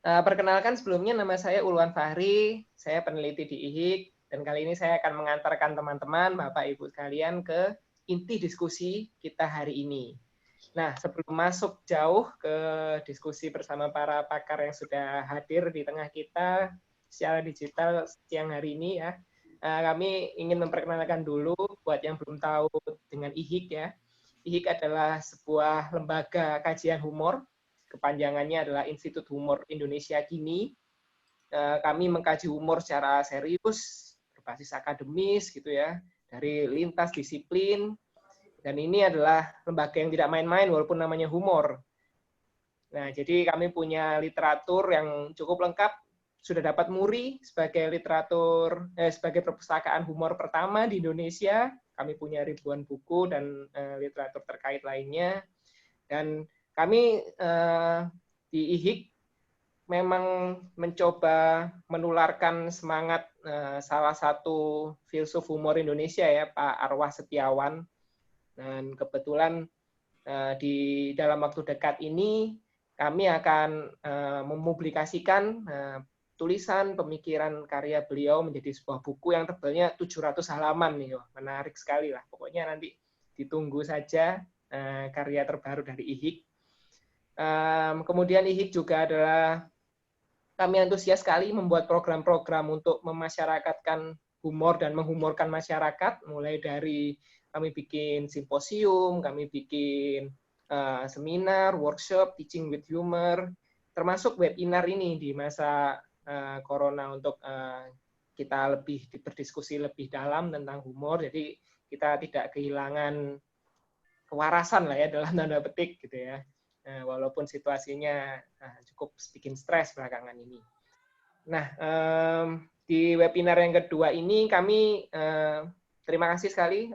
Perkenalkan sebelumnya nama saya Ulwan Fahri, saya peneliti di IHIK, dan kali ini saya akan mengantarkan teman-teman, Bapak Ibu sekalian ke inti diskusi kita hari ini. Nah, sebelum masuk jauh ke diskusi bersama para pakar yang sudah hadir di tengah kita secara digital siang hari ini ya, kami ingin memperkenalkan dulu buat yang belum tahu dengan IHIK ya. IHIK adalah sebuah lembaga kajian humor, kepanjangannya adalah Institut Humor Indonesia Kini. Kami mengkaji humor secara serius, berbasis akademis gitu ya, dari lintas disiplin, dan ini adalah lembaga yang tidak main-main walaupun namanya humor. Nah, jadi kami punya literatur yang cukup lengkap, sudah dapat MURI sebagai sebagai perpustakaan humor pertama di Indonesia. Kami punya ribuan buku dan literatur terkait lainnya. Dan kami di IHIK memang mencoba menularkan semangat salah satu filsuf humor Indonesia ya, Pak Arwah Setiawan. Dan kebetulan di dalam waktu dekat ini kami akan mempublikasikan tulisan pemikiran karya beliau menjadi sebuah buku yang tebalnya 700 halaman nih, menarik sekali lah. Pokoknya nanti ditunggu saja karya terbaru dari IHIK. Kemudian IHIK juga adalah kami antusias sekali membuat program-program untuk memasyarakatkan humor dan menghumorkan masyarakat, mulai dari kami bikin simposium, kami bikin seminar, workshop, teaching with humor, termasuk webinar ini di masa corona untuk kita lebih berdiskusi lebih dalam tentang humor. Jadi kita tidak kehilangan kewarasan lah ya dalam tanda petik gitu ya. Walaupun situasinya cukup bikin stres belakangan ini. Nah, di webinar yang kedua ini kami berterima kasih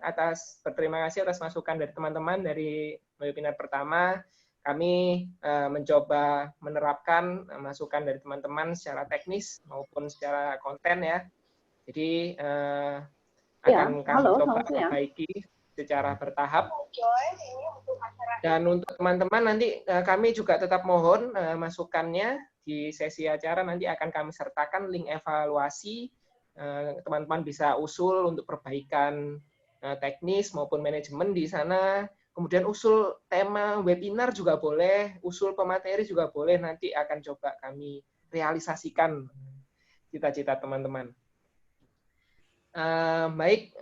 atas masukan dari teman-teman dari webinar pertama. Kami mencoba menerapkan masukan dari teman-teman secara teknis maupun secara konten ya. Jadi akan kami coba perbaiki secara bertahap. Dan untuk teman-teman nanti kami juga tetap mohon masukannya di sesi acara, nanti akan kami sertakan link evaluasi. Teman-teman bisa usul untuk perbaikan teknis maupun manajemen di sana. Kemudian usul tema webinar juga boleh, usul pemateri juga boleh, nanti akan coba kami realisasikan cita-cita teman-teman. Baik,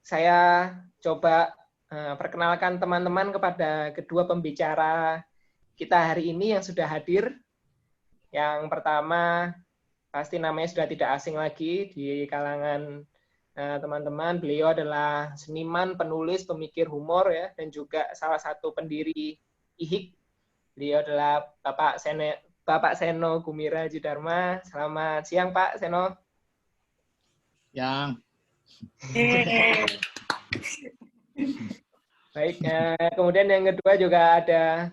saya coba perkenalkan teman-teman kepada kedua pembicara kita hari ini yang sudah hadir. Yang pertama, pasti namanya sudah tidak asing lagi di kalangan teman-teman. Beliau adalah seniman, penulis, pemikir humor ya, dan juga salah satu pendiri IHIK. Beliau adalah Bapak Seno Gumira Judarma. Selamat siang Pak Seno. Siang. Baik, kemudian yang kedua juga ada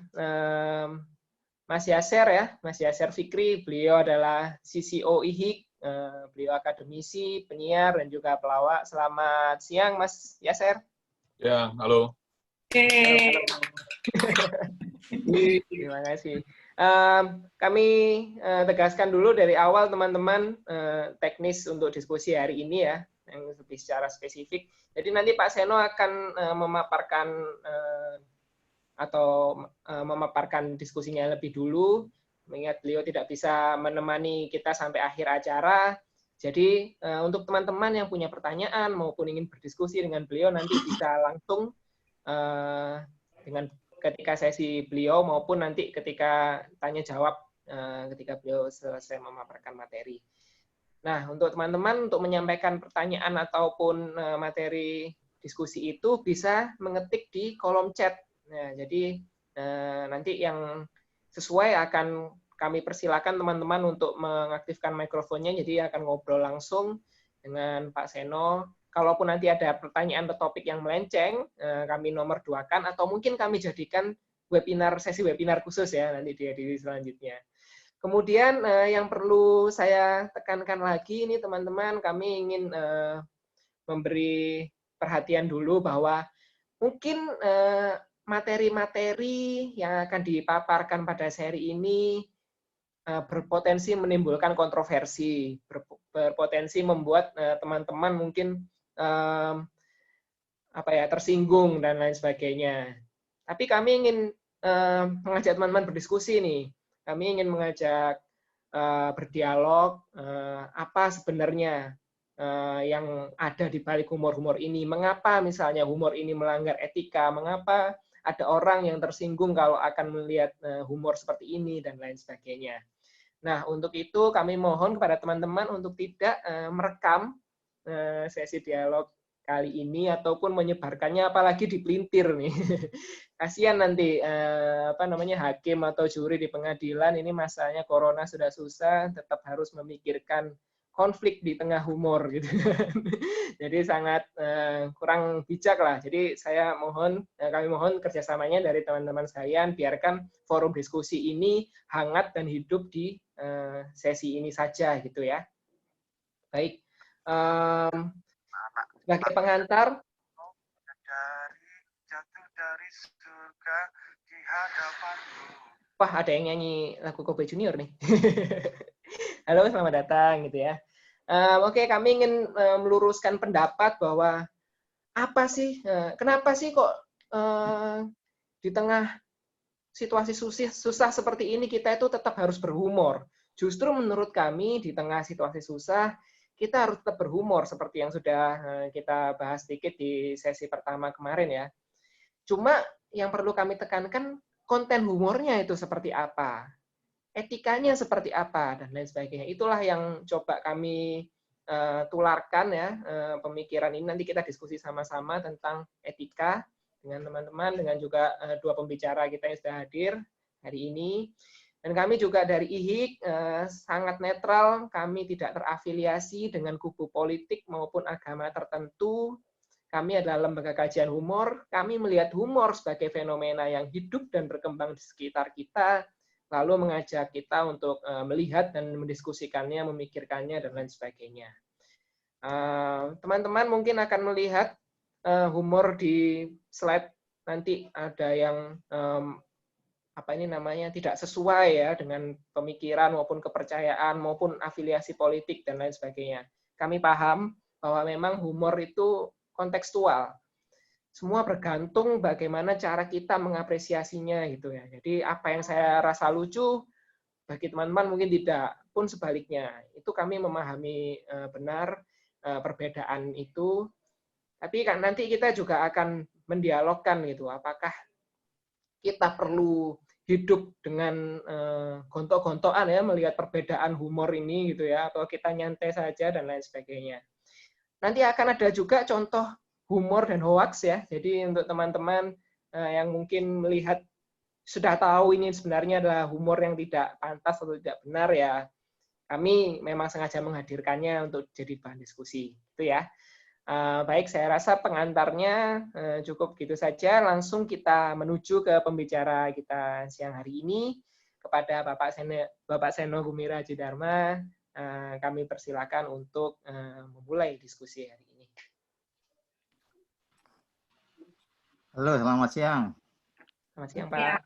Mas Yaser ya, Mas Yaser Fikri. Beliau adalah CCO IHIK, beliau akademisi, penyiar, dan juga pelawak. Selamat siang Mas Yaser. Ya, halo. Terima kasih. Kami tegaskan dulu dari awal teman-teman teknis untuk diskusi hari ini ya, yang lebih secara spesifik. Jadi nanti Pak Seno akan memaparkan memaparkan diskusinya lebih dulu, mengingat beliau tidak bisa menemani kita sampai akhir acara. Jadi untuk teman-teman yang punya pertanyaan maupun ingin berdiskusi dengan beliau nanti bisa langsung dengan ketika sesi beliau maupun nanti ketika tanya jawab ketika beliau selesai memaparkan materi. Nah, untuk teman-teman untuk menyampaikan pertanyaan ataupun materi diskusi itu bisa mengetik di kolom chat. Nah, jadi nanti yang sesuai akan kami persilakan teman-teman untuk mengaktifkan mikrofonnya, jadi akan ngobrol langsung dengan Pak Seno. Kalaupun nanti ada pertanyaan atau topik yang melenceng, kami nomor 2-kan, atau mungkin kami jadikan sesi webinar khusus ya nanti di edisi selanjutnya. Kemudian yang perlu saya tekankan lagi ini teman-teman, kami ingin memberi perhatian dulu bahwa mungkin materi-materi yang akan dipaparkan pada seri ini berpotensi menimbulkan kontroversi, berpotensi membuat teman-teman mungkin tersinggung dan lain sebagainya. Tapi kami ingin mengajak teman-teman berdiskusi nih. Kami ingin mengajak berdialog apa sebenarnya yang ada di balik humor-humor ini. Mengapa misalnya humor ini melanggar etika? Mengapa ada orang yang tersinggung kalau akan melihat humor seperti ini dan lain sebagainya. Nah, untuk itu kami mohon kepada teman-teman untuk tidak merekam sesi dialog kali ini ataupun menyebarkannya apalagi di pelintir nih. Kasihan nanti hakim atau juri di pengadilan ini masalahnya corona sudah susah tetap harus memikirkan konflik di tengah humor gitu. Jadi sangat kurang bijak lah. Jadi kami mohon kerjasamanya dari teman-teman sekalian, biarkan forum diskusi ini hangat dan hidup di sesi ini saja gitu ya. Baik. Sebagai pengantar. Jatuh dari surga di hadapanku. Wah, ada yang nyanyi lagu Kobe Junior nih. Halo, selamat datang gitu ya. Oke, kami ingin meluruskan pendapat bahwa kenapa sih kok di tengah situasi susah seperti ini kita itu tetap harus berhumor. Justru menurut kami di tengah situasi susah kita harus tetap berhumor seperti yang sudah kita bahas sedikit di sesi pertama kemarin ya. Cuma yang perlu kami tekankan konten humornya itu seperti apa, etikanya seperti apa dan lain sebagainya. Itulah yang coba kami tularkan ya pemikiran ini. Nanti kita diskusi sama-sama tentang etika dengan teman-teman, dengan juga dua pembicara kita yang sudah hadir hari ini. Dan kami juga dari IHIK sangat netral, kami tidak terafiliasi dengan kubu politik maupun agama tertentu. Kami adalah lembaga kajian humor, kami melihat humor sebagai fenomena yang hidup dan berkembang di sekitar kita, lalu mengajak kita untuk melihat dan mendiskusikannya, memikirkannya, dan lain sebagainya. Teman-teman mungkin akan melihat humor di slide nanti ada yang tidak sesuai ya dengan pemikiran maupun kepercayaan maupun afiliasi politik dan lain sebagainya. Kami paham bahwa memang humor itu kontekstual. Semua bergantung bagaimana cara kita mengapresiasinya gitu ya. Jadi apa yang saya rasa lucu bagi teman-teman mungkin tidak, pun sebaliknya. Itu kami memahami benar perbedaan itu. Tapi kan nanti kita juga akan mendialogkan gitu. Apakah kita perlu hidup dengan gontok-gontokan ya melihat perbedaan humor ini gitu ya, atau kita nyantai saja dan lain sebagainya. Nanti akan ada juga contoh humor dan hoax ya. Jadi untuk teman-teman yang mungkin melihat sudah tahu ini sebenarnya adalah humor yang tidak pantas atau tidak benar ya, kami memang sengaja menghadirkannya untuk jadi bahan diskusi. Itu ya. Baik, saya rasa pengantarnya cukup gitu saja. Langsung kita menuju ke pembicara kita siang hari ini kepada Bapak Seno Gumira Jidarma. Kami persilakan untuk memulai diskusi hari ini. Halo, selamat siang. Selamat siang, Pak.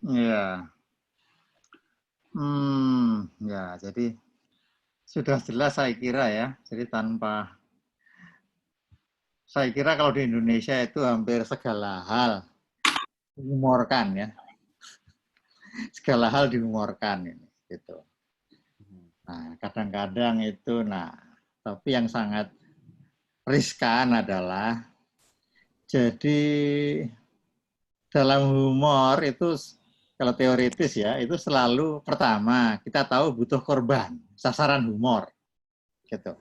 Iya. Ya, jadi sudah jelas saya kira ya. Jadi saya kira kalau di Indonesia itu hampir segala hal dihumorkan ya. Segala hal dihumorkan ini, gitu. Nah, kadang-kadang itu, tapi yang sangat riskan adalah jadi dalam humor itu kalau teoritis ya itu selalu pertama kita tahu butuh korban, sasaran humor, gitu.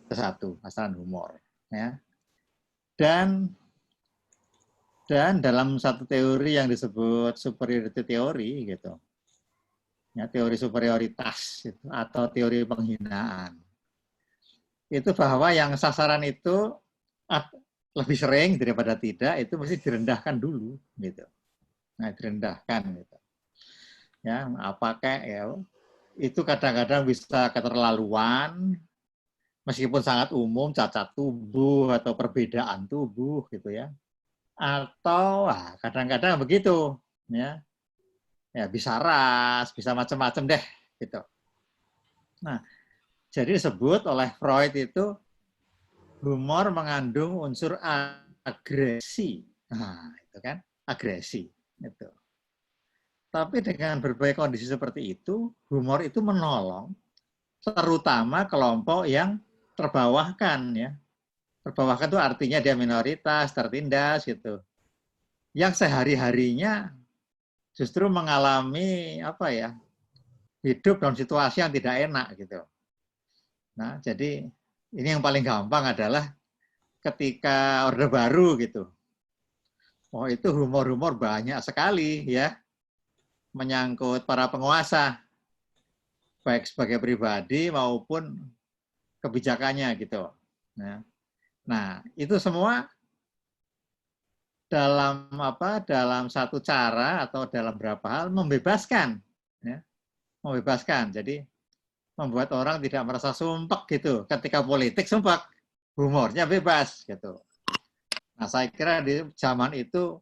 Itu satu, sasaran humor, ya. Dan dalam satu teori yang disebut superiority teori, gitu, ya, teori superioritas gitu, atau teori penghinaan, itu bahwa yang sasaran itu lebih sering daripada tidak itu mesti direndahkan dulu gitu. Nah, direndahkan gitu. Ya, apakah ya itu kadang-kadang bisa keterlaluan meskipun sangat umum, cacat tubuh atau perbedaan tubuh gitu ya. atau kadang-kadang begitu, ya, ya bisa ras, bisa macam-macam deh, gitu. Nah, jadi disebut oleh Freud itu humor mengandung unsur agresi. Nah, itu kan agresi. Itu. Tapi dengan berbagai kondisi seperti itu, humor itu menolong, terutama kelompok yang terbawahkan, ya. Terbawahkan itu artinya dia minoritas, tertindas, gitu. Yang sehari-harinya justru mengalami apa ya, hidup dalam situasi yang tidak enak, gitu. Nah, jadi ini yang paling gampang adalah ketika Orde Baru, gitu. Oh, itu humor-humor banyak sekali, ya, menyangkut para penguasa, baik sebagai pribadi maupun kebijakannya, gitu. Nah, itu semua dalam satu cara atau dalam beberapa hal membebaskan, ya, membebaskan. Jadi membuat orang tidak merasa sumpek gitu. Ketika politik sumpek, humornya bebas gitu. Nah, saya kira di zaman itu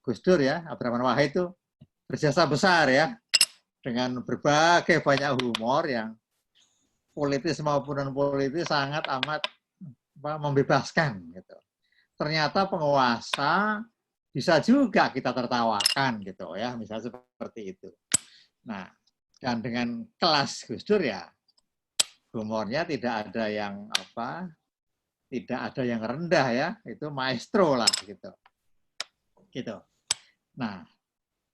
Gus Dur, ya, Abdurrahman Wahid itu berjasa besar, ya, dengan berbagai banyak humor yang politis maupun non politis sangat amat membebaskan gitu. Ternyata penguasa bisa juga kita tertawakan gitu, ya, misalnya seperti itu. Nah, dan dengan kelas Gus Dur, ya, humornya tidak ada yang tidak ada yang rendah, ya, itu maestro lah gitu. Gitu. Nah,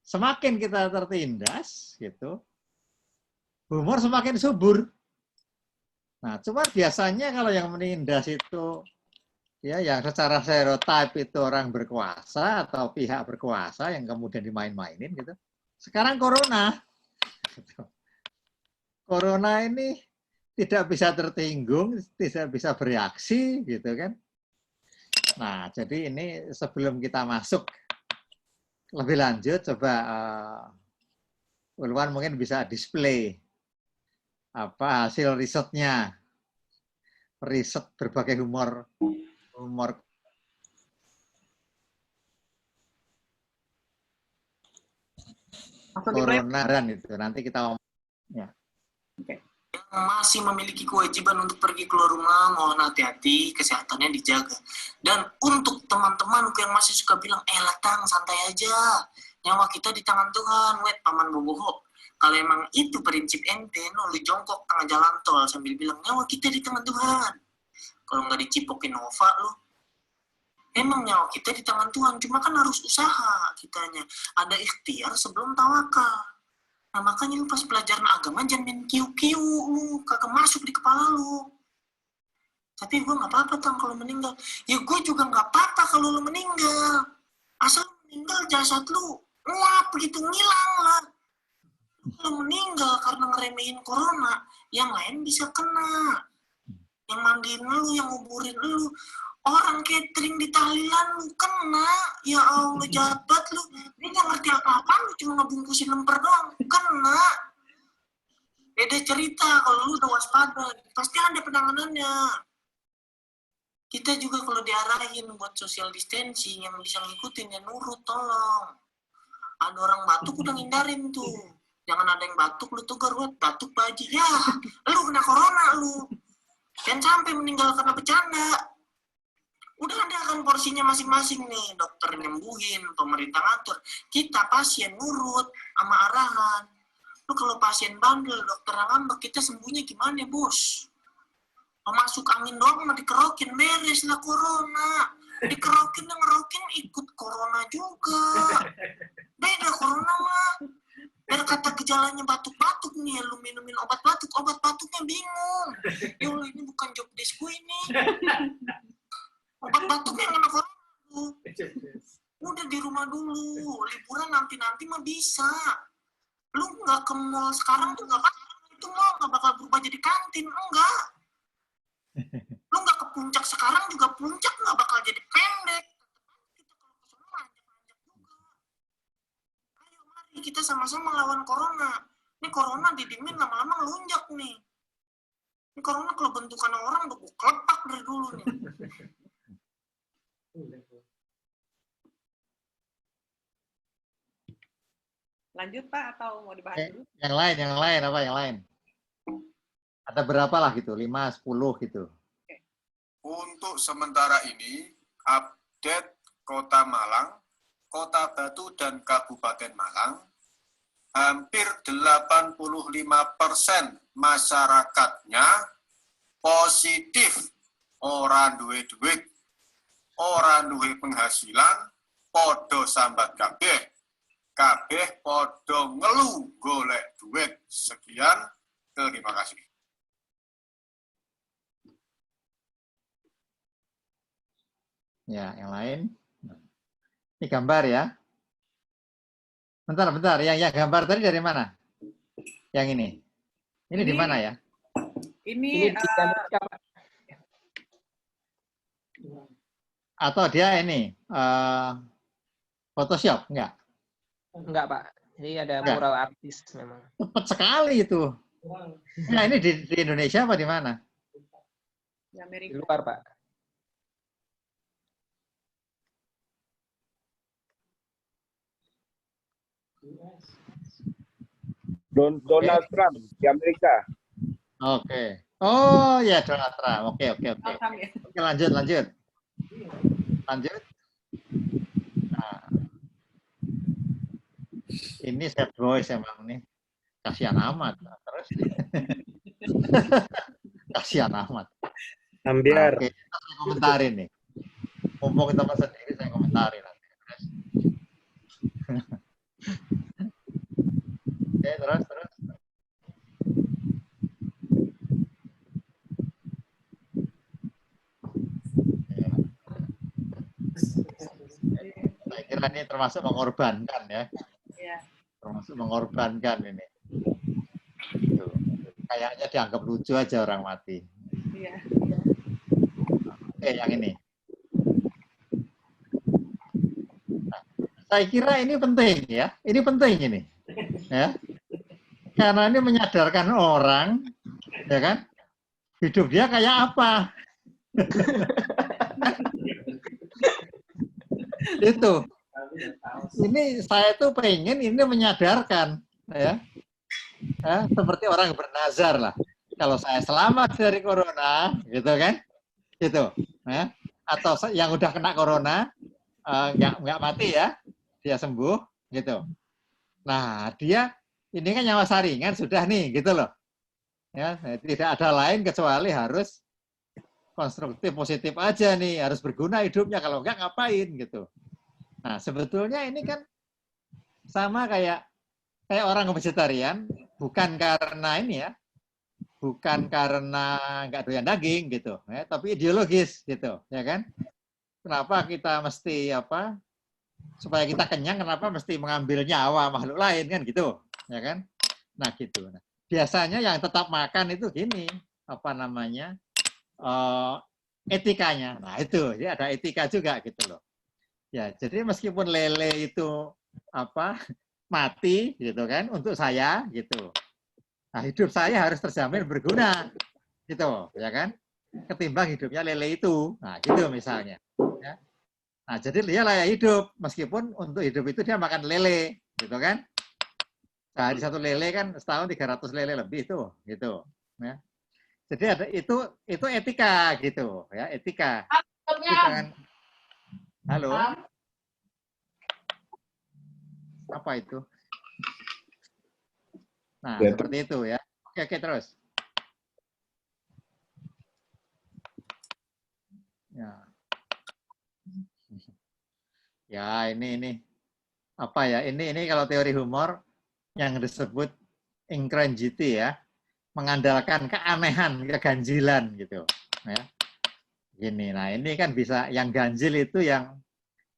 semakin kita tertindas gitu, humor semakin subur. Nah, cuma biasanya kalau yang menindas itu, ya, yang secara stereotip itu orang berkuasa atau pihak berkuasa yang kemudian dimain-mainin gitu. Sekarang corona. Corona ini tidak bisa tertinggung, tidak bisa bereaksi gitu kan. Nah, jadi ini sebelum kita masuk lebih lanjut, coba Ulwan mungkin bisa display hasil risetnya, riset berbagai humor coronaran itu. Nanti kita ya. Okay. Yang masih memiliki kewajiban untuk pergi keluar rumah, mohon hati-hati, kesehatannya dijaga. Dan untuk teman-teman yang masih suka bilang, latang, santai aja, nyawa kita di tangan Tuhan, wet paman boboho. Kalau emang itu prinsip ente, lu jongkok tengah jalan tol sambil bilang, nyawa kita di tangan Tuhan. Kalau nggak dicipokin Nova, lu. Emang nyawa kita di tangan Tuhan, cuma kan harus usaha kitanya. Ada ikhtiar sebelum tawakal. Nah, makanya lu pas pelajaran agama jangan main kiu-kiu, lu kagak masuk di kepala lu. Tapi gue gak apa-apa Tang kalau meninggal. Ya gue juga gak apa-apa kalau lu meninggal. Asal lu meninggal jasad lu nguap begitu, ngilang lah. Lu meninggal karena ngeremehin corona, yang lain bisa kena. Yang mandiin lu, yang nguburin lu. Orang catering di tahlilan lu kena. Ya Allah, jahat banget lu. Ini gak ngerti apa-apa, lu cuma ngebungkusin lemper doang. Kena. Beda cerita kalau lu udah waspada. Pasti ada penanganannya. Kita juga kalau diarahin buat social distancing, yang bisa ngikutin, ya nurut, tolong. Ada orang batuk, udah ngindarin tuh. Jangan ada yang batuk, lu tegur, batuk baji. Ya, lu kena corona lu. Jangan sampai meninggal karena bercanda. Udah ada kan porsinya masing-masing nih, dokter nyembuhin, pemerintah ngatur. Kita pasien nurut sama arahan. Lu kalau pasien bandel, dokter ngambek, kita sembuhnya gimana, Bos? Masuk angin doang mah dikerokin, beres lah corona. Dikerokin dan ngerokin ikut corona juga. Beda corona mah. Biar kata gejalanya batuk-batuk nih, lu minumin obat batuknya bingung. Ya Allah, ini bukan job desk gue ini. Obat batuknya kena corona dulu. Udah di rumah dulu. Liburan nanti mah bisa. Lu nggak ke mall sekarang tuh nggak bakal, itu mall nggak bakal berubah jadi kantin, enggak. Lu nggak ke puncak sekarang juga puncak nggak bakal jadi pendek. Kita kalau ke sana lanjak juga. Ayo mari kita sama-sama lawan corona. Ini corona didimin lama-lama ngelunjak nih. Ini corona kalau bentukan orang udah gue kelepak dari dulu nih. Lanjut Pak atau mau dibahas dulu? Yang lain apa yang lain? Ada berapa lah gitu, 5, 10 gitu. Untuk sementara ini, update Kota Malang, Kota Batu, dan Kabupaten Malang, hampir 85% masyarakatnya positif. Orang duwe duit, orang duwe penghasilan, podo sambat kabeh. Kabeh podo ngeluh golek duit. Sekian, terima kasih. Ya, yang lain. Ini gambar ya. Bentar. Yang gambar tadi dari mana? Yang ini. Ini di mana ya? Ini di Amerika, Pak. Atau dia ini Photoshop? Enggak. Enggak, Pak. Jadi ada Enggak. mural artis memang. Cepat sekali itu. Nah, ini di Indonesia apa di mana? di Di Amerika. luar, Pak. Donald Trump di Amerika. Oke. Oh ya, Donald Trump. Oke. Alham ya. Oke, lanjut. Lanjut. Nah, ini sad boys emang nih. Kasihan amat. Terus kasihan amat. Ambiar. Oke, saya komentarin nih. Mumpung teman sendiri saya komentarin nanti. Oke, terus. Saya kira ini termasuk mengorbankan ya. Iya. Termasuk mengorbankan ini. Tuh. Kayaknya dianggap lucu aja orang mati. Iya. Oke, yang ini. Nah, saya kira ini penting ya. Ini penting ini. Ya. Karena ini menyadarkan orang, ya kan? Hidup dia kayak apa? Itu. Ini saya tuh pengen ini menyadarkan, ya. Seperti orang bernazar lah. Kalau saya selamat dari corona, gitu kan? Gitu. Ya. Atau yang udah kena corona, nggak mati ya, dia sembuh, gitu. Nah, dia ini kan nyawa saringan sudah nih, gitu loh. Ya, tidak ada lain kecuali harus konstruktif positif aja nih, harus berguna hidupnya, kalau enggak ngapain gitu. Nah, sebetulnya ini kan sama kayak orang vegetarian, bukan karena ini ya, bukan karena enggak doyan daging gitu, ya, tapi ideologis gitu, ya kan? Kenapa kita mesti apa? Supaya kita kenyang, kenapa mesti mengambil nyawa makhluk lain kan gitu, ya kan? Nah gitu. Nah, biasanya yang tetap makan itu gini, apa namanya? Etikanya. Nah itu, ya ada etika juga gitu loh. Ya, jadi meskipun lele itu apa mati gitu kan untuk saya gitu. Nah, hidup saya harus terjamin berguna gitu, ya kan? Ketimbang hidupnya lele itu. Nah, gitu misalnya, ya. Nah, jadi dia layak hidup meskipun untuk hidup itu dia makan lele, gitu kan? Sehari satu lele kan setahun 300 lele lebih tuh, gitu. Ya. Jadi ada itu etika gitu, ya etika. Jangan, halo, apa itu? Nah seperti itu ya. Oke terus. Ya ini apa ya? Ini kalau teori humor yang disebut incongruity ya, mengandalkan keanehan, keganjilan gitu. Ya. Gini, nah ini kan bisa yang ganjil itu yang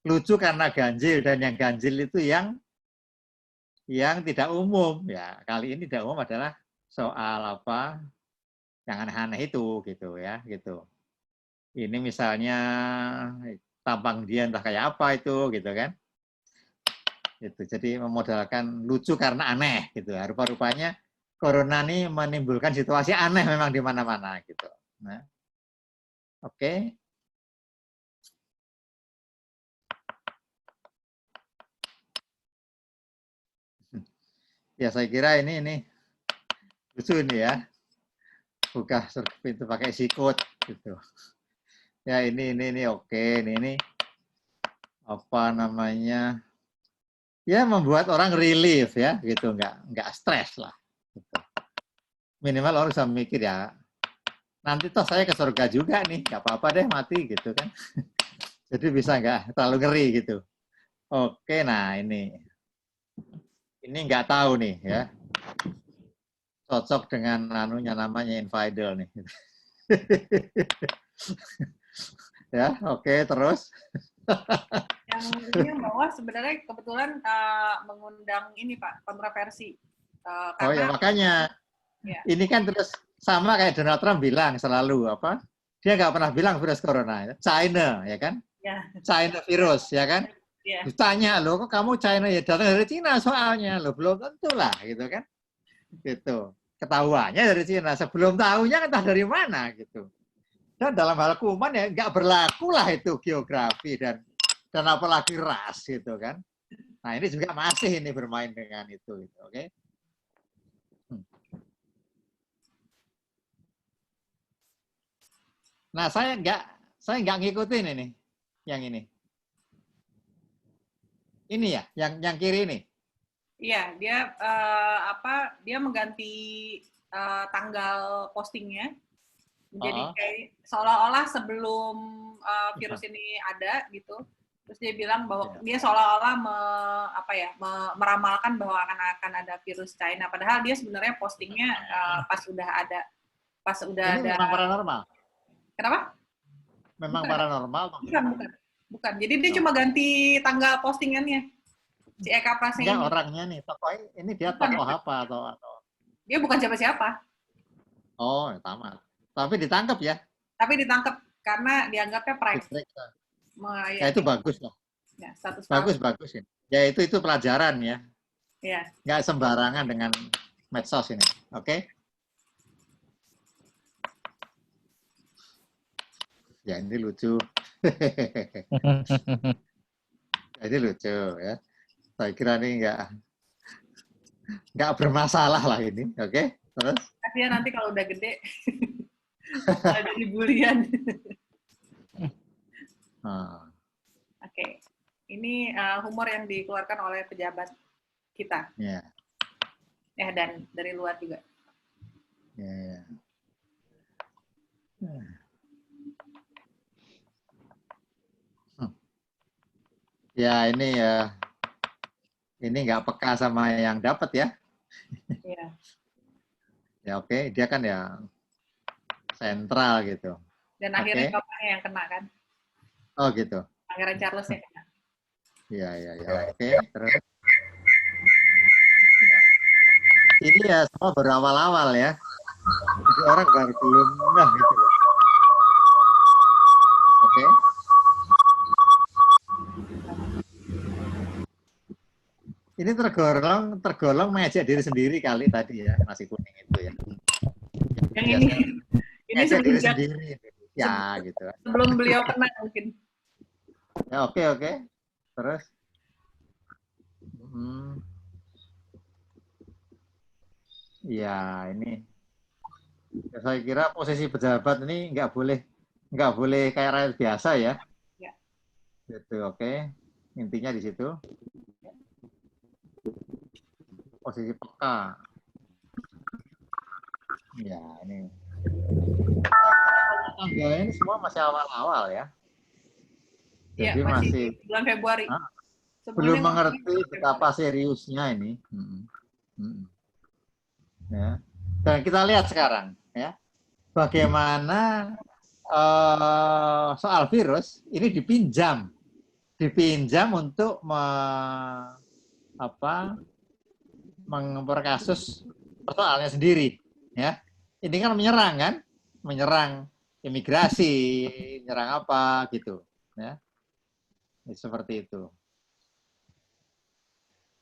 lucu karena ganjil dan yang ganjil itu yang tidak umum. Ya kali ini tidak umum adalah soal apa yang aneh-aneh itu gitu ya gitu. Ini misalnya tampang dia entah kayak apa itu gitu kan. Itu jadi memodalkan lucu karena aneh gitu. Rupa-rupanya corona ini menimbulkan situasi aneh memang di mana-mana gitu. Nah, oke. Ya saya kira ini lucu ini ya. Buka pintu pakai sikut gitu. Ya ini oke, ini apa namanya? Ya membuat orang relief ya gitu, nggak stres lah. Gitu. Minimal orang bisa mikir ya, nanti toh saya ke surga juga nih, nggak apa-apa deh mati gitu kan. Jadi bisa nggak terlalu ngeri gitu. Oke, nah ini nggak tahu nih ya, cocok dengan anunya namanya infidel nih. Ya, oke, terus. Yang ini yang bawah sebenarnya kebetulan mengundang ini Pak, kontroversi. Oh ya, Karena makanya ya. ini kan terus sama kayak Donald Trump bilang selalu apa? Dia nggak pernah bilang virus corona, China, ya kan? Ya. China virus, ya kan? Ya. Tanya lo, kok kamu China ya datang dari Cina soalnya lo belum tentu lah, gitu kan? Gitu. Ketahuannya dari Cina, sebelum tahunya entah dari mana gitu. Dan dalam hal kuman ya nggak berlaku lah itu geografi dan apalagi ras gitu kan. Nah ini juga masih ini bermain dengan itu, gitu, oke? Nah saya nggak ngikutin ini, yang ini. Ini ya, yang kiri ini. Iya, dia mengganti tanggal postingnya. Jadi kayak seolah-olah sebelum virus ini ada gitu. Terus dia bilang bahwa dia seolah-olah meramalkan bahwa akan ada virus China. Padahal dia sebenarnya postingnya pas udah ada. Ini memang paranormal. Kenapa? Memang bukan. Paranormal. Bukan. Jadi dia cuma ganti tanggal postingannya. Si Eka Praseeni. Enggak, orangnya nih, tokoh ini dia tokoh apa atau dia bukan siapa-siapa. Oh, tamat. Tapi ditangkap ya? Tapi ditangkap karena dianggapnya prank. Ya itu bagus loh. Ya, bagus ini. Ya itu pelajaran ya. Ya. Nggak sembarangan dengan medsos ini. Oke? Ya ini lucu. Jadi lucu ya. Saya kira ini nggak bermasalah lah ini. Oke? Terus? Kasihan nanti kalau udah gede ada bulian. Oke. Ini humor yang dikeluarkan oleh pejabat kita. Ya. Ya, dan dari luar juga. Ya. Ya ini ya. Ini nggak peka sama yang dapat ya. Iya. Ya oke, dia kan ya sentral gitu. Dan akhirnya bapaknya yang kena kan? Oh gitu. Pangeran Charles yang kena. Iya. Oke, terus. Ya. Ini ya semua berawal-awal ya. Jadi orang baru belum gitu loh. Oke. Ini tergolong mengajak diri sendiri kali tadi ya, nasi kuning itu ya. Yang ini ngajak diri sendiri. Ya, gitu. Sebelum beliau kena mungkin. Ya, oke. Terus? Ya, ini. Ya, saya kira posisi pejabat ini nggak boleh kayak rakyat biasa ya. Ya. Gitu, oke. Intinya di situ. Posisi peka. Ya, ini. Tangganya ini semua masih awal-awal ya. Jadi masih bulan Februari. Belum mengerti betapa seriusnya ini. Ya. Dan kita lihat sekarang ya, bagaimana soal virus ini dipinjam untuk memperkasus persoalannya sendiri. Ya, ini kan menyerang imigrasi, menyerang apa gitu. Ya, seperti itu.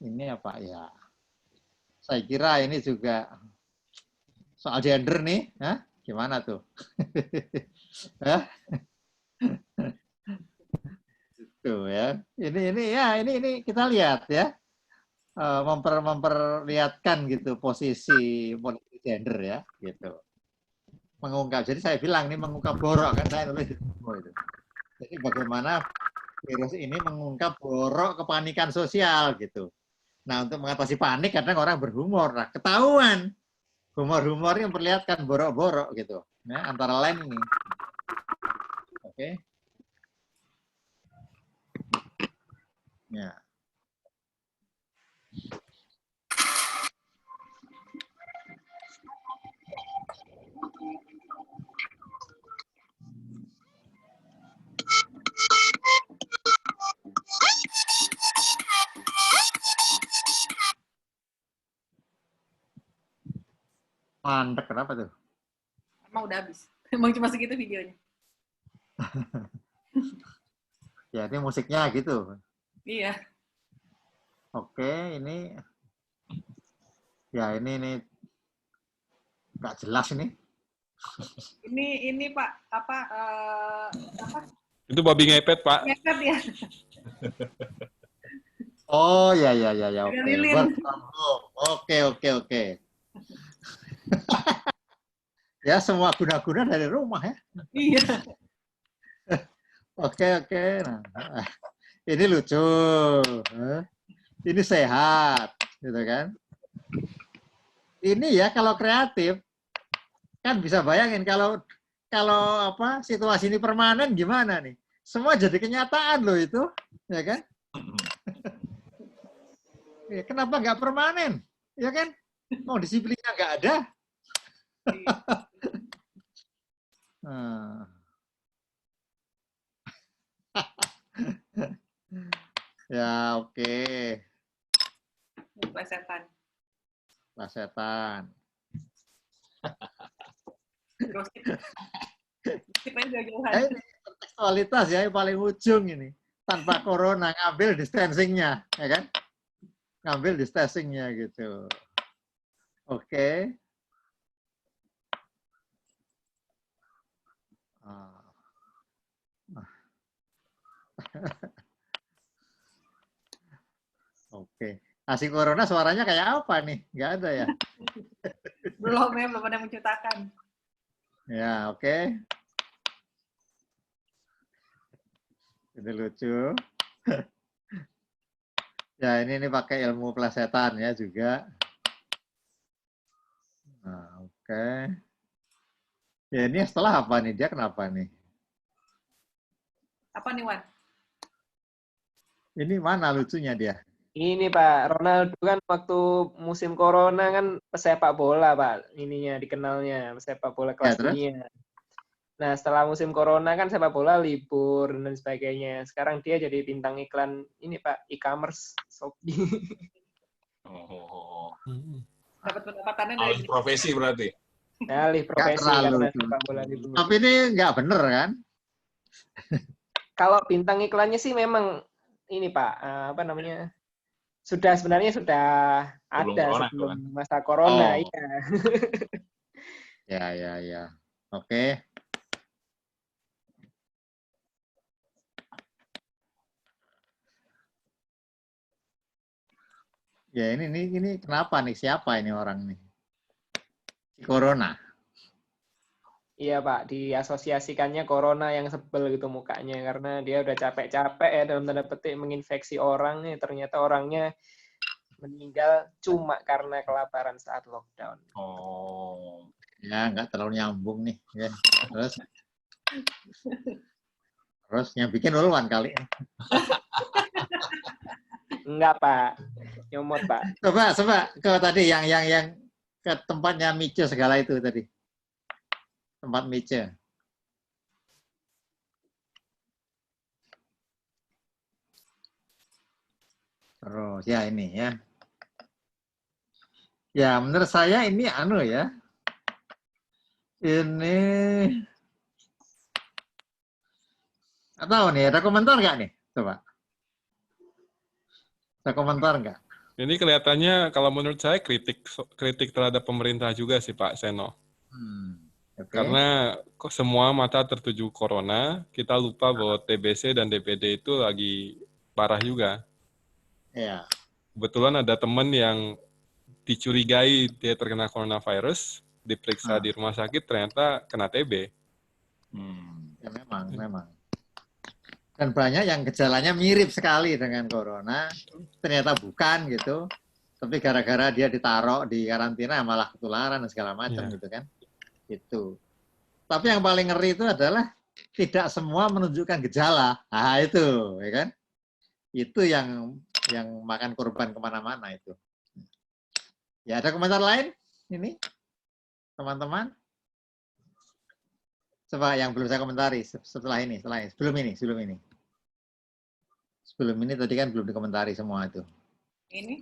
Ini apa ya? Saya kira ini juga soal gender nih, gimana tuh? Itu ya. Ini kita lihat ya. memperlihatkan gitu posisi politik gender ya, gitu. Mengungkap. Jadi saya bilang ini mengungkap borok kan saya nulis itu. Jadi bagaimana virus ini mengungkap borok kepanikan sosial gitu. Nah, untuk mengatasi panik kadang orang berhumor. Nah, ketahuan humor-humor yang memperlihatkan borok-borok gitu. Ya, antara lain ini. Oke. Ya. Mandek kenapa tuh? Emang udah habis. Emang cuma segitu videonya. Ya, ini musiknya gitu. Iya. Oke, ini ya ini nggak jelas ini. Ini Pak, apa? Itu babi ngepet, Pak. Ngepet ya. Oh ya oke. Lilin. Work from home. Oke. Ya semua guna-guna dari rumah ya. Iya. Oke. Nah, ini lucu. Ini sehat, gitu kan? Ini ya kalau kreatif kan bisa bayangin kalau apa situasi ini permanen gimana nih? Semua jadi kenyataan loh itu, ya kan? Ya, kenapa nggak permanen? Ya kan? Mau disiplinnya nggak ada. Ya oke. Plesetan. Ini kontekstualitas ya yang paling ujung ini. Tanpa corona ngambil distancing-nya, ya kan? Ngambil distancing-nya gitu. Oke. Oke. Asing corona suaranya kayak apa nih? Nggak ada ya? Belum ada yang menciptakan. Ya, oke. Ini lucu. Ya, ini pakai ilmu plesetan ya juga. Nah, oke. Ya, ini setelah apa nih? Dia kenapa nih? Apa nih, Wan? Ini mana lucunya dia? Ini Pak, Ronaldo kan waktu musim corona kan pesepak bola Pak, ininya dikenalnya pesepak bola kelas dunia. Nah setelah musim corona kan sepak bola libur dan sebagainya. Sekarang dia jadi bintang iklan ini Pak, e-commerce Shopee. Dapat pendapatannya dari Alih profesi berarti. Alih profesi karena sepak bola libur. Tapi ini nggak bener kan? Kalau bintang iklannya sih memang ini Pak, apa namanya? Sebenarnya sudah ada sebelum masa corona, iya. Ya. Oke. Ya ini kenapa nih? Siapa ini orang nih? Corona. Iya Pak, diasosiasikannya corona yang sebel gitu mukanya karena dia udah capek-capek ya dalam tanda petik menginfeksi orang, ternyata orangnya meninggal cuma karena kelaparan saat lockdown. Oh. Ya, nggak terlalu nyambung nih. Ya. Terus yang bikin Ulwan kali. Enggak Pak, nyomot Pak. Coba ke tadi yang ke tempatnya Mice segala itu tadi. Tempat Mice. Terus ya ini ya. Ya menurut saya ini ya. Ini atau nih ada komentar nggak nih? Coba. Ada komentar nggak? Ini kelihatannya kalau menurut saya kritik terhadap pemerintah juga sih Pak Seno. Okay. Karena kok semua mata tertuju corona, kita lupa bahwa TBC dan DPD itu lagi parah juga. Iya. kebetulan ada temen yang dicurigai dia terkena coronavirus, diperiksa di rumah sakit, ternyata kena TB. Ya memang. Dan banyak yang gejalanya mirip sekali dengan corona, ternyata bukan gitu. Tapi gara-gara dia ditaruh di karantina malah ketularan dan segala macam gitu kan. Itu. Tapi yang paling ngeri itu adalah tidak semua menunjukkan gejala. Nah itu, ya kan? Itu yang makan korban kemana-mana itu. Ya ada komentar lain ini, teman-teman? Coba yang belum saya komentari setelah ini. Sebelum ini tadi kan belum dikomentari semua itu. Ini?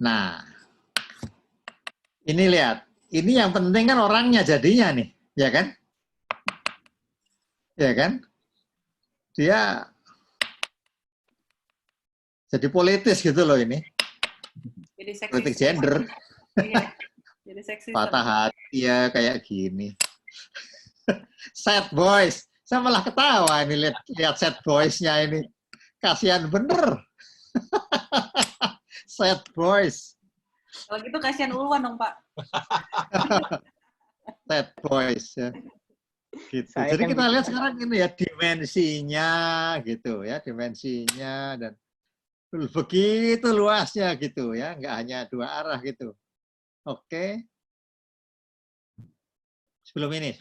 Nah, ini lihat. Ini yang penting kan orangnya jadinya nih, ya kan? Ya kan? Dia jadi politis gitu loh ini. Jadi seksis. Politik gender. Iya. Jadi seksis. Patah hati ya kayak gini. Sad boys. Saya malah ketawa ini lihat sad boys-nya ini. Kasihan bener. Sad boys. Kalau gitu kasihan Ulwan dong, Pak. Sad boys ya. Gitu. Jadi kita lihat sekarang ini ya dimensinya gitu ya, dimensinya dan begitu luasnya gitu ya, nggak hanya dua arah gitu. Oke. Sebelum ini.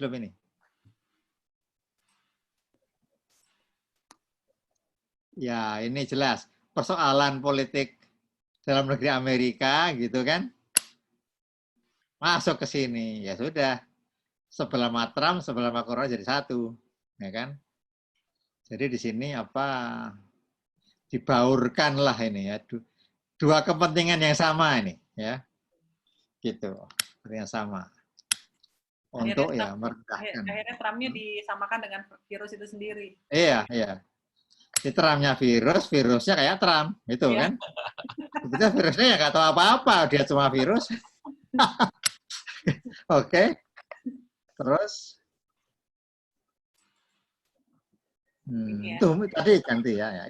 Ya, ini jelas persoalan politik dalam negeri Amerika gitu kan. Masuk ke sini, ya sudah. Sebelah sama Trump, sebelah sama Corona jadi satu, ya kan? Jadi di sini dibaurkan lah ini ya, dua kepentingan yang sama ini, ya, gitu, yang sama untuk ya merendahkan. Akhirnya Trumpnya disamakan dengan virus itu sendiri. Iya. Di Trumpnya virusnya kayak Trump, gitu kan? Kita virusnya ya nggak tahu apa-apa, dia cuma virus. Oke. Terus, itu tadi ganti ya.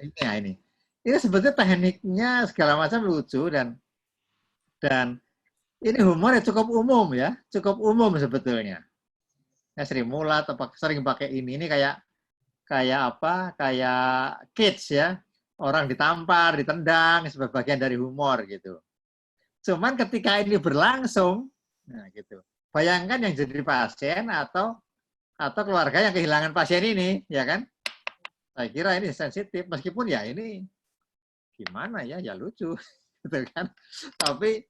Ini sebetulnya tekniknya segala macam lucu dan ini humor ya cukup umum sebetulnya. Ya Sri Mulat sering pakai ini kayak apa? Kayak kids ya, orang ditampar, ditendang sebagai bagian dari humor gitu. Cuman ketika ini berlangsung, nah gitu. Bayangkan yang jadi pasien atau keluarga yang kehilangan pasien ini, ya kan? Saya kira ini sensitif, meskipun ya ini gimana ya lucu, gitu kan? Tapi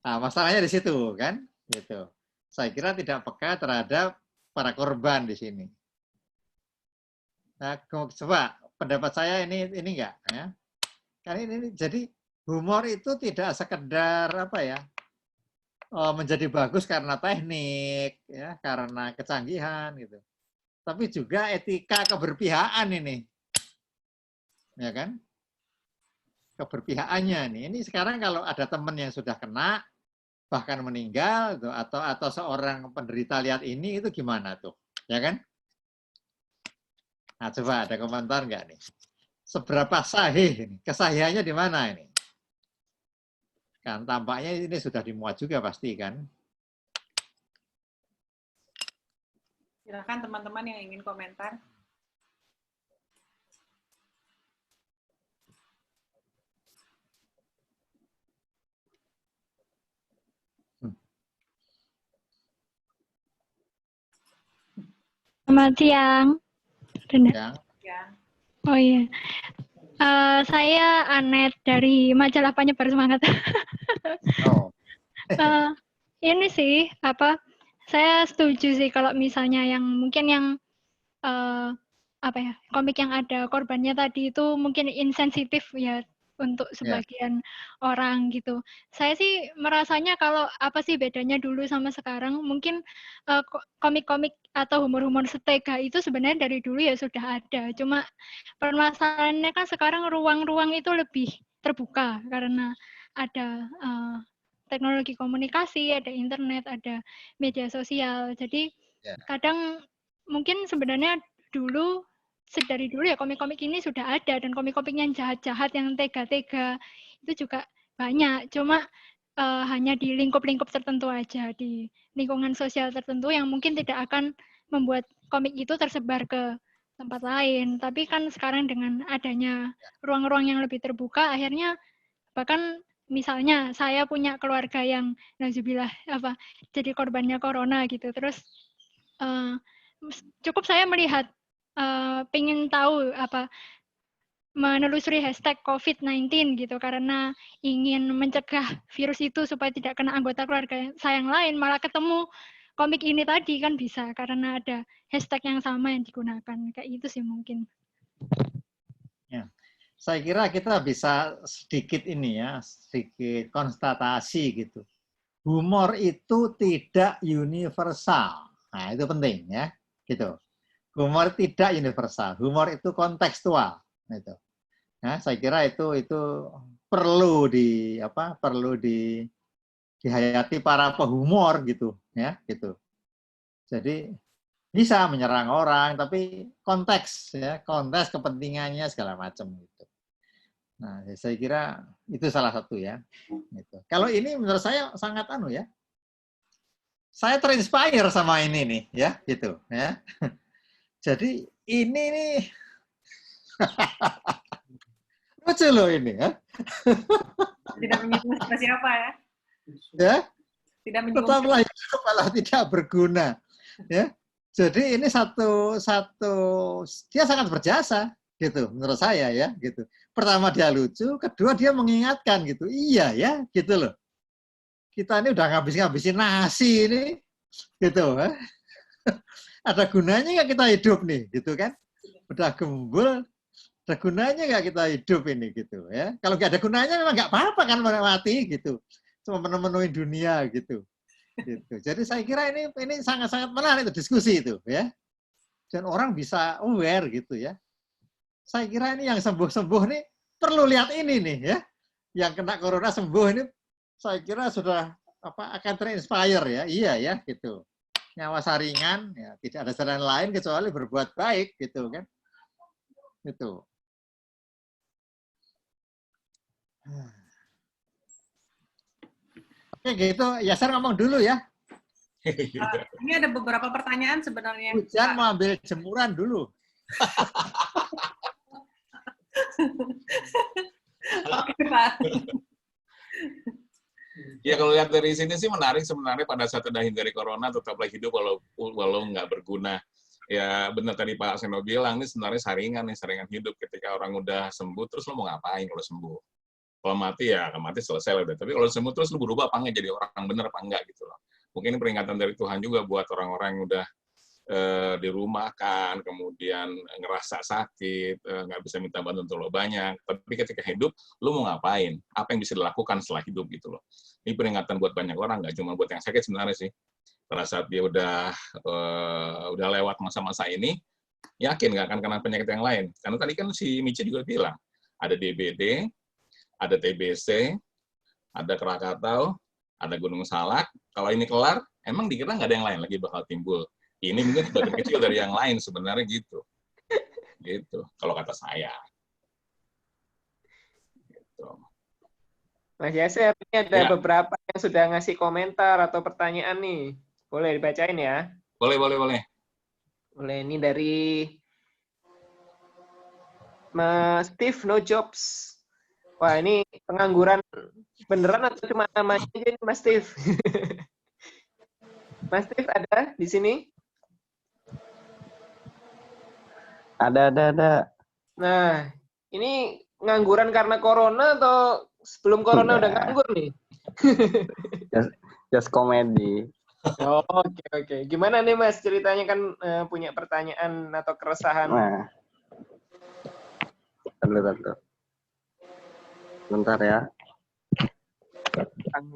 masalahnya di situ, kan? Gitu. Saya kira tidak peka terhadap para korban di sini. Nah, coba pendapat saya ini enggak, ya? Karena ini jadi humor itu tidak sekedar apa ya? Menjadi bagus karena teknik, ya, karena kecanggihan gitu. Tapi juga etika keberpihakan ini, ya kan? Keberpihakannya nih. Ini sekarang kalau ada teman yang sudah kena, bahkan meninggal, tuh, atau seorang penderita lihat ini itu gimana tuh, ya kan? Nah, coba ada komentar nggak nih? Seberapa sahih ini? Kesahihannya di mana ini? Kan tampaknya ini sudah dimuat juga pasti kan? Silakan teman-teman yang ingin komentar. Selamat siang. Ya. Oh iya. Saya Anet dari majalah Penyebar Semangat. Oh. Ini sih saya setuju sih kalau misalnya yang mungkin yang komik yang ada korbannya tadi itu mungkin insensitif ya untuk sebagian orang gitu. Saya sih merasanya kalau apa sih bedanya dulu sama sekarang, mungkin komik-komik atau humor-humor setega itu sebenarnya dari dulu ya sudah ada. Cuma permasalahannya kan sekarang ruang-ruang itu lebih terbuka karena ada teknologi komunikasi, ada internet, ada media sosial. Jadi kadang mungkin sebenarnya dari dulu ya komik-komik ini sudah ada, dan komik-komik yang jahat-jahat, yang tega-tega itu juga banyak. Cuma hanya di lingkup-lingkup tertentu aja, di lingkungan sosial tertentu yang mungkin tidak akan membuat komik itu tersebar ke tempat lain. Tapi kan sekarang dengan adanya ruang-ruang yang lebih terbuka, akhirnya bahkan misalnya saya punya keluarga yang nauzubillah jadi korbannya corona gitu. Terus cukup saya melihat pengen tahu menelusuri hashtag COVID-19 gitu karena ingin mencegah virus itu supaya tidak kena anggota keluarga saya yang lain, malah ketemu komik ini tadi kan bisa karena ada hashtag yang sama yang digunakan. Kayak itu sih mungkin. Ya. Saya kira kita bisa sedikit sedikit konstatasi gitu. Humor itu tidak universal. Nah, itu penting ya, gitu. Humor tidak universal, humor itu kontekstual, gitu. Nah, saya kira itu perlu dihayati para pehumor gitu, ya, gitu. Jadi bisa menyerang orang, tapi konteks kepentingannya segala macam gitu. Nah, saya kira itu salah satu ya. Gitu. Kalau ini menurut saya sangat ya. Saya terinspire sama ini nih, ya, gitu, ya. Jadi ini nih lucu loh ini ya. Tidak menyinggung siapa ya. Ya. Tidak menyinggung. Tetaplah hidup malah tidak berguna. Ya. Jadi ini satu dia sangat berjasa gitu menurut saya ya gitu. Pertama dia lucu, kedua dia mengingatkan gitu. Iya ya, gitu loh. Kita ini udah ngabisin nasi ini gitu. Ada gunanya nggak kita hidup nih gitu kan? Udah gembul, ada gunanya nggak kita hidup ini gitu ya? Kalau nggak ada gunanya memang nggak apa-apa kan mati gitu, cuma memenuhi dunia gitu. Jadi saya kira ini sangat-sangat menarik itu diskusi itu ya, dan orang bisa aware gitu ya. Saya kira ini yang sembuh nih perlu lihat ini nih ya, yang kena corona sembuh ini saya kira sudah akan terinspire ya, iya ya gitu. Nyawa saringan, ya, tidak ada jalan lain kecuali berbuat baik, gitu kan? Itu. Oke, gitu. Yasar ngomong dulu ya. Ini ada beberapa pertanyaan sebenarnya. Hujan mau ambil jemuran dulu. Oke, Pak. Ya kalau lihat dari sini sih menarik sebenarnya pada saat udah hindari corona tetaplah hidup walau nggak berguna. Ya benar tadi Pak Seno bilang ini sebenarnya saringan hidup ketika orang udah sembuh terus lo mau ngapain kalau sembuh? Kalau mati ya mati selesai udah. Tapi kalau sembuh terus lo berubah apa enggak jadi orang bener apa enggak gitu loh. Mungkin ini peringatan dari Tuhan juga buat orang-orang yang udah di rumah kan, kemudian ngerasa sakit, nggak bisa minta bantuan terlalu banyak. Tapi ketika hidup, lu mau ngapain? Apa yang bisa dilakukan setelah hidup gitu loh. Ini peringatan buat banyak orang, nggak cuma buat yang sakit sebenarnya sih. Pada saat dia udah lewat masa-masa ini, yakin nggak akan kena penyakit yang lain. Karena tadi kan si Michi juga bilang, ada DBD, ada TBC, ada Krakatau, ada Gunung Salak. Kalau ini kelar, emang dikira nggak ada yang lain lagi bakal timbul. Ini mungkin sebagian kecil dari yang lain sebenarnya gitu. Gitu, kalau kata saya. Gitu. Mas Yasir, ini ada beberapa yang sudah ngasih komentar atau pertanyaan nih. Boleh dibacain ya? Boleh. Boleh, ini dari Mas Steve No Jobs. Wah, ini pengangguran beneran atau cuma namanya aja nih, Mas Steve? Mas Steve ada di sini? Ada. Nah, ini ngangguran karena corona atau sebelum corona udah nganggur nih? Just komedi. Oh, oke. Gimana nih Mas ceritanya kan punya pertanyaan atau keresahan? Nah. Bentar. Bentar ya.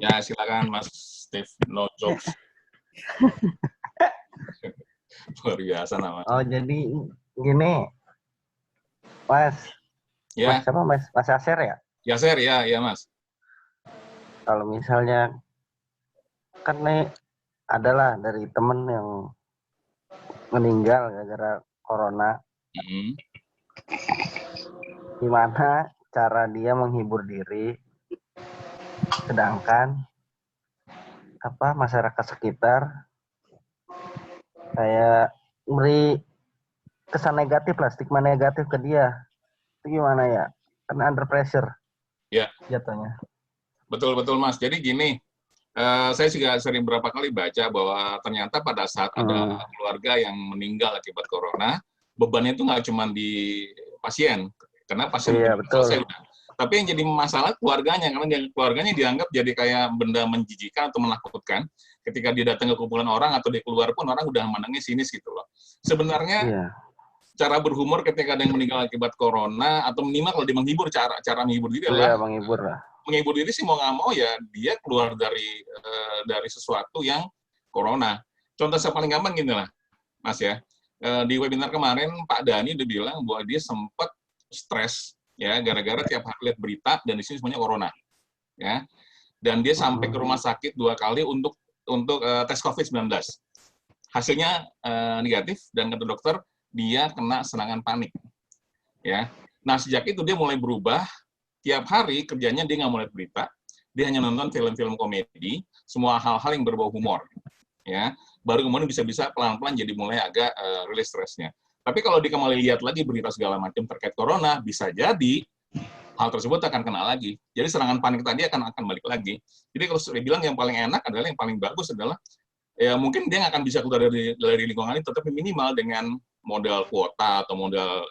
Ya, silakan Mas Steve No Jobs. Luar biasa namanya. Oh, jadi gini, Mas. Ya. Mas siapa, Mas? Mas Yasir ya? Yasir, ya Mas. Kalau misalnya, kan nih adalah dari temen yang meninggal gara-gara corona. Gimana cara dia menghibur diri sedangkan masyarakat sekitar kayak beri kesan negatif lah, stigma negatif ke dia. Itu gimana ya? Karena under pressure Ya, jatuhnya. betul Mas. Jadi gini, saya juga sering berapa kali baca bahwa ternyata pada saat ada keluarga yang meninggal akibat corona, bebannya itu nggak cuma di pasien, karena pasien Iya, betul. selesai udah. Tapi yang jadi masalah keluarganya, karena keluarganya dianggap jadi kayak benda menjijikan atau menakutkan. Ketika dia datang ke kumpulan orang atau dia keluar pun orang udah menangis sinis gitu loh. Sebenarnya cara berhumor ketika ada yang meninggal akibat corona atau minimal kalau dia menghibur, cara menghibur diri adalah menghibur diri sih mau nggak mau ya dia keluar dari sesuatu yang corona. Contoh yang paling gampang gini lah, Mas ya. Di webinar kemarin Pak Dhani udah bilang bahwa dia sempat stres ya gara-gara tiap hari lihat berita dan di sini semuanya corona ya. Dan dia sampai ke rumah sakit 2 kali untuk tes COVID-19. Hasilnya negatif dan kata dokter dia kena serangan panik ya. Nah, sejak itu dia mulai berubah. Tiap hari kerjanya dia nggak mau lihat berita, dia hanya nonton film-film komedi, semua hal-hal yang berbau humor, ya. Baru kemudian bisa-bisa pelan-pelan jadi mulai agak rilis stresnya. Tapi kalau dia kembali lihat lagi berita segala macam terkait corona, bisa jadi hal tersebut akan kena lagi. Jadi serangan panik tadi akan balik lagi. Jadi kalau saya bilang yang paling enak adalah yang paling bagus adalah ya mungkin dia nggak akan bisa keluar dari lingkungan itu, tetapi minimal dengan modal kuota atau modal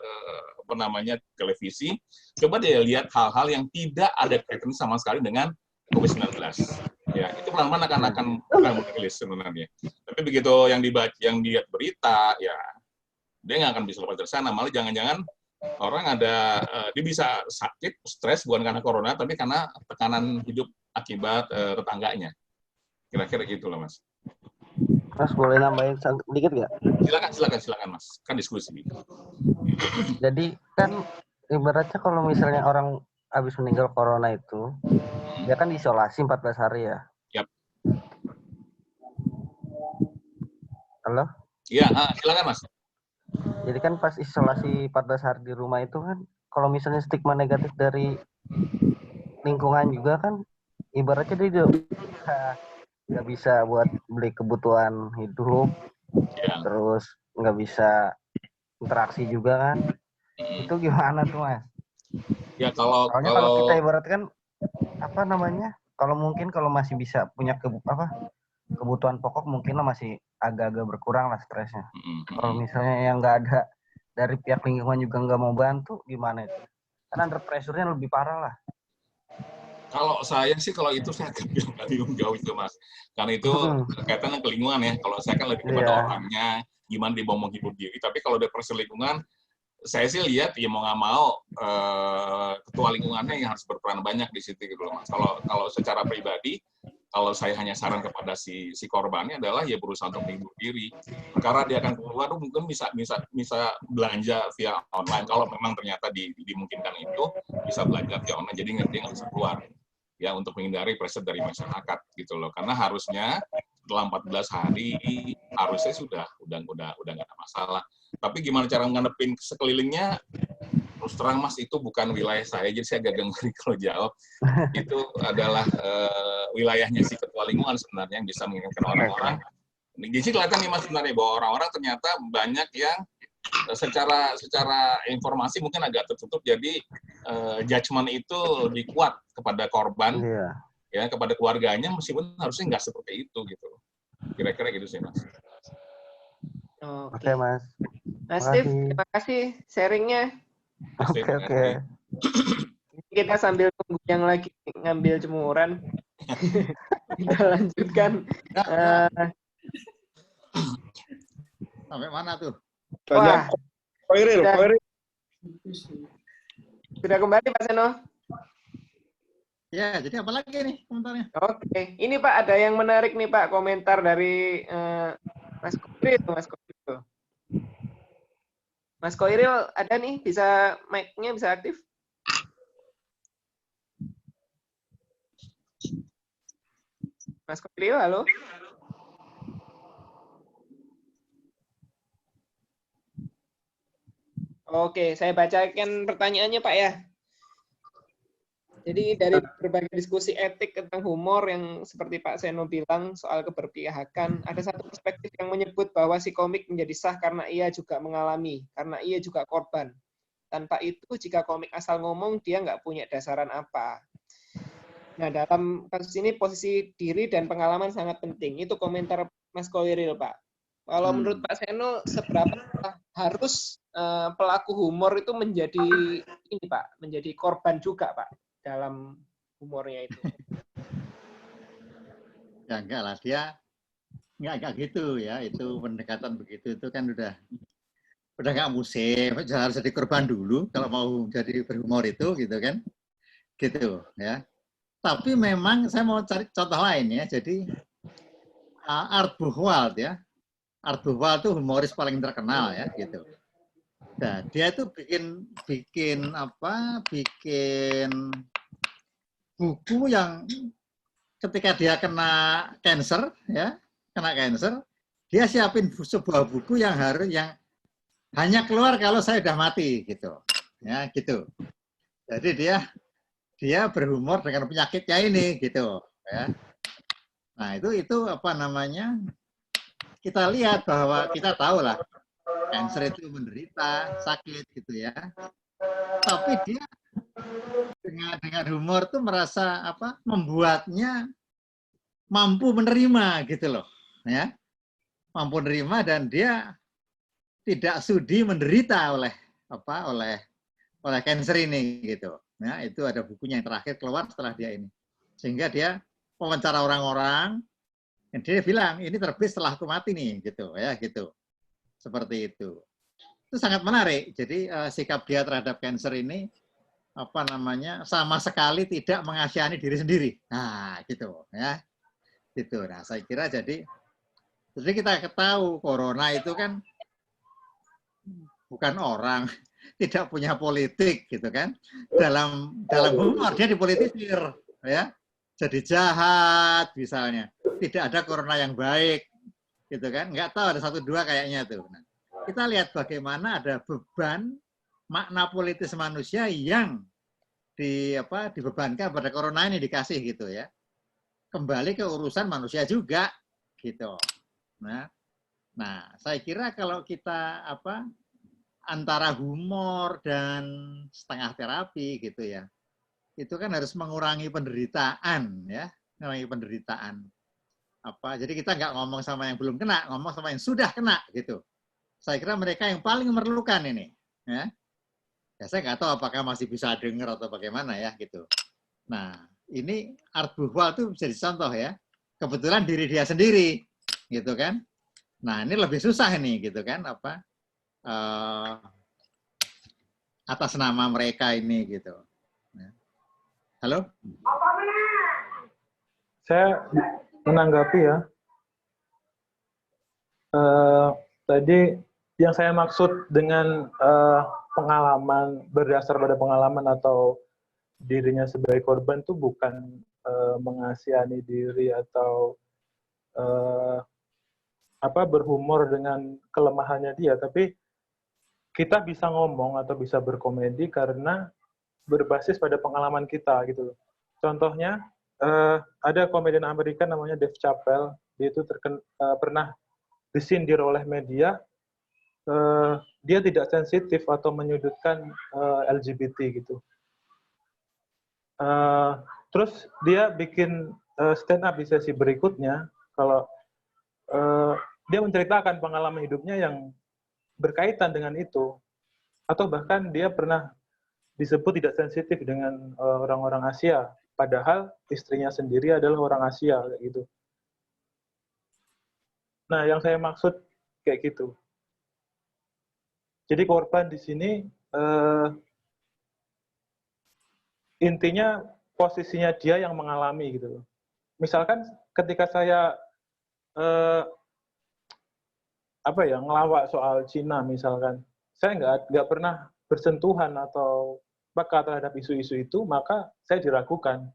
televisi, coba dia lihat hal-hal yang tidak ada kaitan sama sekali dengan COVID-19. Ya, itu pelan-pelan akan rilis sebenarnya. Tapi begitu yang dilihat berita, ya dia nggak akan bisa lepas dari sana. Malah jangan-jangan orang dia bisa sakit, stres bukan karena corona, tapi karena tekanan hidup akibat tetangganya. Kira-kira gitu lah, Mas. Mas boleh nambahin sedikit nggak? Silakan Mas. Kan diskusi. Jadi kan ibaratnya kalau misalnya orang habis meninggal corona itu, dia kan isolasi 14 hari ya. Yap. Halo? Iya, silakan Mas. Jadi kan pas isolasi 14 hari di rumah itu kan, kalau misalnya stigma negatif dari lingkungan juga kan, ibaratnya dia nggak bisa buat beli kebutuhan hidup, terus nggak bisa interaksi juga kan. Itu gimana tuh Mas? Ya kalau kita ibaratkan kalau mungkin kalau masih bisa punya kebutuhan pokok mungkin lah masih agak-agak berkurang lah stresnya. Kalau misalnya yang nggak ada dari pihak lingkungan juga nggak mau bantu, gimana itu? Kan under pressure-nya lebih parah lah. Kalau saya sih kalau itu saya akan bilang tanggung jawab itu Mas, karena itu kaitan dengan lingkungan ya. Kalau saya kan lebih kepada orangnya, gimana dia mau menghibur diri. Tapi kalau ada pressure lingkungan, saya sih lihat ya mau nggak mau ketua lingkungannya yang harus berperan banyak di situ gitu loh Mas. Kalau secara pribadi, kalau saya hanya saran kepada si korbannya adalah ya berusaha untuk menghibur diri. Karena dia akan keluar mungkin bisa belanja via online. Kalau memang ternyata dimungkinkan itu bisa belanja via online, jadi dia nggak bisa keluar ya untuk menghindari pressure dari masyarakat gitu loh. Karena harusnya setelah 14 hari harusnya sudah nggak ada masalah. Tapi gimana cara ngadepin sekelilingnya? Terus terang Mas itu bukan wilayah saya, jadi saya agak ngeri kalau jawab. Itu adalah wilayahnya si ketua lingkungan sebenarnya yang bisa mengingatkan orang-orang. Di sini kelihatan nih Mas sebenarnya bahwa orang-orang ternyata banyak yang secara informasi mungkin agak tertutup, jadi judgement itu lebih kuat kepada korban, ya kepada keluarganya, meskipun harusnya nggak seperti itu gitu. Kira-kira gitu sih Mas. Oke Mas. Mas Steve, terima kasih sharingnya. Oke. Kita sambil tunggu yang lagi ngambil jemuran, kita lanjutkan. Sampai mana tuh? Wah, Koiril. Sudah kembali Pak Seno? Ya, jadi apa lagi nih komentarnya? Oke, ini Pak ada yang menarik nih Pak, komentar dari Mas Koiril. Mas Koiril ada nih, bisa mic-nya bisa aktif? Mas Koiril, halo? Oke, saya bacakan pertanyaannya Pak ya. Jadi dari berbagai diskusi etik tentang humor yang seperti Pak Seno bilang soal keberpihakan, ada satu perspektif yang menyebut bahwa si komik menjadi sah karena ia juga mengalami, karena ia juga korban. Tanpa itu, jika komik asal ngomong, dia nggak punya dasaran apa. Nah, dalam kasus ini posisi diri dan pengalaman sangat penting. Itu komentar Mas Koiril, Pak. Kalau menurut Pak Seno, seberapa harus pelaku humor itu menjadi ini, Pak, menjadi korban juga, Pak, dalam humornya itu? Ya enggak lah, dia enggak gitu ya. Itu pendekatan begitu itu kan udah nggak musim, harus jadi korban dulu kalau mau jadi berhumor itu gitu kan, gitu ya. Tapi memang saya mau cari contoh lain ya. Jadi Art Buchwald ya, Art Buchwald itu humoris paling terkenal ya gitu. Nah, dia itu bikin buku yang ketika dia kena cancer ya, dia siapin sebuah buku yang hanya keluar kalau saya udah mati gitu. Ya, gitu. Jadi dia berhumor dengan penyakitnya ini gitu ya. Nah, itu apa namanya? Kita lihat bahwa kita tahu lah kanker itu menderita, sakit gitu ya. Tapi dia dengan humor tuh merasa membuatnya mampu menerima gitu loh, ya. Mampu menerima dan dia tidak sudi menderita oleh kanker ini gitu. Ya, itu ada bukunya yang terakhir keluar setelah dia ini. Sehingga dia wawancara orang-orang, dan dia bilang ini terbit setelah aku mati nih, gitu ya, gitu. Seperti itu. Itu sangat menarik. Jadi sikap dia terhadap kanker ini sama sekali tidak mengasihani diri sendiri. Nah, gitu ya. Gitu. Nah, saya kira jadi kita ketahui corona itu kan bukan orang, tidak punya politik gitu kan. Dalam humor dia dipolitisir ya. Jadi jahat misalnya. Tidak ada corona yang baik gitu kan. Nggak tahu ada 1-2 kayaknya tuh. Nah, kita lihat bagaimana ada beban makna politis manusia yang dibebankan pada corona ini dikasih gitu ya. Kembali ke urusan manusia juga gitu. Nah, saya kira kalau kita antara humor dan setengah terapi gitu ya, itu kan harus mengurangi penderitaan ya, mengurangi penderitaan. Jadi kita nggak ngomong sama yang belum kena, ngomong sama yang sudah kena gitu. Saya kira mereka yang paling memerlukan ini. Ya, saya nggak tahu apakah masih bisa dengar atau bagaimana ya gitu. Nah, ini Art Buchwald itu bisa dicontoh ya. Kebetulan diri dia sendiri, gitu kan. Nah, ini lebih susah nih, gitu kan, atas nama mereka ini gitu. Halo? Saya menanggapi ya. Tadi yang saya maksud dengan pengalaman, berdasar pada pengalaman atau dirinya sebagai korban itu bukan mengasihani diri atau berhumor dengan kelemahannya dia, tapi kita bisa ngomong atau bisa berkomedi karena berbasis pada pengalaman kita gitu loh. Contohnya ada komedian Amerika namanya Dave Chappelle, dia itu pernah disindir oleh media, dia tidak sensitif atau menyudutkan LGBT gitu. Terus dia bikin stand up di sesi berikutnya, kalau dia menceritakan pengalaman hidupnya yang berkaitan dengan itu, atau bahkan dia pernah disebut tidak sensitif dengan orang-orang Asia, padahal istrinya sendiri adalah orang Asia kayak gitu. Nah, yang saya maksud kayak gitu. Jadi korban di sini intinya posisinya dia yang mengalami gitu loh. Misalkan ketika saya ngelawak soal Cina misalkan, saya nggak pernah bersentuhan atau peka terhadap isu-isu itu, maka saya diragukan.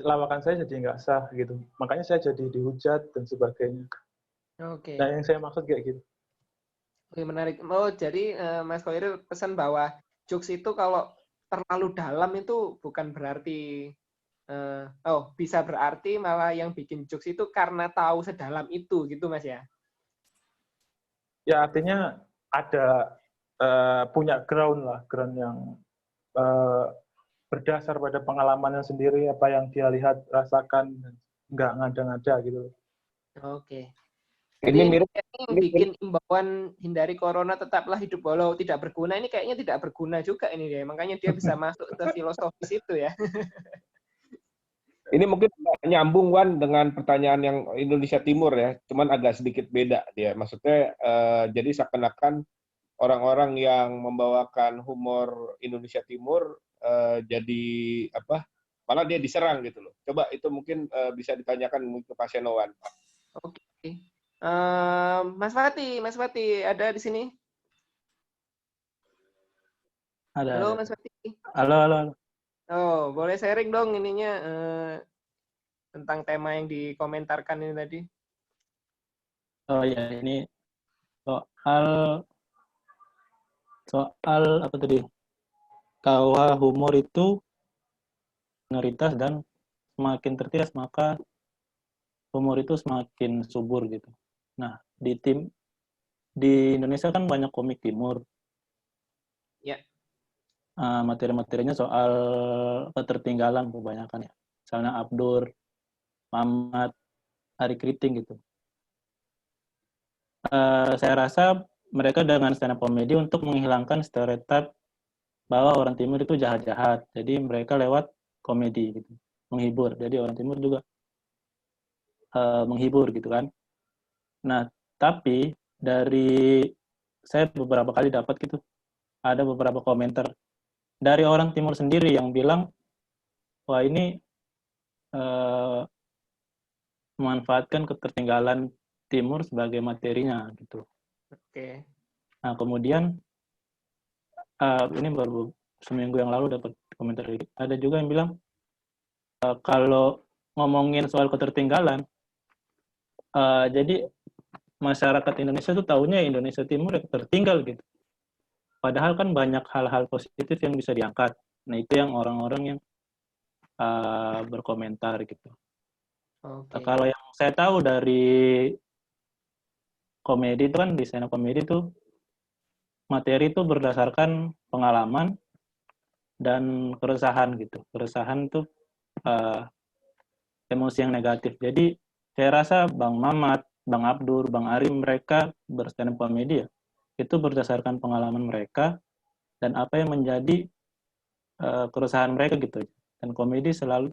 Lawakan saya jadi nggak sah gitu. Makanya saya jadi dihujat dan sebagainya. Oke. Nah, yang saya maksud kayak gitu. Oke, menarik. Jadi Mas Koiril pesan bahwa jokes itu kalau terlalu dalam itu bukan berarti bisa berarti malah yang bikin jokes itu karena tahu sedalam itu gitu Mas ya. Ya artinya ada punya ground yang berdasar pada pengalamannya sendiri, apa yang dia lihat, rasakan, nggak ngada-ngada gitu. Oke. Jadi Ini mirip yang bikin imbauan hindari corona tetaplah hidup walau tidak berguna ini kayaknya tidak berguna juga ini dia. Makanya dia bisa masuk ke filosofis itu ya. Ini mungkin nyambung Wan dengan pertanyaan yang Indonesia Timur ya, cuman agak sedikit beda dia. Maksudnya jadi seakan-akan orang-orang yang membawakan humor Indonesia Timur jadi apa? Malah dia diserang gitu loh. Coba itu mungkin bisa ditanyakan ke Pak Senowan. Oke. Mas Fatih ada di sini? Ada. Halo Mas Fatih. Halo. Oh, boleh sharing dong ininya tentang tema yang dikomentarkan ini tadi. Oh ya, ini soal apa tadi? Bahwa humor itu minoritas dan semakin tertindas maka humor itu semakin subur gitu. Nah, di Indonesia kan banyak komik timur. Ya. Materi-materinya soal ketertinggalan kebanyakan ya. Misalnya Abdur, Mamat, Ari Kriting gitu. Saya rasa mereka dengan stand up comedy untuk menghilangkan stereotip bahwa orang timur itu jahat-jahat. Jadi mereka lewat komedi gitu, menghibur. Jadi orang timur juga menghibur gitu kan. Nah, tapi saya beberapa kali dapat gitu, ada beberapa komentar dari orang timur sendiri yang bilang, wah ini memanfaatkan ketertinggalan timur sebagai materinya gitu. Oke. Nah, kemudian ini baru seminggu yang lalu dapat komentar lagi. Ada juga yang bilang kalau ngomongin soal ketertinggalan, jadi masyarakat Indonesia tuh taunya Indonesia Timur yang tertinggal gitu. Padahal kan banyak hal-hal positif yang bisa diangkat. Nah itu yang orang-orang yang berkomentar gitu. Okay. Kalau yang saya tahu dari komedi itu kan, di stand up komedi itu materi itu berdasarkan pengalaman dan keresahan gitu. Keresahan tuh emosi yang negatif. Jadi saya rasa Bang Mamat, Bang Abdur, Bang Ari mereka berstand up komedi ya, itu berdasarkan pengalaman mereka dan apa yang menjadi keresahan mereka gitu. Dan komedi selalu,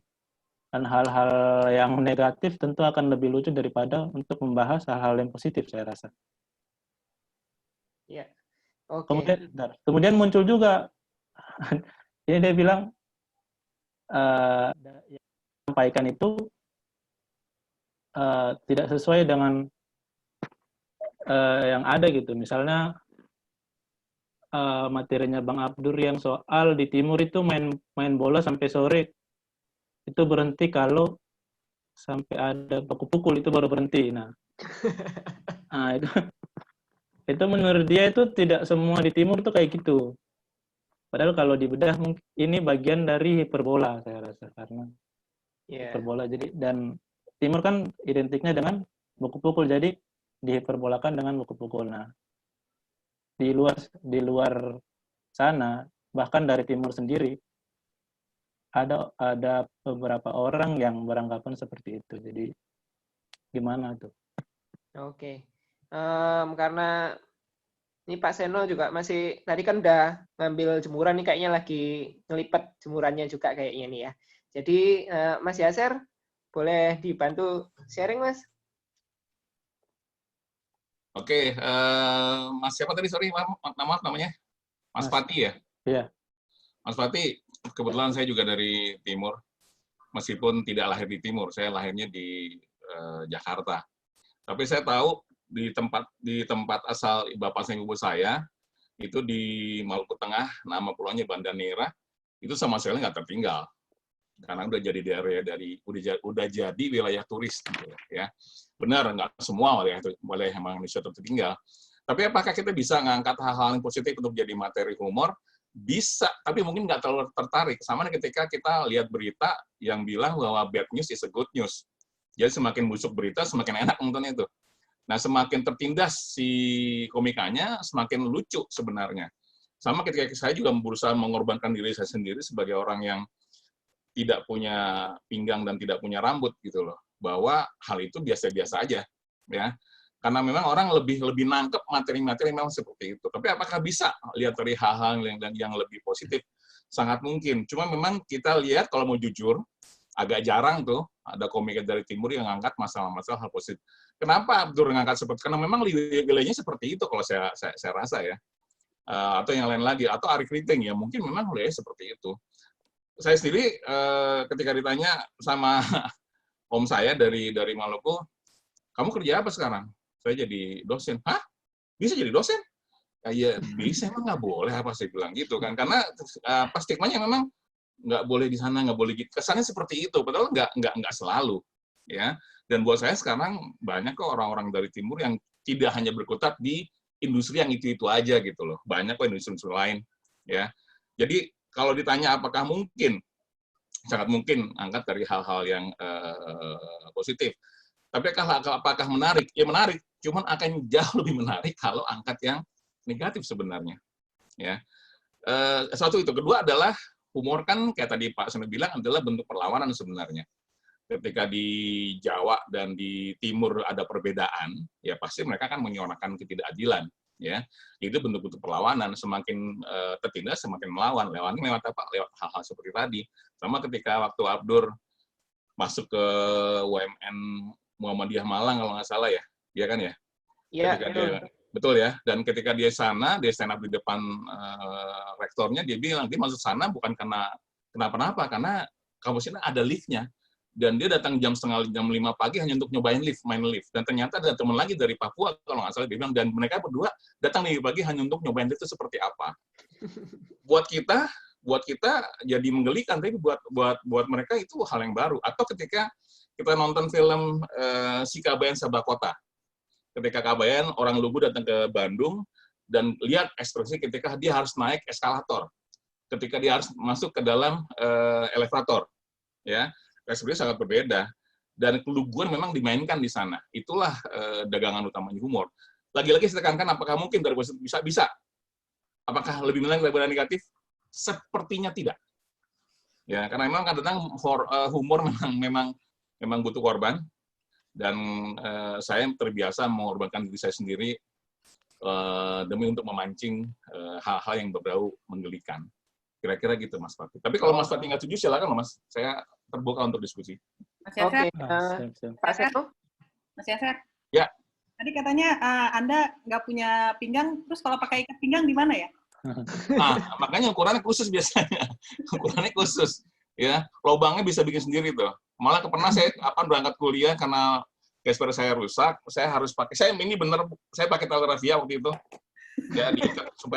dan hal-hal yang negatif tentu akan lebih lucu daripada untuk membahas hal-hal yang positif saya rasa. Ya. Oke. Kemudian muncul juga ini dia bilang yang sampaikan itu tidak sesuai dengan yang ada gitu. Misalnya materinya Bang Abdur yang soal di timur itu main bola sampai sore, itu berhenti kalau sampai ada baku pukul, itu baru berhenti. Nah itu menurut dia itu tidak semua di timur tuh kayak gitu. Padahal kalau dibedah ini bagian dari hiperbola saya rasa, karena hiperbola. Jadi dan timur kan identiknya dengan baku pukul, jadi dihiperbolakan dengan baku pukul. Nah di luar sana, bahkan dari timur sendiri ada beberapa orang yang beranggapan seperti itu. Jadi gimana tuh? Oke. Karena ini Pak Seno juga masih, tadi kan udah ngambil jemuran nih, kayaknya lagi ngelipet jemurannya juga kayaknya nih ya. Jadi Mas Yaser, boleh dibantu sharing Mas? Oke, Mas siapa tadi? Sorry, maaf namanya? Mas Pati ya? Iya. Mas Pati, kebetulan saya juga dari timur. Meskipun tidak lahir di timur, saya lahirnya di Jakarta. Tapi saya tahu di tempat asal bapak dan ibu saya itu di Maluku Tengah, nama pulaunya Banda Neira, itu sama sekali nggak tertinggal karena udah jadi udah jadi wilayah turis gitu ya. Benar, nggak semua wilayah Indonesia tertinggal. Tapi apakah kita bisa ngangkat hal-hal yang positif untuk jadi materi humor? Bisa, tapi mungkin nggak terlalu tertarik. Sama ketika kita lihat berita yang bilang bahwa bad news is a good news. Jadi semakin busuk berita, semakin enak nontonnya itu. Nah, semakin tertindas si komikanya, semakin lucu sebenarnya. Sama ketika saya juga berusaha mengorbankan diri saya sendiri sebagai orang yang tidak punya pinggang dan tidak punya rambut gitu loh. Bahwa hal itu biasa-biasa aja, ya. Karena memang orang lebih nangkep materi-materi memang seperti itu. Tapi apakah bisa lihat dari hal-hal yang lebih positif? Sangat mungkin. Cuma memang kita lihat kalau mau jujur, agak jarang tuh ada komika dari timur yang ngangkat masalah-masalah hal positif. Kenapa Abdur ngangkat seperti? Karena memang nilainya seperti itu kalau saya rasa ya. Atau yang lain lagi. Atau Ari Kriting ya mungkin memang nilainya seperti itu. Saya sendiri ketika ditanya sama om saya dari Maluku, kamu kerja apa sekarang? Saya jadi dosen. Hah? Bisa jadi dosen? Ya bisa, emang nggak boleh apa saya bilang gitu kan. Karena pas stigmanya memang nggak boleh di sana, nggak boleh gitu. Kesannya seperti itu, padahal nggak selalu. Ya. Dan buat saya sekarang banyak kok orang-orang dari timur yang tidak hanya berkutat di industri yang itu-itu aja gitu loh. Banyak kok industri-industri lain. Ya. Jadi kalau ditanya apakah mungkin, sangat mungkin angkat dari hal-hal yang positif. Tapi apakah menarik? Ya menarik. Cuman akan jauh lebih menarik kalau angkat yang negatif sebenarnya. Ya, satu itu. Kedua adalah humor kan kayak tadi Pak Seno bilang adalah bentuk perlawanan sebenarnya. Ketika di Jawa dan di Timur ada perbedaan, ya pasti mereka akan menyuarakan ketidakadilan. Ya, itu bentuk-bentuk perlawanan. Semakin tertindas, semakin melawan. Lewat apa? Lewat hal-hal seperti tadi. Sama ketika waktu Abdur masuk ke UMN Muhammadiyah Malang kalau nggak salah ya. Iya kan ya? Iya, betul ya. Dan ketika dia sana, dia stand up di depan rektornya, dia bilang dia masuk sana bukan karena kenapa-napa, karena kampusnya ada liftnya. Dan dia datang jam 5 pagi hanya untuk nyobain main lift. Dan ternyata ada teman lagi dari Papua kalau nggak salah dia bilang, dan mereka berdua datang nih pagi hanya untuk nyobain lift itu seperti apa. Buat kita jadi menggelikan, tapi buat mereka itu hal yang baru. Atau ketika kita nonton film Si Kabayan Sabakota. Ketika Kabayan, orang Lugu datang ke Bandung, dan lihat ekspresi ketika dia harus naik eskalator. Ketika dia harus masuk ke dalam elevator. Ya, ekspresi sangat berbeda. Dan keluguan memang dimainkan di sana. Itulah dagangan utamanya humor. Lagi-lagi saya tekankan, apakah mungkin dari bisa? Apakah lebih menarik daripada negatif? Sepertinya tidak. Ya, karena memang kadang-kadang humor memang butuh korban. Dan saya terbiasa mengorbankan diri saya sendiri demi untuk memancing hal-hal yang berbau menggelikan. Kira-kira gitu, Mas Fatih. Tapi kalau Mas Fatih nggak setuju, silakan, Mas. Saya terbuka untuk diskusi. Mas Yaser? Pak Seto? Mas Yaser? Ya. Tadi katanya Anda nggak punya pinggang, terus kalau pakai ikat pinggang di mana ya? Nah, makanya ukurannya khusus biasanya. Ukurannya khusus. Ya, lubangnya bisa bikin sendiri tuh. Malah pernah saya berangkat kuliah karena gesper saya rusak, saya harus pakai. Saya pakai tali rafia waktu itu. Ya,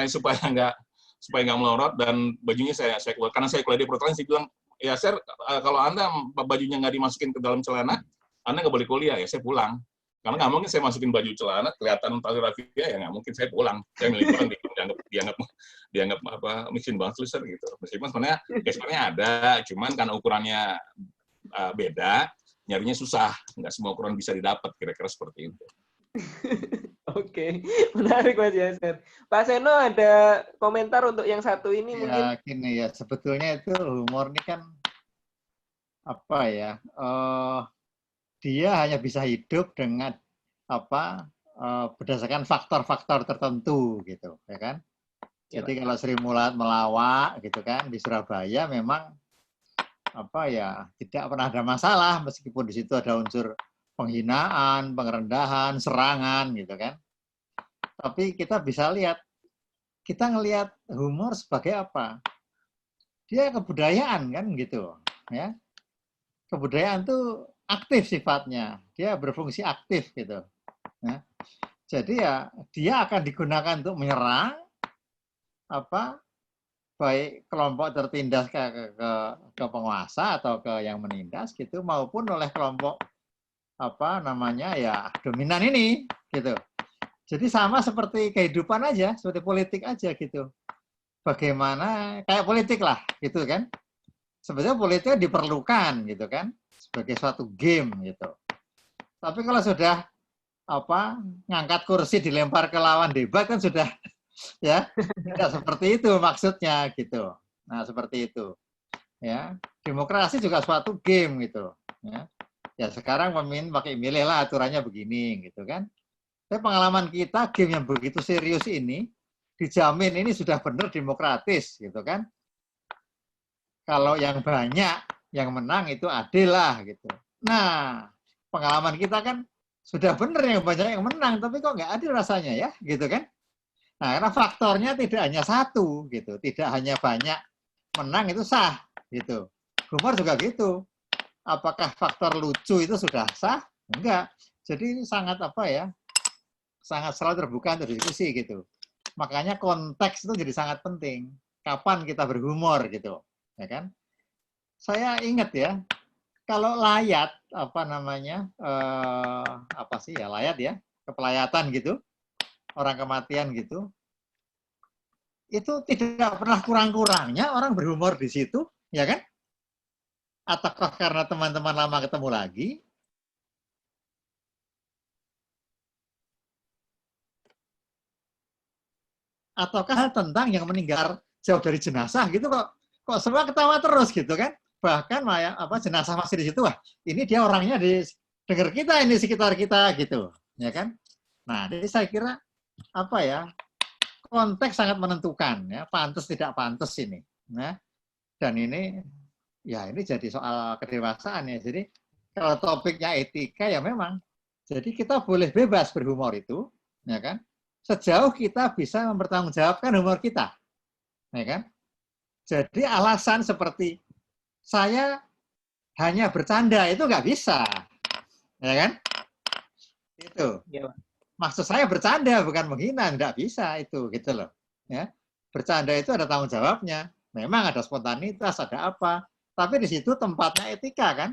supaya nggak melorot, dan bajunya saya keluar. Karena saya kuliah di perhotelan, saya bilang, ya Sir, kalau Anda bajunya nggak dimasukin ke dalam celana, Anda nggak boleh kuliah. Ya saya pulang. Karena nggak mungkin saya masukin baju celana, kelihatan tali rafia, ya nggak mungkin saya pulang. Saya milih pulang, dianggap miskin banget loser gitu. Meskipun sebenarnya gespernya ada, cuman karena ukurannya beda, nyarinya susah. Nggak semua ukuran bisa didapat, kira-kira seperti itu. Oke, menarik Mas Yaser. Pak Seno ada komentar untuk yang satu ini mungkin? Ya, gini ya, sebetulnya itu humor ini kan apa ya? Dia hanya bisa hidup dengan berdasarkan faktor-faktor tertentu gitu, ya kan? Jadi kalau Sri Mulat melawak gitu kan di Surabaya memang tidak pernah ada masalah meskipun di situ ada unsur penghinaan, pengerendahan, serangan gitu kan. Tapi kita bisa lihat, kita ngelihat humor sebagai apa? Dia kebudayaan kan gitu, ya. Kebudayaan tuh aktif sifatnya, dia berfungsi aktif gitu. Ya. Jadi ya dia akan digunakan untuk menyerang baik kelompok tertindas ke penguasa atau ke yang menindas gitu, maupun oleh kelompok dominan ini gitu. Jadi sama seperti kehidupan aja, seperti politik aja gitu. bagaimana kayak politik lah gitu kan. Sebenarnya politik diperlukan gitu kan sebagai suatu game gitu. Tapi kalau sudah ngangkat kursi dilempar ke lawan debat kan sudah ya tidak seperti itu maksudnya gitu. Nah, seperti itu. Ya, demokrasi juga suatu game gitu ya. Ya sekarang pakai milih lah aturannya begini gitu kan. Tapi pengalaman kita game yang begitu serius ini dijamin ini sudah benar demokratis gitu kan. Kalau yang banyak yang menang itu adil lah gitu. Nah, pengalaman kita kan sudah benar yang banyak yang menang, tapi kok nggak adil rasanya ya, gitu kan? Nah, karena faktornya tidak hanya satu gitu, tidak hanya banyak menang itu sah gitu. Humor juga gitu. Apakah faktor lucu itu sudah sah? Enggak. Jadi sangat sangat selalu terbuka untuk diskusi gitu. Makanya konteks itu jadi sangat penting. Kapan kita berhumor gitu, ya kan? Saya ingat ya, kalau layat layat ya, kepelayatan gitu, orang kematian gitu, itu tidak pernah kurang-kurangnya orang berhumor di situ, ya kan? Ataukah karena teman-teman lama ketemu lagi? Ataukah tentang yang meninggal jauh dari jenazah gitu kok semua ketawa terus gitu kan? Bahkan jenazah masih di situ, wah ini dia orangnya di dengar kita ini sekitar kita gitu, ya kan? Nah, jadi saya kira konteks sangat menentukan ya, pantas tidak pantas ini. Nah, dan ini jadi soal kedewasaan ya. Jadi kalau topiknya etika ya memang, jadi kita boleh bebas berhumor itu, ya kan? Sejauh kita bisa mempertanggungjawabkan humor kita, ya kan? Jadi alasan seperti saya hanya bercanda itu nggak bisa, ya kan? Itu. Maksud saya bercanda bukan menghina, nggak bisa itu, gitu loh. Ya, bercanda itu ada tanggung jawabnya. Memang ada spontanitas, ada apa. Tapi di situ tempatnya etika kan.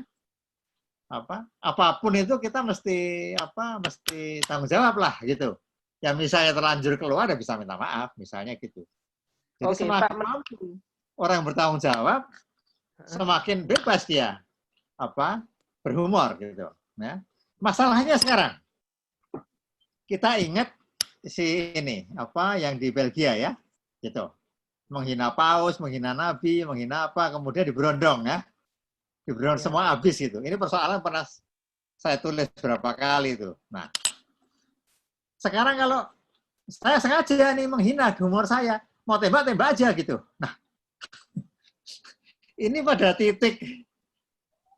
Apapun itu kita mesti tanggung jawab lah gitu. Ya misalnya terlanjur keluar ya bisa minta maaf, misalnya gitu. Jadi semakin orang bertanggung jawab, semakin bebas dia berhumor gitu. Ya. Masalahnya sekarang kita ingat ini yang di Belgia ya, gitu. Menghina paus, menghina nabi, menghina kemudian diberondong ya. Diberondong semua habis gitu. Ini persoalan pernah saya tulis berapa kali itu. Nah, sekarang kalau saya sengaja nih menghina humor saya, mau tembak-tembak aja gitu. Nah, ini pada titik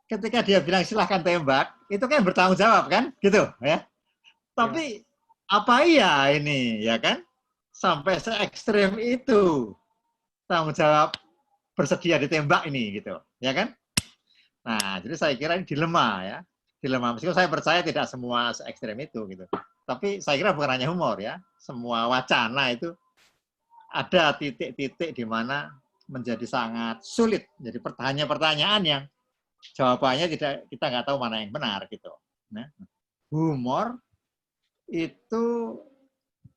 ketika dia bilang silahkan tembak, itu kan bertanggung jawab kan, gitu ya. Tapi apa iya ini, ya kan? Sampai se-ekstrem itu tanggung jawab bersedia ditembak ini, gitu, ya kan? Nah, jadi saya kira ini dilema ya, dilema. Meskipun saya percaya tidak semua se-ekstrem itu, gitu. Tapi saya kira bukan hanya humor ya, semua wacana itu ada titik-titik di mana menjadi sangat sulit. Jadi pertanyaan yang jawabannya kita nggak tahu mana yang benar gitu. Nah, humor itu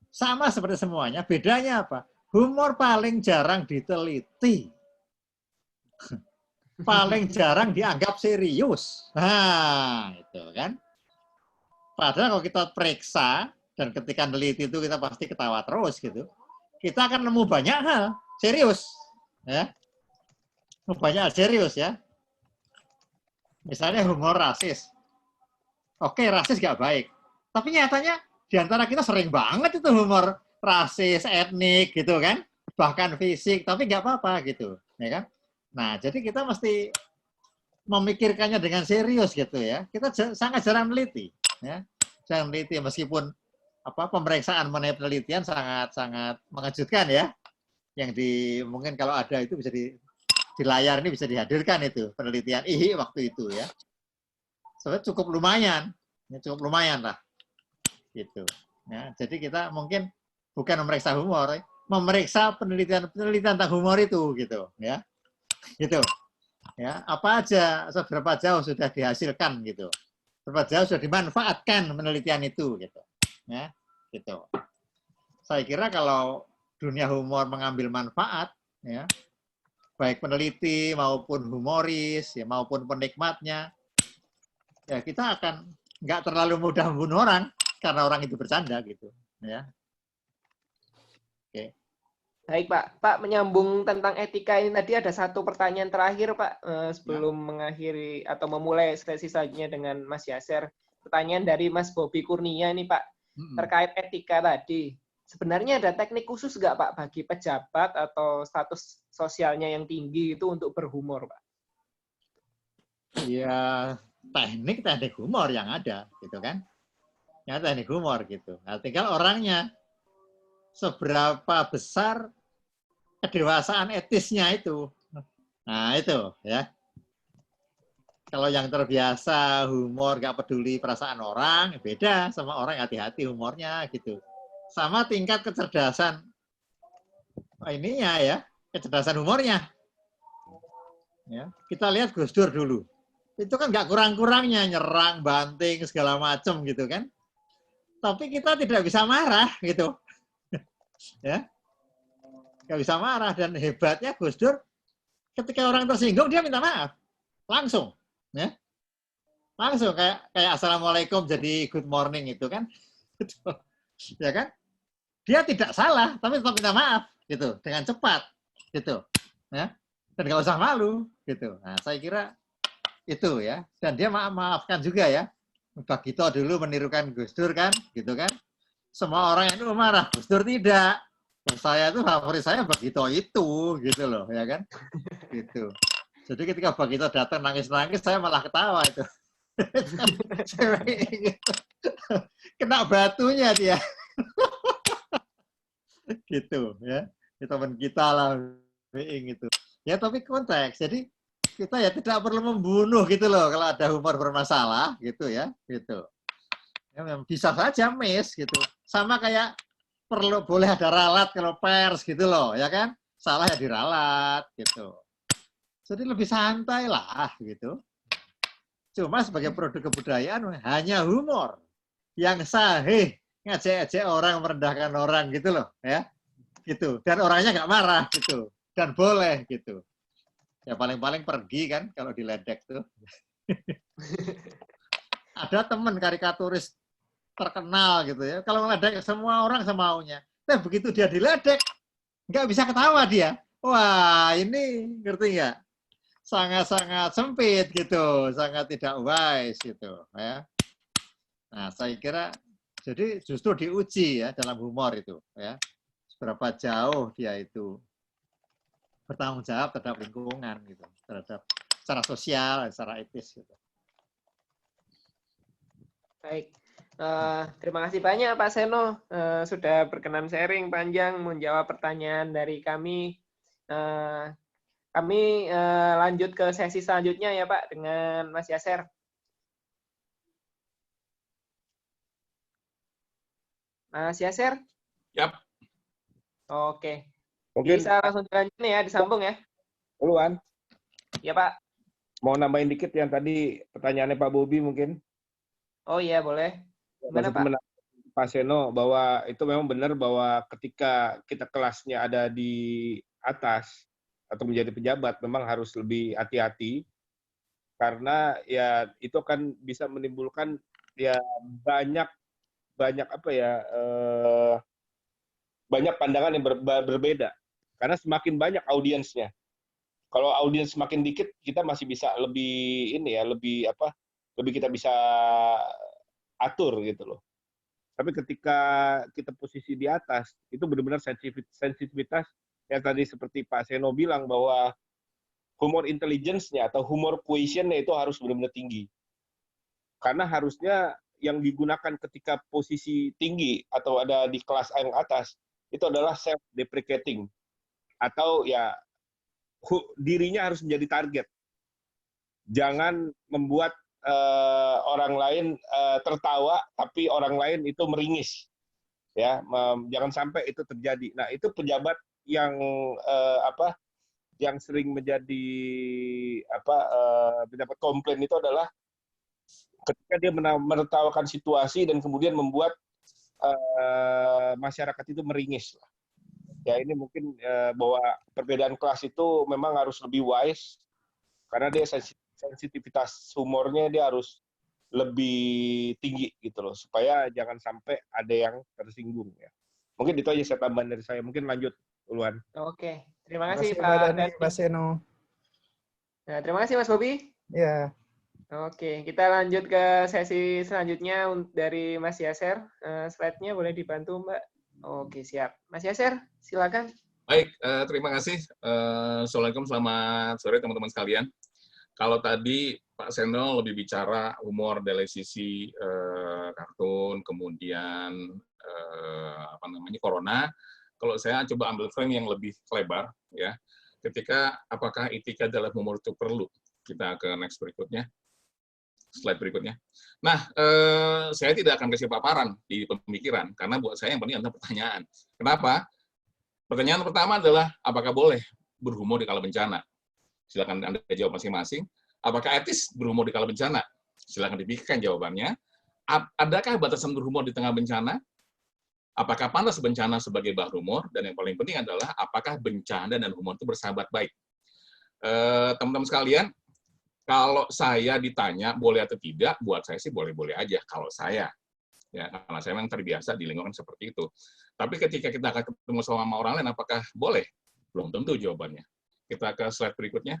sama seperti semuanya. Bedanya apa? Humor paling jarang diteliti, paling jarang dianggap serius. Nah, itu kan. Padahal kalau kita periksa dan ketika neliti itu kita pasti ketawa terus gitu. Kita akan nemu banyak hal serius. Ya, banyak serius ya. Misalnya humor rasis. Oke, rasis gak baik. Tapi nyatanya di antara kita sering banget itu humor rasis, etnik gitu kan. Bahkan fisik, tapi gak apa-apa gitu. Ya kan? Nah, jadi kita mesti memikirkannya dengan serius gitu ya. Kita sangat jarang meneliti. Ya. Jarang meneliti meskipun pemeriksaan mengenai penelitian sangat mengejutkan ya. Yang mungkin kalau ada itu bisa di layar ini bisa dihadirkan itu penelitian IHI waktu itu ya. Sebenarnya cukup lumayan lah gitu. Ya, jadi kita mungkin bukan memeriksa humor, memeriksa penelitian tentang humor itu gitu ya. Gitu. Ya, apa aja seberapa jauh sudah dihasilkan gitu. Seberapa jauh sudah dimanfaatkan penelitian itu gitu. Ya, gitu. Saya kira kalau dunia humor mengambil manfaat, ya, baik peneliti maupun humoris, ya, maupun penikmatnya, ya kita akan nggak terlalu mudah membunuh orang karena orang itu bercanda gitu, ya. Oke. Baik Pak, Pak menyambung tentang etika ini tadi ada satu pertanyaan terakhir Pak sebelum mengakhiri atau memulai sesi selanjutnya dengan Mas Yaser. Pertanyaan dari Mas Bobi Kurnia ini Pak terkait etika tadi. Sebenarnya ada teknik khusus nggak Pak bagi pejabat atau status sosialnya yang tinggi itu untuk berhumor Pak? Ya teknik humor yang ada gitu kan, yang teknik humor gitu. Nah, tinggal orangnya seberapa besar kedewasaan etisnya itu. Nah itu ya. Kalau yang terbiasa humor gak peduli perasaan orang, beda sama orang yang hati-hati humornya gitu. Sama tingkat kecerdasan ininya ya, kecerdasan humornya. Ya, kita lihat Gus Dur dulu. Itu kan nggak kurang-kurangnya nyerang, banting segala macam gitu kan. Tapi kita tidak bisa marah gitu. Ya. Nggak bisa marah, dan hebatnya Gus Dur ketika orang tersinggung dia minta maaf. Langsung, ya. Langsung kayak assalamualaikum jadi good morning itu kan. Ya kan? Dia tidak salah, tapi tetap minta maaf gitu, dengan cepat gitu. Ya. Dan nggak usah malu gitu. Nah, saya kira itu ya. Dan dia maafkan juga ya. Bagito dulu menirukan Gus Dur kan, gitu kan. Semua orang itu marah, Gus Dur tidak. Saya itu favorit saya Bagito itu gitu loh, ya kan. Gitu. Jadi ketika Bagito datang nangis-nangis, saya malah ketawa itu. Kena batunya dia. Gitu ya. Itu teman kita lah itu. Ya tapi konteks. Jadi kita ya tidak perlu membunuh gitu loh kalau ada humor bermasalah gitu ya, gitu. Ya, bisa saja miss gitu. Sama kayak boleh ada ralat kalau pers gitu loh, ya kan? Salah ya diralat gitu. Jadi lebih santai lah gitu. Cuma sebagai produk kebudayaan hanya humor yang sahih, ngajak-ngajak orang, merendahkan orang gitu loh, ya. Gitu. Dan orangnya nggak marah gitu. Dan boleh gitu. Ya paling-paling pergi kan kalau diledek tuh. Ada teman karikaturis terkenal gitu ya. Kalau meledek semua orang semaunya. Tapi begitu dia diledek, nggak bisa ketawa dia. Wah ini ngerti nggak? Sangat-sangat sempit gitu. Sangat tidak wise gitu. Ya. Nah saya kira jadi justru diuji ya dalam humor itu. Ya. Seberapa jauh dia itu bertanggung jawab terhadap lingkungan gitu, terhadap secara sosial, secara etis gitu. Baik, terima kasih banyak Pak Seno sudah berkenan sharing panjang menjawab pertanyaan dari kami. Kami lanjut ke sesi selanjutnya ya Pak dengan Mas Yaser. Mas Yaser? Yap. Oke. Mungkin bisa langsung dilanjutin ya, disambung ya. Duluan. Ya Pak. Mau nambahin dikit yang tadi pertanyaannya Pak Bobi mungkin. Oh iya boleh. Gimana Pak? Pak Seno bahwa itu memang benar bahwa ketika kita kelasnya ada di atas atau menjadi pejabat memang harus lebih hati-hati karena ya itu kan bisa menimbulkan ya banyak apa ya banyak pandangan yang berbeda karena semakin banyak audiensnya. Kalau audiens semakin dikit kita masih bisa lebih ini ya lebih kita bisa atur gitu loh. Tapi ketika kita posisi di atas itu benar-benar sensitivitas yang tadi seperti Pak Seno bilang bahwa humor intelligence-nya atau humor quotient-nya itu harus benar-benar tinggi. Karena harusnya yang digunakan ketika posisi tinggi atau ada di kelas yang atas itu adalah self-deprecating atau ya dirinya harus menjadi target. Jangan membuat orang lain tertawa tapi orang lain itu meringis. Ya, jangan sampai itu terjadi. Nah, itu pejabat yang yang sering menjadi mendapat komplain itu adalah ketika dia menertawakan situasi dan kemudian membuat masyarakat itu meringis. ya ini mungkin bahwa perbedaan kelas itu memang harus lebih wise karena dia sensitivitas humornya dia harus lebih tinggi gitu loh supaya jangan sampai ada yang tersinggung ya. Mungkin itu aja saya tambahan dari saya. Mungkin lanjut Uluan. Oke, terima kasih Pak Dani, Pak Seno. Nah, terima kasih Mas Bobi. Ya. Oke, kita lanjut ke sesi selanjutnya dari Mas Yaser. Slide-nya boleh dibantu Mbak. Oke, siap. Mas Yaser, silakan. Baik, terima kasih. Assalamualaikum, selamat sore teman-teman sekalian. Kalau tadi Pak Seno lebih bicara humor dari sisi kartun, kemudian corona. Kalau saya coba ambil frame yang lebih lebar, ya. Ketika apakah etika dalam humor itu perlu? Kita ke next berikutnya, slide berikutnya. Nah, saya tidak akan kasih paparan di pemikiran karena buat saya yang penting adalah pertanyaan. Kenapa? Pertanyaan pertama adalah apakah boleh berhumor di kala bencana? Silakan Anda jawab masing-masing. Apakah etis berhumor di kala bencana? Silakan dipikirkan jawabannya. Adakah batasan berhumor di tengah bencana? Apakah pantas bencana sebagai bahan humor? Dan yang paling penting adalah apakah bencana dan humor itu bersahabat baik? Teman-teman sekalian, kalau saya ditanya boleh atau tidak, buat saya sih boleh-boleh aja kalau saya. Ya, karena saya memang terbiasa di lingkungan seperti itu. Tapi ketika kita akan ketemu sama orang lain, apakah boleh? Belum tentu jawabannya. Kita ke slide berikutnya.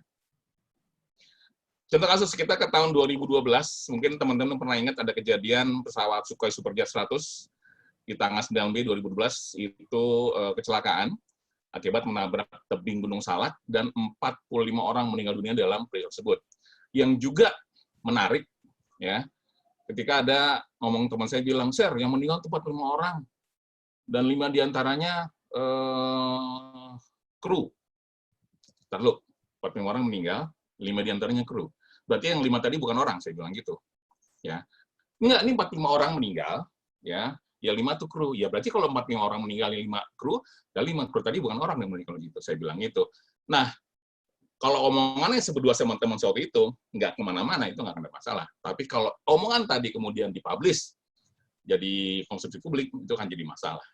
Contoh kasus kita ke tahun 2012, mungkin teman-teman pernah ingat ada kejadian pesawat Sukhoi Superjet 100 di tanggal 9 Mei 2012 itu kecelakaan akibat menabrak tebing Gunung Salak dan 45 orang meninggal dunia dalam peristiwa tersebut. Yang juga menarik, ya, ketika ada ngomong teman saya bilang, "Sir, yang meninggal itu 45 orang dan 5 diantaranya kru." Lalu 45 orang meninggal, 5 diantaranya kru. Berarti yang 5 tadi bukan orang, saya bilang gitu. Ya, enggak, ini 45 orang meninggal, ya 5 itu kru. Ya berarti kalau 45 orang meninggal, 5 kru, dan 5 kru tadi bukan orang yang meninggal gitu. Saya bilang gitu. Nah, kalau omongannya berdua sama teman saya waktu itu, nggak kemana-mana, itu nggak ada masalah. Tapi kalau omongan tadi kemudian dipublish, jadi konsumsi publik, itu akan jadi masalah.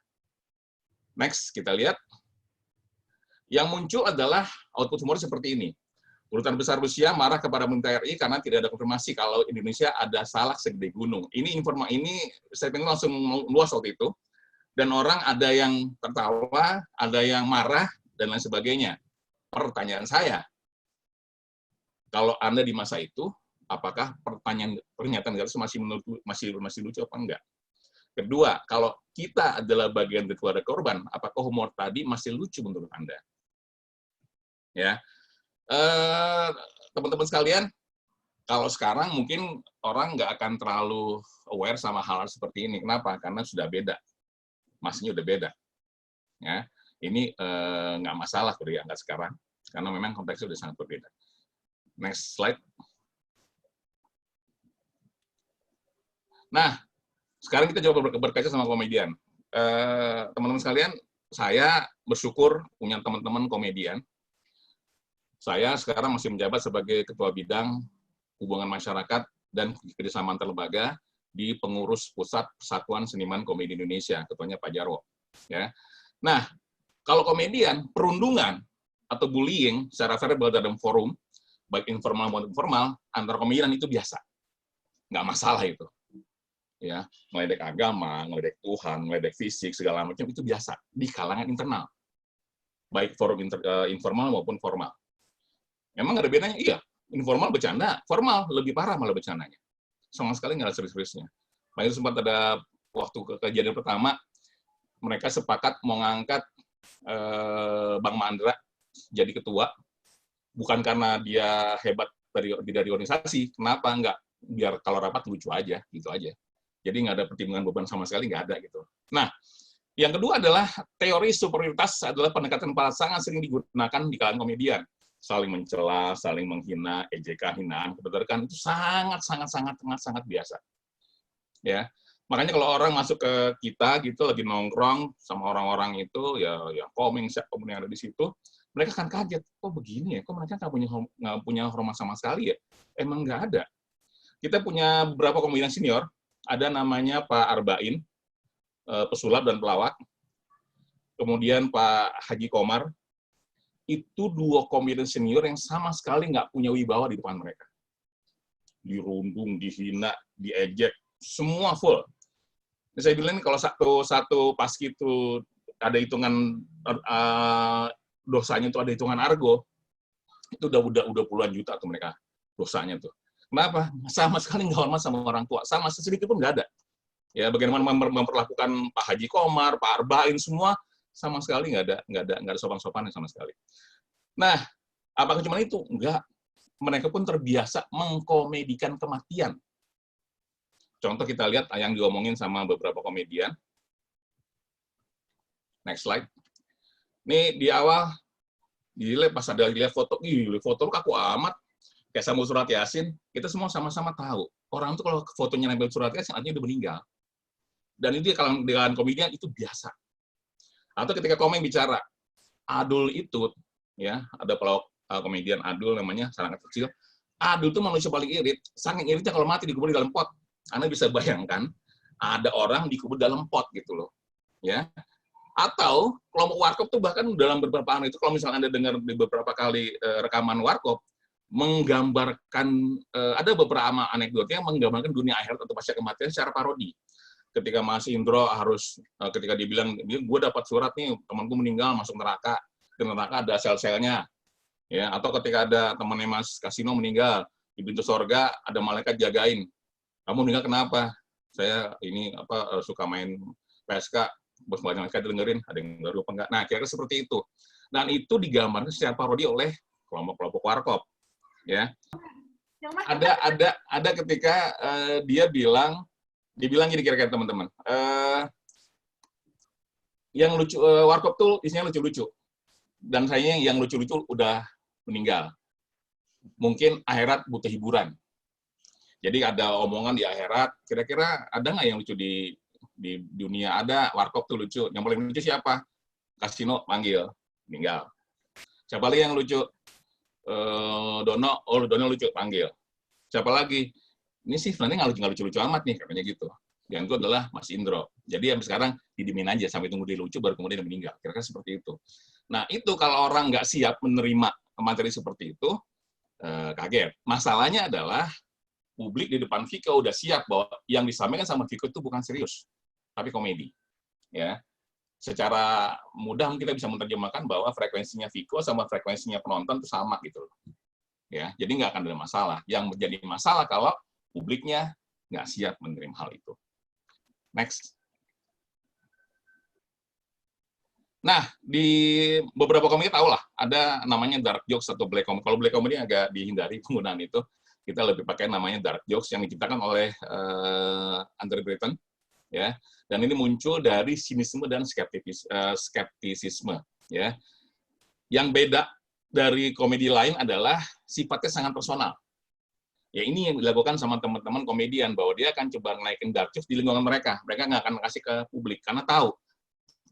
Next, kita lihat. Yang muncul adalah output humor seperti ini. Urutan besar Rusia marah kepada pemerintah RI karena tidak ada konfirmasi kalau Indonesia ada salak segede gunung. Ini saya pengen langsung luas waktu itu. Dan orang ada yang tertawa, ada yang marah, dan lain sebagainya. Pertanyaan saya, kalau Anda di masa itu, apakah pernyataan itu masih lucu apa enggak? Kedua, kalau kita adalah bagian dari keluarga korban, apakah humor tadi masih lucu menurut Anda? Ya, teman-teman sekalian, kalau sekarang mungkin orang nggak akan terlalu aware sama hal seperti ini. Kenapa? Karena sudah beda, masnya udah beda. Ya, ini nggak masalah kalau dianggap sekarang, karena memang konteksnya sudah sangat berbeda. Next slide. Nah, sekarang kita coba berkaca sama komedian. Teman-teman sekalian, saya bersyukur punya teman-teman komedian. Saya sekarang masih menjabat sebagai Ketua Bidang Hubungan Masyarakat dan Kerjasama Antar Lembaga di Pengurus Pusat Persatuan Seniman Komedi Indonesia, ketuanya Pak Jarwo. Ya. Nah, kalau komedian, perundungan atau bullying secara verbal dalam forum, baik informal maupun formal, antar komedian itu biasa. Nggak masalah itu. Ya, ngeledek agama, ngeledek Tuhan, ngeledek fisik, segala macam, itu biasa di kalangan internal. Baik forum informal maupun formal. Emang ada bedanya? Iya, informal bercanda, formal lebih parah malah bercandanya. Sama sekali nggak ada serius-seriusnya. Makanya sempat ada waktu kejadian pertama, mereka sepakat mau ngangkat Bang Mandra jadi ketua, bukan karena dia hebat dari organisasi, kenapa nggak? Biar kalau rapat lucu aja, gitu aja. Jadi nggak ada pertimbangan beban sama sekali, nggak ada gitu. Nah, yang kedua adalah teori superioritas adalah pendekatan sangat sering digunakan di kalangan komedian. Saling mencela, saling menghina, ejekan, hinaan, kebetulan itu sangat biasa. Ya, makanya kalau orang masuk ke kita gitu lagi nongkrong sama orang-orang itu ya komeng yang ada di situ, mereka akan kaget, kok begini ya, kok mereka nggak punya hormat sama sekali ya? Emang nggak ada. Kita punya beberapa komedian senior, ada namanya Pak Arbain, pesulap dan pelawak. kemudian Pak Haji Komar, itu dua komedian senior yang sama sekali nggak punya wibawa di depan mereka. Dirundung, dihina, diejek, semua full. Nah, saya bilang kalau satu pas itu ada hitungan dosanya itu ada hitungan argo, itu udah puluhan juta tuh mereka dosanya tuh. Kenapa? Sama sekali nggak hormat sama orang tua, sama sedikit pun nggak ada. Ya, bagaimana memperlakukan Pak Haji Komar, Pak Arbain, semua sama sekali nggak ada sopan-sopannya sama sekali. Nah, apakah cuma itu? Enggak. Mereka pun terbiasa mengkomedikan kematian. Contoh kita lihat yang diomongin sama beberapa komedian. Next slide. Nih di awal, gila pas ada lihat foto, gila foto lu kaku amat. Kayak sama surat Yasin, kita semua sama-sama tahu. Orang tuh kalau fotonya nempel surat Yasin, artinya udah meninggal. Dan itu kalau dengan komedian itu biasa. Atau ketika komen bicara, Adul itu, ya ada pelawak komedian Adul namanya, sangat kecil. Adul itu manusia paling irit. Saking iritnya kalau mati dikubur di dalam pot. Anda bisa bayangkan, ada orang dikubur dalam pot gitu loh. Ya. Atau kelompok warkop tuh bahkan dalam beberapa hari itu, kalau misalnya Anda dengar di beberapa kali rekaman warkop, menggambarkan, ada beberapa anekdotnya yang menggambarkan dunia akhirat atau pasca kematian secara parodi. Ketika Mas Indro harus, ketika dia bilang, gue dapat surat nih, temanku meninggal masuk neraka, di neraka ada sel-selnya. Ya, atau ketika ada temannya Mas Kasino meninggal, di pintu sorga ada malaikat jagain. Kamu meninggal kenapa? Saya ini suka main PSK, bos banyak malaikat dengerin, ada yang baru apa enggak. Nah, kira-kira seperti itu. Dan itu digambarkan secara parodi oleh kelompok-kelompok warkop. Ya, ada ketika dia bilang gini kira-kira teman-teman, yang lucu, warkop tuh isinya lucu-lucu, dan sayangnya yang lucu-lucu udah meninggal. Mungkin akhirat butuh hiburan. Jadi ada omongan di akhirat, kira-kira ada nggak yang lucu di dunia? Ada, warkop tuh lucu. Yang paling lucu siapa? Kasino panggil, meninggal. Siapa lagi yang lucu? Dono lucu, panggil. Siapa lagi? Ini sih sebenarnya nggak lucu-lucu amat nih, katanya gitu. Yang itu adalah Mas Indro. Jadi yang sekarang didimin aja sampai tunggu dia lucu, baru kemudian dia meninggal. Kira-kira seperti itu. Nah, itu kalau orang nggak siap menerima materi seperti itu, kaget. Masalahnya adalah publik di depan Viko udah siap bahwa yang disampaikan sama Viko itu bukan serius, tapi komedi. Ya. Secara mudah kita bisa menerjemahkan bahwa frekuensinya Viko sama frekuensinya penonton itu sama gitu loh. Ya, jadi nggak akan ada masalah. Yang menjadi masalah kalau publiknya nggak siap menerima hal itu. Next. Nah, di beberapa komedi tahu lah, ada namanya dark jokes atau black comedy. Kalau black comedy agak dihindari penggunaan itu, kita lebih pakai namanya dark jokes yang diciptakan oleh Andre Breton. Ya, dan ini muncul dari sinisme dan skeptisisme. Ya, yang beda dari komedi lain adalah sifatnya sangat personal. Ya, ini yang dilakukan sama teman-teman komedian, bahwa dia akan coba naikin dark jokes di lingkungan mereka. Mereka nggak akan kasih ke publik karena tahu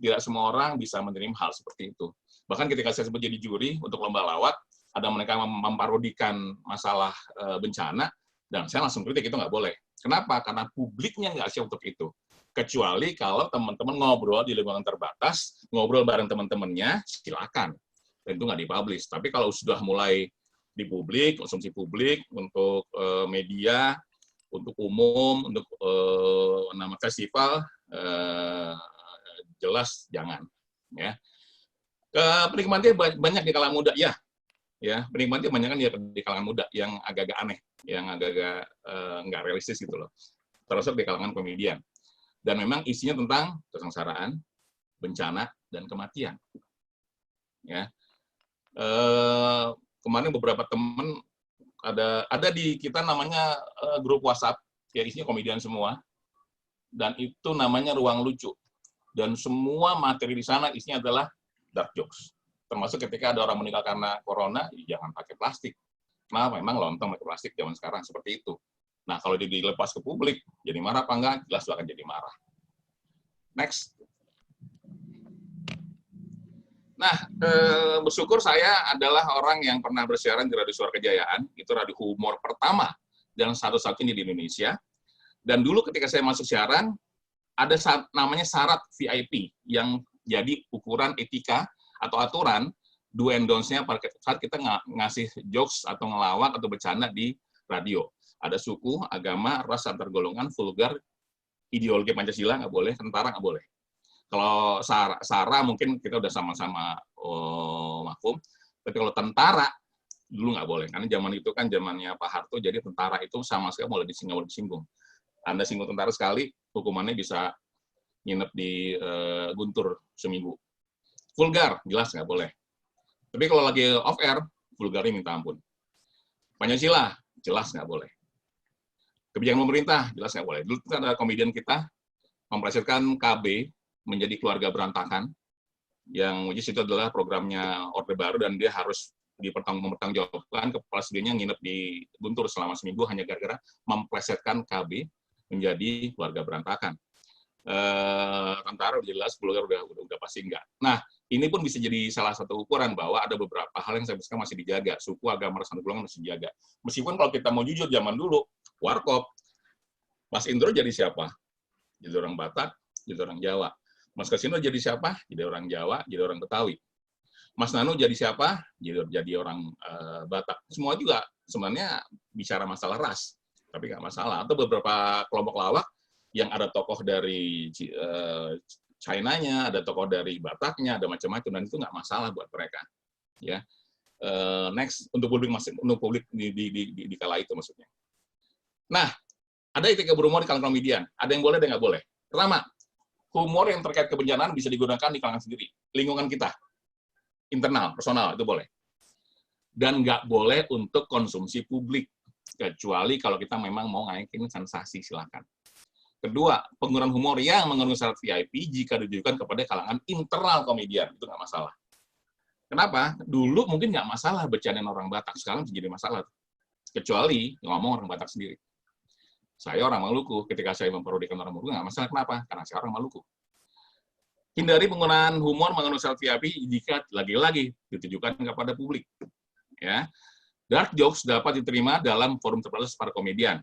tidak semua orang bisa menerima hal seperti itu. Bahkan ketika saya sempat jadi juri untuk lomba lawak, ada mereka memparodikan masalah bencana, dan saya langsung kritik itu nggak boleh. Kenapa? Karena publiknya nggak siap untuk itu. Kecuali kalau teman-teman ngobrol di lingkungan terbatas, ngobrol bareng teman-temannya, silakan. Dan itu nggak dipublish. Tapi kalau sudah mulai di publik, konsumsi publik, untuk media, untuk umum, untuk nama festival, jelas jangan. Ya. Penikmatnya banyak di kalangan muda, ya. Ya, penikmatnya banyak kan di kalangan muda yang agak-agak aneh, yang agak-agak nggak realistis gitu loh. Termasuk di kalangan komedian. Dan memang isinya tentang kesengsaraan, bencana, dan kematian. Ya. Kemarin beberapa teman ada di kita namanya grup WhatsApp, ya isinya komedian semua, dan itu namanya Ruang Lucu. Dan semua materi di sana isinya adalah dark jokes. Termasuk ketika ada orang meninggal karena corona, jangan pakai plastik. Nah, memang lontong pakai plastik zaman sekarang seperti itu. Nah, kalau dilepas ke publik, jadi marah apa enggak? Jelas akan jadi marah. Next. Nah, bersyukur saya adalah orang yang pernah bersiaran di Radio Suara Kejayaan. Itu radio humor pertama dan satu-satunya di Indonesia. Dan dulu ketika saya masuk siaran, ada namanya syarat VIP yang jadi ukuran etika atau aturan do and don'ts-nya pada saat kita ngasih jokes atau ngelawak atau bercanda di radio. Ada suku, agama, ras, antar golongan, vulgar, ideologi Pancasila nggak boleh, tentara nggak boleh. Kalau Sara mungkin kita udah sama-sama maklum, tapi kalau tentara dulu nggak boleh, karena zaman itu kan zamannya Pak Harto, jadi tentara itu sama sekali boleh disinggung. Anda singgung tentara sekali, hukumannya bisa nginep di Guntur seminggu. Vulgar, jelas nggak boleh. Tapi kalau lagi off air, vulgarnya minta ampun. Pancasila, jelas nggak boleh. Kebijakan pemerintah, jelas nggak boleh. Dulu ada komedian kita memplesetkan KB menjadi keluarga berantakan, yang which is itu adalah programnya Orde Baru, dan dia harus dipertanggungjawabkan, kepala studionya nginep di Guntur selama seminggu hanya gara-gara memplesetkan KB menjadi keluarga berantakan. Tentara udah jelas, vulgar udah pasti enggak. Nah, ini pun bisa jadi salah satu ukuran bahwa ada beberapa hal yang saya pikir masih dijaga, suku, agama, ras, antar golongan masih dijaga. Meskipun kalau kita mau jujur, zaman dulu Warkop, Mas Indro jadi siapa? Jadi orang Batak, jadi orang Jawa. Mas Kasino jadi siapa? Jadi orang Jawa, jadi orang Betawi. Mas Nanu jadi siapa? Jadi orang Batak. Semua juga sebenarnya bicara masalah ras, tapi nggak masalah. Atau beberapa kelompok lawak yang ada tokoh dari China-nya, ada tokoh dari Bataknya, ada macam-macam, dan itu nggak masalah buat mereka. Ya, next untuk publik di kala itu maksudnya. Nah, ada etika berhumor di kalangan komedian. Ada yang boleh, ada yang nggak boleh. Pertama, humor yang terkait kebencanaan bisa digunakan di kalangan sendiri, lingkungan kita, internal, personal, itu boleh. Dan nggak boleh untuk konsumsi publik, kecuali kalau kita memang mau ngaikin sensasi, silakan. Kedua, penggunaan humor yang mengandung syarat VIP jika ditujukan kepada kalangan internal komedian, itu nggak masalah. Kenapa? Dulu mungkin nggak masalah bercandain orang Batak, sekarang jadi masalah. Kecuali ngomong orang Batak sendiri. Saya orang Maluku, ketika saya memparodikan orang Maluku, nggak masalah. Kenapa? Karena saya orang Maluku. Hindari penggunaan humor mengandung syarat VIP jika lagi-lagi ditujukan kepada publik. Ya, dark jokes dapat diterima dalam forum terbatas para komedian.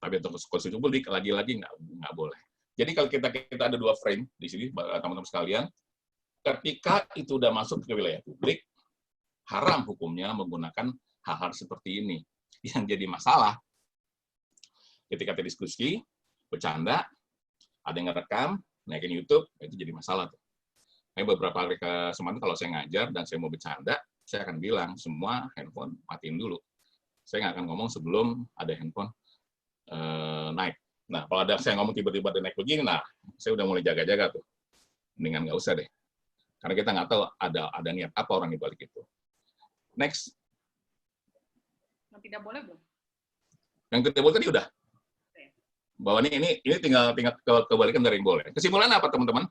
Tapi untuk konsumsi publik, lagi-lagi nggak boleh. Jadi kalau kita ada dua frame di sini, teman-teman sekalian, ketika itu udah masuk ke wilayah publik, haram hukumnya menggunakan hal-hal seperti ini. Yang jadi masalah, ketika kita diskusi, bercanda, ada yang ngerekam, naikin YouTube, itu jadi masalah tuh. Nah, beberapa hari kemarin kalau saya ngajar dan saya mau bercanda, saya akan bilang, semua handphone matiin dulu. Saya nggak akan ngomong sebelum ada handphone naik. Nah, kalau ada saya ngomong tiba-tiba naik begini, nah, saya udah mulai jaga-jaga tuh. Mendingan nggak usah deh. Karena kita nggak tahu ada niat apa orang di balik itu. Next. Yang tidak boleh belum? Yang tidak boleh tadi udah. Bahwa ini tinggal kebalikan dari yang boleh. Kesimpulannya apa, teman-teman?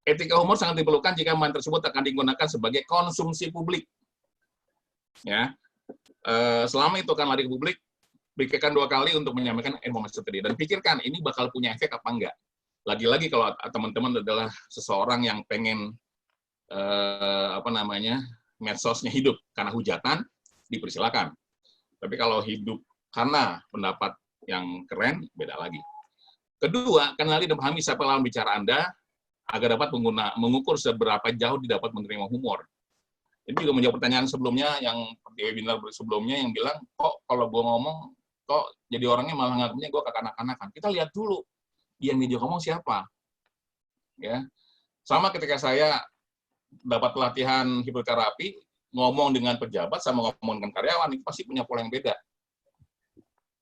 Etika humor sangat diperlukan jika momen tersebut akan digunakan sebagai konsumsi publik. Ya, selama itu akan lari ke publik, pikirkan 2 kali untuk menyampaikan informasi tadi, dan pikirkan ini bakal punya efek apa enggak. Lagi-lagi kalau teman-teman adalah seseorang yang pengen medsosnya hidup karena hujatan, dipersilakan. Tapi kalau hidup karena pendapat yang keren, beda lagi. Kedua, kenali dan pahami siapa lawan bicara Anda agar dapat mengukur seberapa jauh didapat menerima humor. Ini juga menjawab pertanyaan sebelumnya yang di webinar sebelumnya yang bilang, kok kalau gue ngomong, kok jadi orangnya malah nganggapnya gue kekanak-kanakan. Kita lihat dulu yang dia ngomong siapa. Ya, sama ketika saya dapat pelatihan hipnoterapi, ngomong dengan pejabat sama ngomong dengan karyawan, itu pasti punya pola yang beda.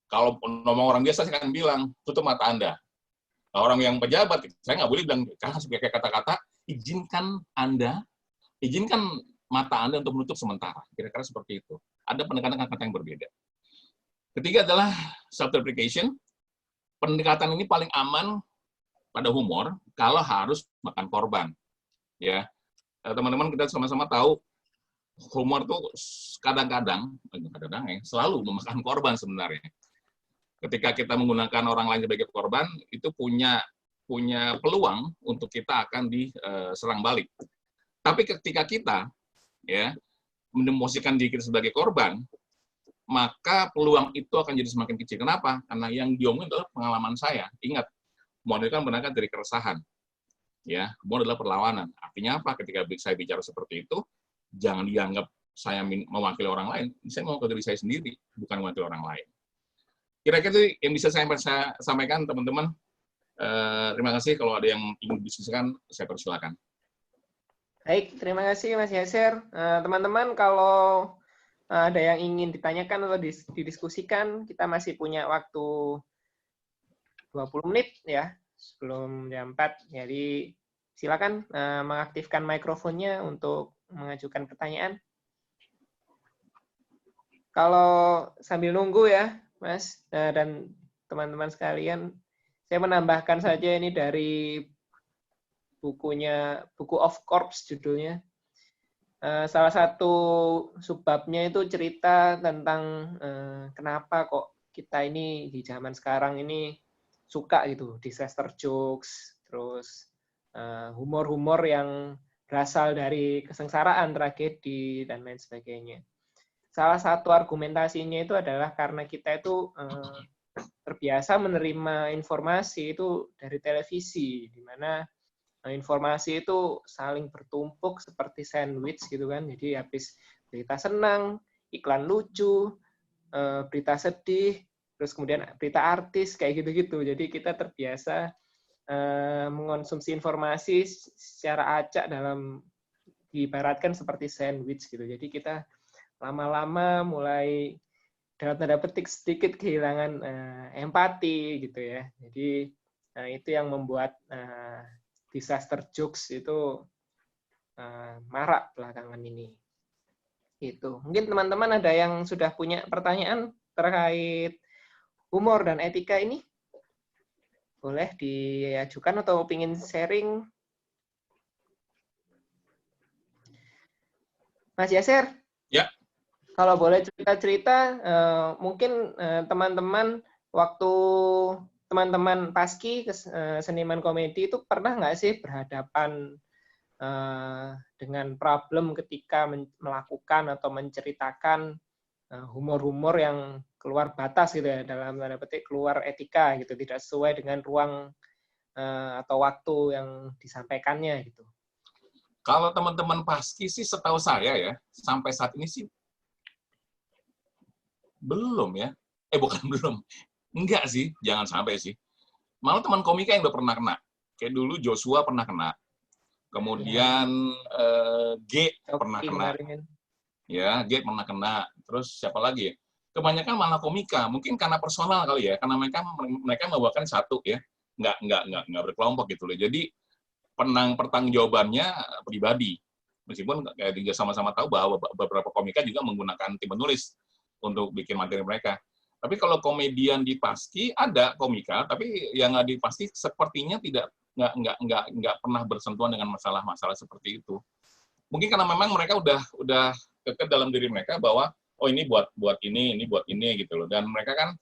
Kalau ngomong orang biasa, saya akan bilang, tutup mata Anda. Nah, orang yang pejabat, saya nggak boleh bilang, karena sebagai kata-kata, izinkan mata Anda untuk menutup sementara. Kira-kira seperti itu. Ada pendekatan kata yang berbeda. Ketiga adalah self-deprecation. Pendekatan ini paling aman pada humor kalau harus makan korban. Ya, teman-teman kita sama-sama tahu humor tuh kadang-kadang selalu memakan korban sebenarnya. Ketika kita menggunakan orang lain sebagai korban, itu punya peluang untuk kita akan diserang balik. Tapi ketika kita ya memosisikan diri kita sebagai korban, maka peluang itu akan jadi semakin kecil. Kenapa? Karena yang diomongin adalah pengalaman saya. Ingat, humor itu kan berangkat dari keresahan. Ya, humor adalah perlawanan. Artinya apa? Ketika saya bicara seperti itu, jangan dianggap saya mewakili orang lain. Saya mewakili diri saya sendiri, bukan mewakili orang lain. Kira-kira itu yang bisa saya sampaikan, teman-teman. Terima kasih. Kalau ada yang ingin didiskusikan, saya persilakan. Baik, terima kasih Mas Yaser. Teman-teman, kalau ada yang ingin ditanyakan atau didiskusikan, kita masih punya waktu 20 menit ya, sebelum jam 4. Jadi silakan mengaktifkan mikrofonnya untuk mengajukan pertanyaan. Kalau sambil nunggu ya, Mas dan teman-teman sekalian, saya menambahkan saja ini dari buku Of Corps judulnya. Salah satu subbabnya itu cerita tentang kenapa kok kita ini di zaman sekarang ini suka gitu, disaster jokes, terus humor-humor yang berasal dari kesengsaraan, tragedi, dan lain sebagainya. Salah satu argumentasinya itu adalah karena kita itu terbiasa menerima informasi itu dari televisi, di mana informasi itu saling bertumpuk seperti sandwich gitu kan. Jadi habis berita senang, iklan lucu, berita sedih, terus kemudian berita artis kayak gitu-gitu. Jadi kita terbiasa mengonsumsi informasi secara acak dalam diibaratkan seperti sandwich gitu. Jadi kita lama-lama mulai dalam tanda petik sedikit kehilangan empati gitu ya. Jadi itu yang membuat disaster jokes itu marak belakangan ini. Itu. Mungkin teman-teman ada yang sudah punya pertanyaan terkait humor dan etika ini? Boleh diajukan atau ingin sharing? Mas Yaser? Ya. Kalau boleh cerita-cerita, mungkin teman-teman waktu teman-teman Paski, seniman komedi itu pernah nggak sih berhadapan dengan problem ketika melakukan atau menceritakan humor-humor yang keluar batas gitu ya, dalam tanda petik keluar etika gitu, tidak sesuai dengan ruang atau waktu yang disampaikannya gitu. Kalau teman-teman Paski sih setahu saya ya, sampai saat ini sih belum ya. Bukan belum. Enggak sih, jangan sampai sih. Malah teman komika yang udah pernah kena. Kayak dulu Joshua pernah kena. Kemudian G pernah kena. Ya, G pernah kena. Terus siapa lagi ya? Kebanyakan malah komika. Mungkin karena personal kali ya, karena mereka membawakan satu ya. Nggak berkelompok gitu loh. Jadi pertanggungjawabannya pribadi. Meskipun juga sama-sama tahu bahwa beberapa komika juga menggunakan tim penulis untuk bikin materi mereka. Tapi kalau komedian di Paski ada komika, tapi yang nggak di Paski sepertinya nggak pernah bersentuhan dengan masalah-masalah seperti itu. Mungkin karena memang mereka udah kekeh dalam diri mereka bahwa oh ini buat ini buat ini gitu loh. Dan mereka kan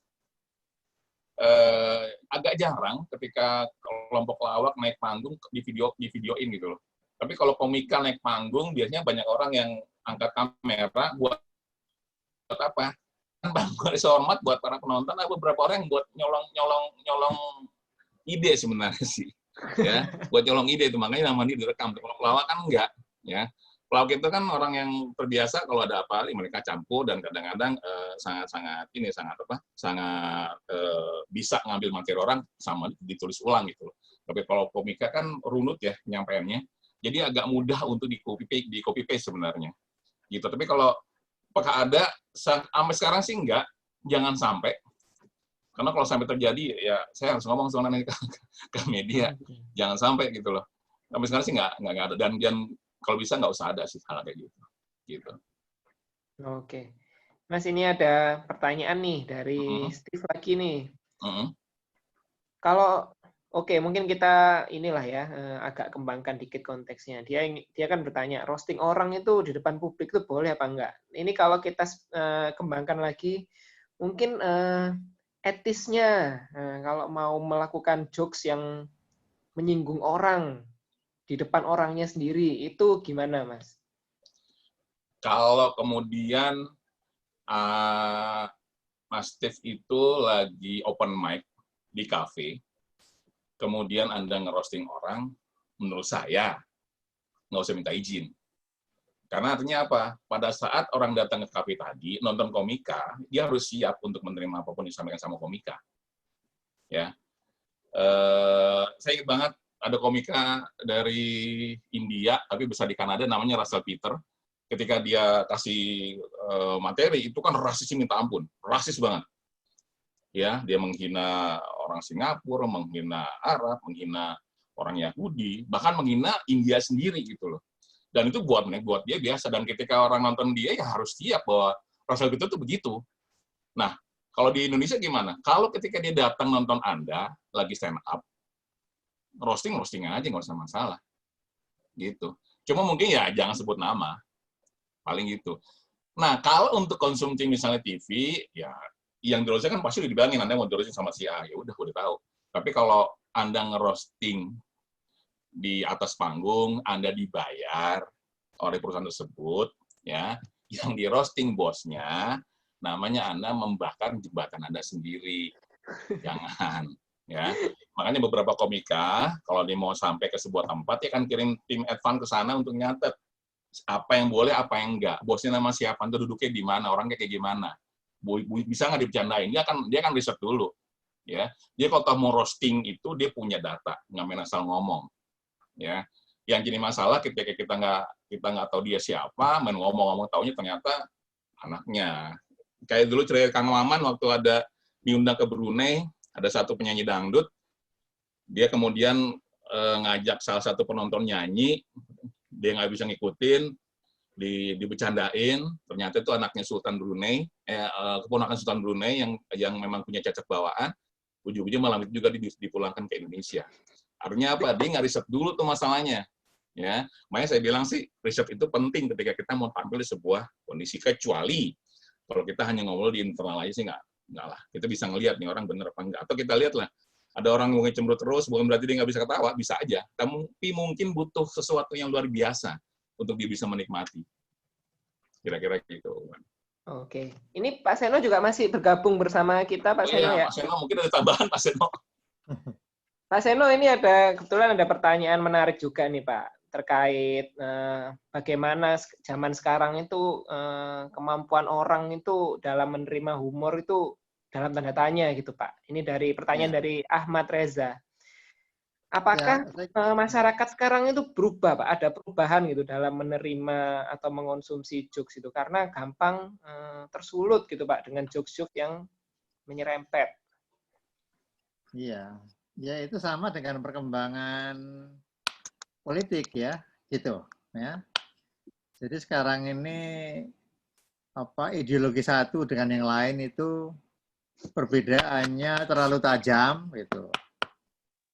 agak jarang ketika kelompok lawak naik panggung di videoin gitu loh. Tapi kalau komika naik panggung biasanya banyak orang yang angkat kamera buat apa? Bangga hormat buat para penonton, ada beberapa orang yang buat nyolong ide sebenarnya sih, ya, buat nyolong ide itu makanya namanya direkam. Kalau pelawak kan enggak, ya. Pelawak itu kan orang yang terbiasa kalau ada apa, mereka campur dan kadang-kadang sangat bisa ngambil materi orang sama ditulis ulang gitu. Tapi kalau komika kan runut ya penyampaiannya, jadi agak mudah untuk di copy paste sebenarnya, gitu. Tapi kalau apakah ada sampai sekarang sih enggak, jangan sampai. Karena kalau sampai terjadi ya saya harus ngomong soalnya ke media, jangan sampai gitu loh. Sampai sekarang sih enggak ada dan kalau bisa nggak usah ada sih hal kayak gitu. Gitu. Oke. Mas ini ada pertanyaan nih dari Steve lagi nih. Kalau oke, mungkin kita inilah ya agak kembangkan dikit konteksnya. Dia kan bertanya, roasting orang itu di depan publik itu boleh apa enggak? Ini kalau kita kembangkan lagi, mungkin etisnya kalau mau melakukan jokes yang menyinggung orang di depan orangnya sendiri, itu gimana, Mas? Kalau kemudian Mas Steve itu lagi open mic di kafe, kemudian Anda ngerosting orang, menurut saya nggak usah minta izin. Karena artinya apa? Pada saat orang datang ke kafe tadi, nonton komika, dia harus siap untuk menerima apapun yang disampaikan sama komika. Ya, saya ingat banget ada komika dari India, tapi besar di Kanada, namanya Russell Peter. Ketika dia kasih materi, itu kan rasisnya minta ampun, rasis banget. Ya, dia menghina orang Singapura, menghina Arab, menghina orang Yahudi, bahkan menghina India sendiri gitu loh. Dan itu buat dia biasa. Dan ketika orang nonton dia, ya harus siap bahwa Russell Peter itu begitu. Nah, kalau di Indonesia gimana? Kalau ketika dia datang nonton Anda, lagi stand up, roasting aja, nggak usah masalah. Gitu. Cuma mungkin ya jangan sebut nama. Paling gitu. Nah, kalau untuk konsumsi misalnya TV, ya yang di-roasting kan pasti udah dibilangin, Anda mau di-roasting sama si A, ya udah tahu. Tapi kalau Anda nge-roasting di atas panggung, Anda dibayar oleh perusahaan tersebut, ya, yang di roasting bosnya, namanya Anda membakar jembatan Anda sendiri. Jangan, ya. Makanya beberapa komika, kalau dia mau sampai ke sebuah tempat, dia akan kirim tim advance ke sana untuk nyatet apa yang boleh, apa yang enggak. Bosnya nama siapa, Anda duduknya di mana, orangnya kayak gimana. Bisa nggak dibicarain? Dia akan riset dulu. Ya, dia kalau mau roasting itu dia punya data, nggak main asal ngomong. Ya, yang jadi masalah ketika kita nggak tahu dia siapa, main ngomong-ngomong taunya ternyata anaknya. Kayak dulu cerita Kang Maman waktu ada diundang ke Brunei, ada satu penyanyi dangdut, dia kemudian ngajak salah satu penonton nyanyi, dia nggak bisa ngikutin, dibecandain, ternyata itu anaknya Sultan Brunei, keponakan Sultan Brunei yang memang punya cacat bawaan, ujung-ujungnya malam itu juga dipulangkan ke Indonesia. Artinya apa? Dia nggak riset dulu tuh masalahnya. Ya, makanya saya bilang sih riset itu penting ketika kita mau tampil di sebuah kondisi, kecuali kalau kita hanya ngobrol di internal aja sih nggak lah. Kita bisa ngelihat nih orang bener apa enggak. Atau kita lihat lah, ada orang ngomongnya cemberut terus, bukan berarti dia nggak bisa ketawa, bisa aja. Tapi mungkin butuh sesuatu yang luar biasa untuk dia bisa menikmati. Kira-kira gitu. Oke, ini Pak Seno juga masih bergabung bersama kita, Pak Seno ya? Pak Seno mungkin ada tambahan, Pak Seno. Pak Seno, ini kebetulan ada pertanyaan menarik juga nih Pak, terkait bagaimana zaman sekarang itu kemampuan orang itu dalam menerima humor itu dalam tanda tanya gitu Pak. Ini dari pertanyaan dari Ahmad Reza. Apakah masyarakat sekarang itu berubah Pak? Ada perubahan gitu dalam menerima atau mengonsumsi jokes itu karena gampang tersulut gitu Pak dengan jokes-jokes yang menyerempet. Iya. Ya itu sama dengan perkembangan politik ya, gitu ya. Jadi sekarang ini ideologi satu dengan yang lain itu perbedaannya terlalu tajam gitu.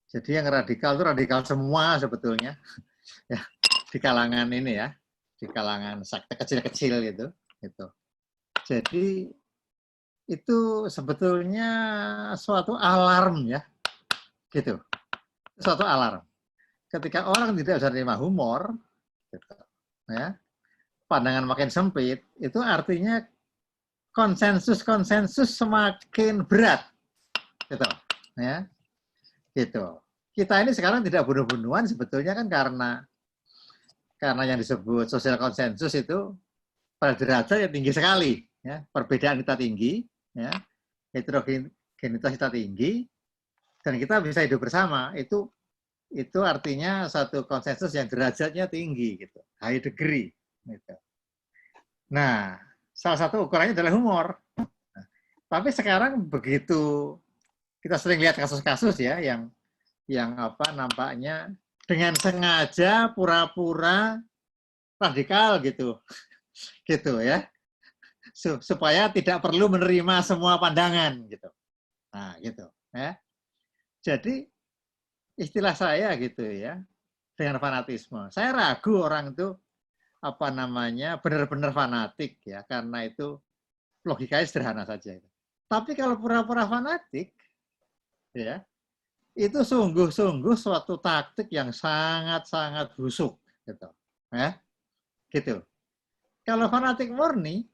Jadi yang radikal itu radikal semua sebetulnya ya, di kalangan ini ya, di kalangan sekte kecil-kecil gitu. Jadi itu sebetulnya suatu alarm ya. Gitu. Suatu alarm. Ketika orang tidak bisa menerima humor, gitu, ya, pandangan makin sempit, itu artinya konsensus semakin berat. Gitu. Ya. Gitu. Kita ini sekarang tidak bunuh-bunuhan sebetulnya kan karena yang disebut sosial konsensus itu pada derajat yang tinggi sekali. Ya. Perbedaan kita tinggi, ya. Heterogenitas kita tinggi, dan kita bisa hidup bersama, itu artinya satu konsensus yang derajatnya tinggi gitu, high degree gitu. Nah, salah satu ukurannya adalah humor. Nah, tapi sekarang begitu kita sering lihat kasus-kasus ya yang nampaknya dengan sengaja pura-pura radikal gitu. Gitu ya. Supaya tidak perlu menerima semua pandangan gitu. Nah, gitu ya. Jadi istilah saya gitu ya, dengan fanatisme. Saya ragu orang itu benar-benar fanatik ya, karena itu logikanya sederhana saja. Tapi kalau pura-pura fanatik ya, itu sungguh-sungguh suatu taktik yang sangat-sangat busuk gitu. Ya. Gitu. Kalau fanatik murni,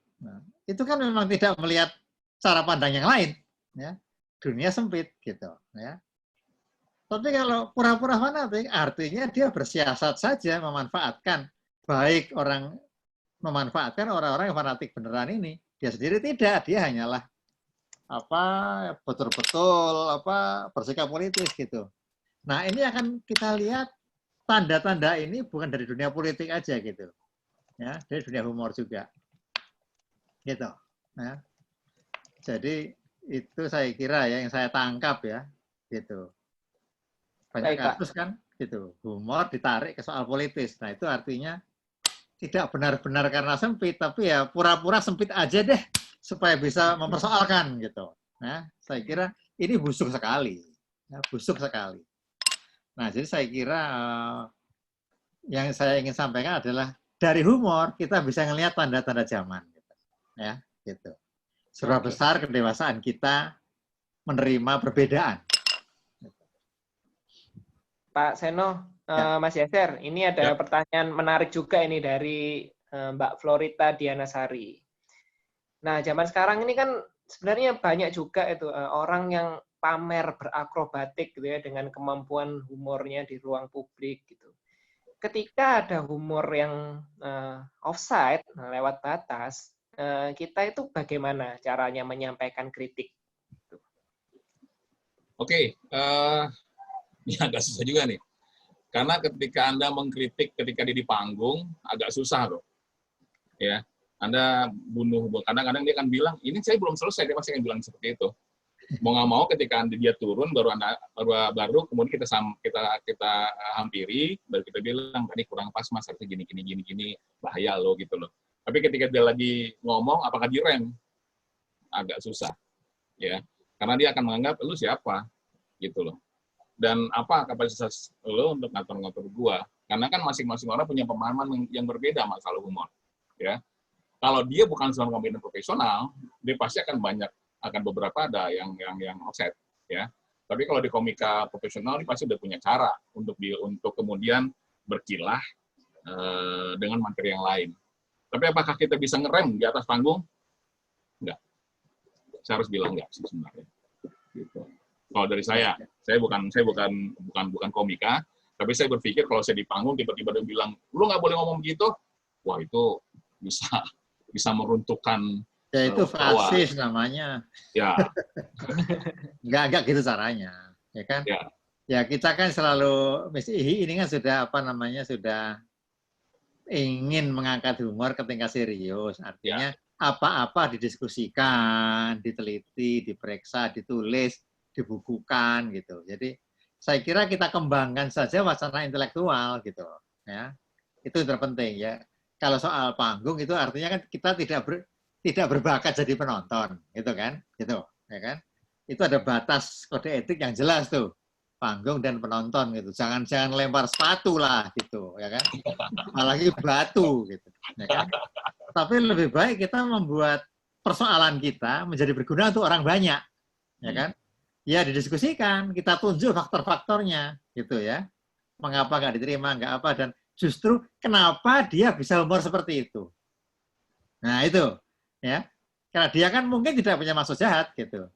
itu kan memang tidak melihat cara pandang yang lain ya. Dunia sempit gitu ya. Tapi kalau pura-pura fanatik, artinya dia bersiasat saja memanfaatkan, baik memanfaatkan orang-orang yang fanatik beneran ini. Dia sendiri tidak, dia hanyalah betul-betul bersikap politis gitu. Nah, ini akan kita lihat tanda-tanda ini bukan dari dunia politik aja gitu. Ya, dari dunia humor juga. Gitu. Nah, jadi itu saya kira ya yang saya tangkap ya, gitu. Banyak kasus kan gitu, humor ditarik ke soal politis. Nah, itu artinya tidak benar-benar karena sempit, tapi ya pura-pura sempit aja deh supaya bisa mempersoalkan gitu. Nah, saya kira ini busuk sekali. Ya, busuk sekali. Nah, jadi saya kira yang saya ingin sampaikan adalah dari humor kita bisa melihat tanda-tanda zaman gitu. Ya, gitu. Seberapa besar kedewasaan kita menerima perbedaan. Pak Seno, Mas Yaser, ini ada pertanyaan menarik juga ini dari Mbak Florita Dianasari. Nah, zaman sekarang ini kan sebenarnya banyak juga itu orang yang pamer berakrobatik gitu ya dengan kemampuan humornya di ruang publik gitu. Ketika ada humor yang offside, lewat batas, kita itu bagaimana caranya menyampaikan kritik? Oke, ini agak susah juga nih. Karena ketika Anda mengkritik ketika dia di panggung, agak susah loh. Ya, Anda bunuh, kadang-kadang dia akan bilang, ini saya belum selesai, dia pasti akan bilang seperti itu. Mau nggak mau ketika dia turun, baru kemudian kita hampiri, baru kita bilang, tadi kurang pas mas, harusnya gini, bahaya loh gitu loh. Tapi ketika dia lagi ngomong, apakah direm? Agak susah. Ya, karena dia akan menganggap, lu siapa? Gitu loh. Dan apa kapasitas lo untuk ngatur-ngatur gua? Karena kan masing-masing orang punya pemahaman yang berbeda masalah humor, ya. Kalau dia bukan seorang komedian profesional, dia pasti akan beberapa ada yang offset, ya. Tapi kalau di komika profesional, dia pasti udah punya cara untuk kemudian berkilah dengan materi yang lain. Tapi apakah kita bisa ngerem di atas panggung? Enggak. Saya harus bilang enggak sih sebenarnya. Gitu. Kalau dari saya bukan komika, tapi saya berpikir kalau saya di panggung tiba-tiba dia bilang, lu nggak boleh ngomong begitu, wah itu bisa meruntuhkan. Ya itu fasis namanya. Ya. Enggak gitu caranya, ya kan? Ya kita kan selalu, ini kan sudah sudah ingin mengangkat humor ke tingkat serius, artinya apa-apa didiskusikan, diteliti, diperiksa, ditulis, dibukukan gitu. Jadi saya kira kita kembangkan saja wacana intelektual gitu ya. Itu terpenting ya. Kalau soal panggung itu artinya kan kita tidak berbakat jadi penonton gitu kan. Gitu ya kan. Itu ada batas kode etik yang jelas tuh. Panggung dan penonton gitu. Jangan lempar sepatu lah gitu ya kan. Apalagi batu gitu ya kan. Tapi lebih baik kita membuat persoalan kita menjadi berguna untuk orang banyak ya kan. Ya didiskusikan, kita tunjuk faktor-faktornya, gitu ya. Mengapa nggak diterima, nggak apa, dan justru kenapa dia bisa humor seperti itu. Nah itu, ya. Karena dia kan mungkin tidak punya maksud jahat, gitu.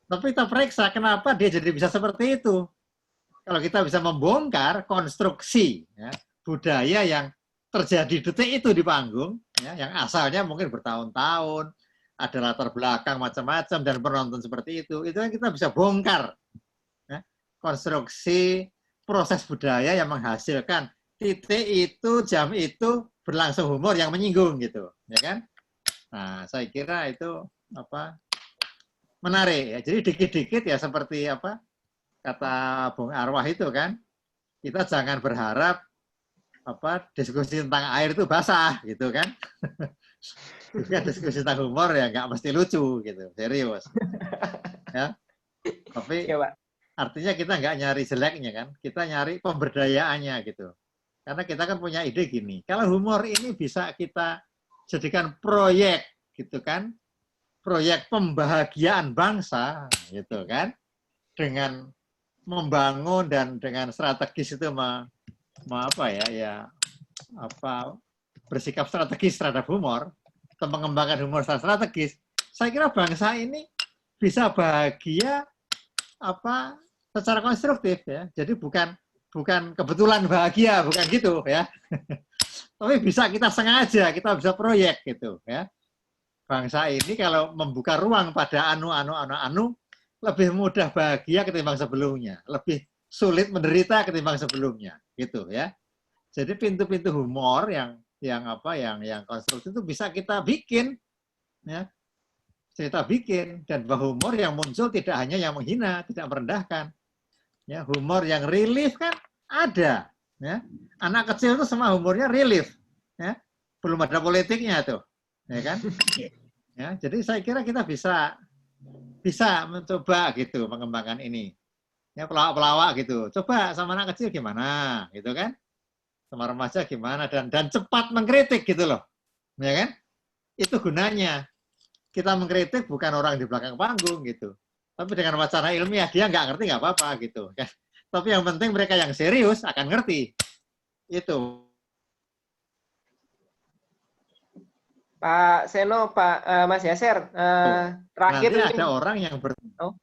Tapi kita periksa kenapa dia jadi bisa seperti itu. Kalau kita bisa membongkar konstruksi ya, budaya yang terjadi detik itu di panggung, ya, yang asalnya mungkin bertahun-tahun, ada latar belakang macam-macam dan penonton seperti itu kan kita bisa bongkar ya, konstruksi proses budaya yang menghasilkan titik itu, jam itu berlangsung humor yang menyinggung gitu, ya kan? Nah, saya kira itu menarik ya. Jadi dikit-dikit ya seperti kata Bung Arwah itu kan, kita jangan berharap diskusi tentang air itu basah gitu kan. Juga diskusi tentang humor ya nggak mesti lucu gitu, serius. Ya. Tapi artinya kita nggak nyari jeleknya kan, kita nyari pemberdayaannya gitu. Karena kita kan punya ide gini, kalau humor ini bisa kita jadikan proyek gitu kan, proyek pembahagiaan bangsa gitu kan, dengan membangun dan dengan strategis itu bersikap strategis terhadap humor, atau mengembangkan humor secara strategis, saya kira bangsa ini bisa bahagia secara konstruktif ya. Jadi bukan kebetulan bahagia, bukan gitu ya. Tapi bisa kita sengaja, kita bisa proyek gitu ya. Bangsa ini kalau membuka ruang pada anu lebih mudah bahagia ketimbang sebelumnya, lebih sulit menderita ketimbang sebelumnya gitu ya. Jadi pintu-pintu humor yang konstruktif itu bisa kita bikin ya. Kita bikin, dan bahwa humor yang muncul tidak hanya yang menghina, tidak merendahkan. Ya, humor yang relief kan ada. Ya. Anak kecil itu semua humornya relief. Ya. Belum ada politiknya tuh. Ya kan? Ya, jadi saya kira kita bisa mencoba gitu mengembangkan ini. Ya, pelawak-pelawak gitu. Coba sama anak kecil gimana, gitu kan? Sama remaja gimana, dan cepat mengkritik gitu loh. Ya kan? Itu gunanya. Kita mengkritik bukan orang di belakang panggung gitu. Tapi dengan wacana ilmiah dia nggak ngerti nggak apa-apa gitu. Kan? Tapi yang penting mereka yang serius akan ngerti. Itu. Pak Seno, Pak Mas Yaser, terakhir nanti ini ada orang yang Oh,